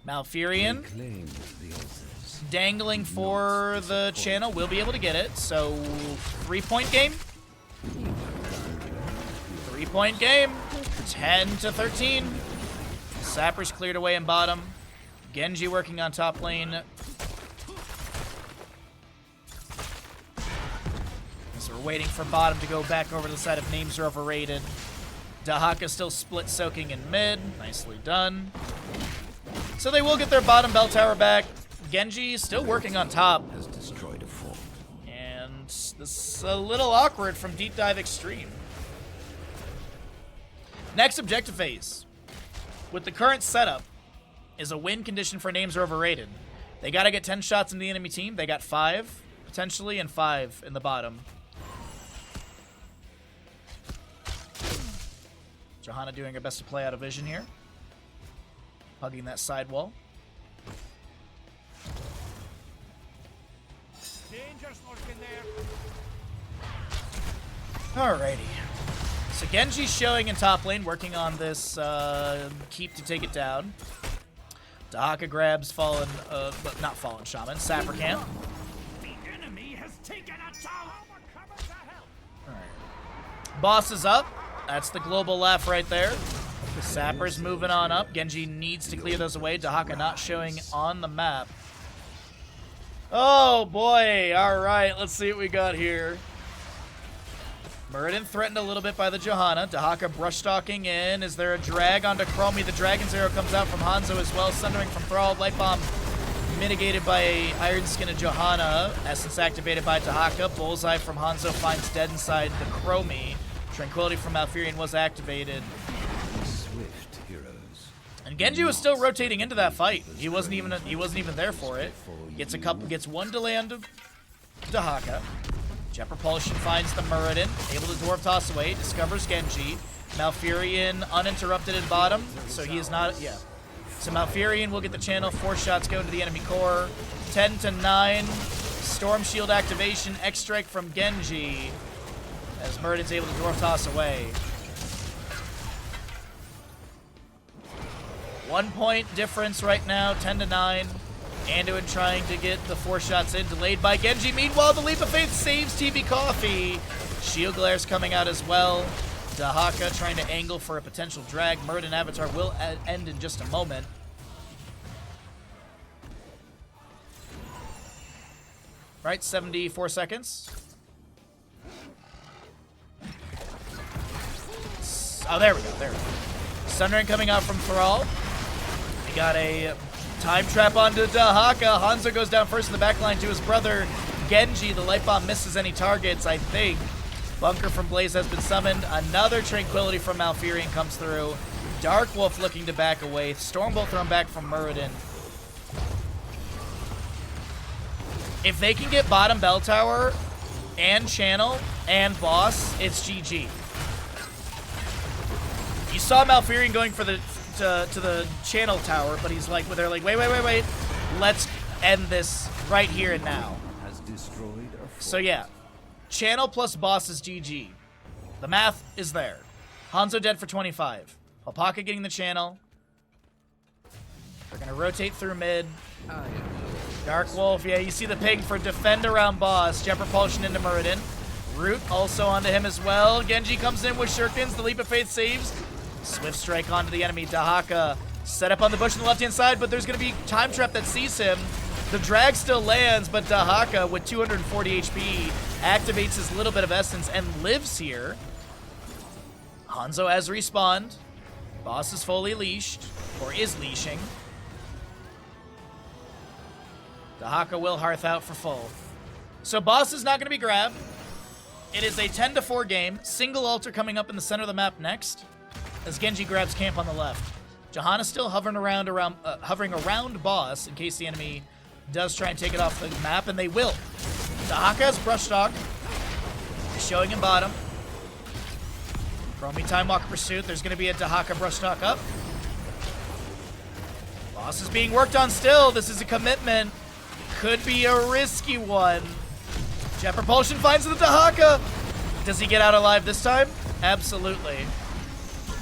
Speaker 1: Malfurion. Dangling for the channel. We'll be able to get it. So, 3-point game. 3-point game. 10-13. Sappers cleared away in bottom. Genji working on top lane. So we're waiting for bottom to go back over to the side of names are overrated. Dahaka still split soaking in mid. Nicely done. So they will get their bottom bell tower back. Genji still working on top.
Speaker 12: Has destroyed a fort.
Speaker 1: And this is a little awkward from DeepDiveXtreme. Next objective phase. With the current setup, is a win condition for names are overrated. They got to get 10 shots in the enemy team. They got 5, potentially, and 5 in the bottom. Johanna doing her best to play out of vision here. Hugging that side wall. Alrighty. So Genji's showing in top lane, working on this keep to take it down. Dahaka grabs fallen, but not fallen shaman, Sapper camp.
Speaker 3: The enemy has taken a tower.
Speaker 1: Alright. Boss is up. That's the global laugh right there. The Sapper's moving on up. Genji needs to clear those away. Dahaka not showing on the map. Oh boy. Alright, let's see what we got here. Muradin threatened a little bit by the Johanna. Dahaka brush stalking in. Is there a drag onto Chromie? The Dragon's Arrow comes out from Hanzo as well. Sundering from Thrall. Light Bomb mitigated by Iron Skin of Johanna. Essence activated by Dahaka. Bullseye from Hanzo finds dead inside the Chromie. Tranquility from Malfurion was activated.
Speaker 12: Swift heroes.
Speaker 1: And Genji was still rotating into that fight. He wasn't even there for it. Gets one delay onto Dahaka. Jet Propulsion finds the Muradin, able to Dwarf Toss away, discovers Genji. Malfurion uninterrupted at bottom, so he is not, yeah. So Malfurion will get the channel, 4 shots go to the enemy core. 10 to 9, Storm Shield activation, X-Strike from Genji, as Muradin's able to Dwarf Toss away. 1 point difference right now, 10 to 9. Anduin trying to get the 4 shots in, delayed by Genji. Meanwhile, the Leap of Faith saves TV Coffee. Shield Glare's coming out as well. Dahaka trying to angle for a potential drag. Muradin Avatar will end in just a moment. Right, 74 seconds. Oh, there we go, there we go. Sundering coming out from Thrall. We got a time trap onto Dahaka. Hanzo goes down first in the backline to his brother, Genji. The Light Bomb misses any targets, I think. Bunker from Blaze has been summoned. Another Tranquility from Malfurion comes through. Dark Wolf looking to back away. Stormbolt thrown back from Muradin. If they can get bottom bell tower and channel and boss, it's GG. You saw Malfurion going for the to the channel tower, but he's like, they're like, wait. Let's end this right here and now. So yeah, channel plus boss is GG. The math is there. Hanzo dead for 25. Alpaca getting the channel. They're gonna rotate through mid. Dark Wolf, yeah, you see the ping for defend around boss. Jet Propulsion into Muradin. Root also onto him as well. Genji comes in with Shurikens. The Leap of Faith saves. Swift Strike onto the enemy. Dahaka set up on the bush on the left-hand side, but there's going to be Time Trap that sees him. The drag still lands, but Dahaka, with 240 HP, activates his little bit of essence and lives here. Hanzo has respawned. Boss is fully leashed, or is leashing. Dahaka will Hearth out for full. So boss is not going to be grabbed. It is a 10 to 4 game. Single altar coming up in the center of the map next, as Genji grabs camp on the left. Johanna still hovering around boss in case the enemy does try and take it off the map, and they will. Dahaka has Brush Dog, showing him bottom. Chromie Time Walker Pursuit. There's going to be a Dahaka Brush Dog up. Boss is being worked on still. This is a commitment. Could be a risky one. Jet Propulsion finds the Dahaka. Does he get out alive this time? Absolutely.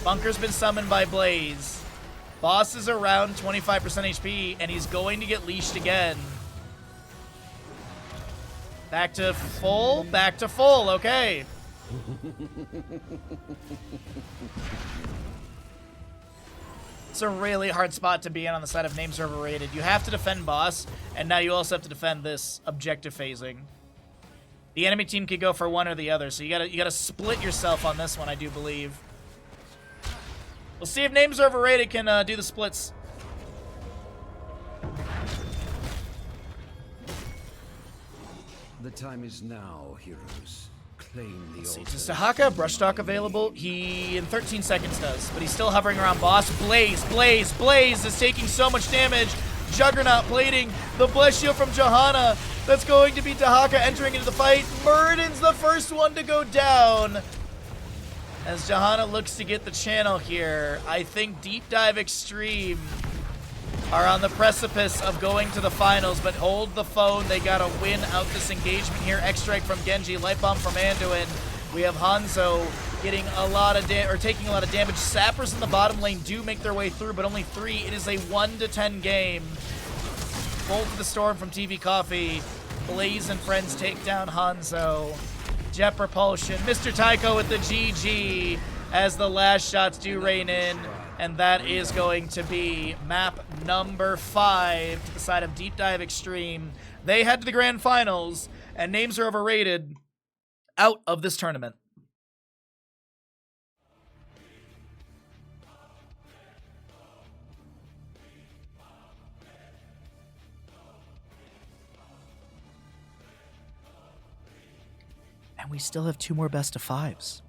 Speaker 1: Bunker's been summoned by Blaze. Boss is around 25% HP, and he's going to get leashed again. Back to full, okay. It's a really hard spot to be in on the side of names are overrated. You have to defend boss, and now you also have to defend this objective phasing. The enemy team could go for one or the other, so you gotta split yourself on this one, I do believe. We'll see if names are overrated can do the splits.
Speaker 12: The time is now, heroes. Claim the
Speaker 1: Does Dahaka Brush Talk available? He, in 13 seconds, does. But he's still hovering around boss. Blaze is taking so much damage. Juggernaut plating. The Bless Shield from Johanna. That's going to be Dahaka entering into the fight. Muradin's the first one to go down, as Johanna looks to get the channel here. I think DeepDiveXtreme are on the precipice of going to the finals, but hold the phone. They gotta win out this engagement here. X-Strike from Genji, Light Bomb from Anduin. We have Hanzo getting a lot of taking a lot of damage. Sappers in the bottom lane do make their way through, but only 3. It is a 1 to 10 game. Bolt of the Storm from TV Coffee. Blaze and friends take down Hanzo. Jet Propulsion. Mr. Tycho with the GG as the last shots do rain in. And that is going to be map number 5 to the side of DeepDiveXtreme. They head to the grand finals, and names are overrated out of this tournament. we still have 2 more best of 5s.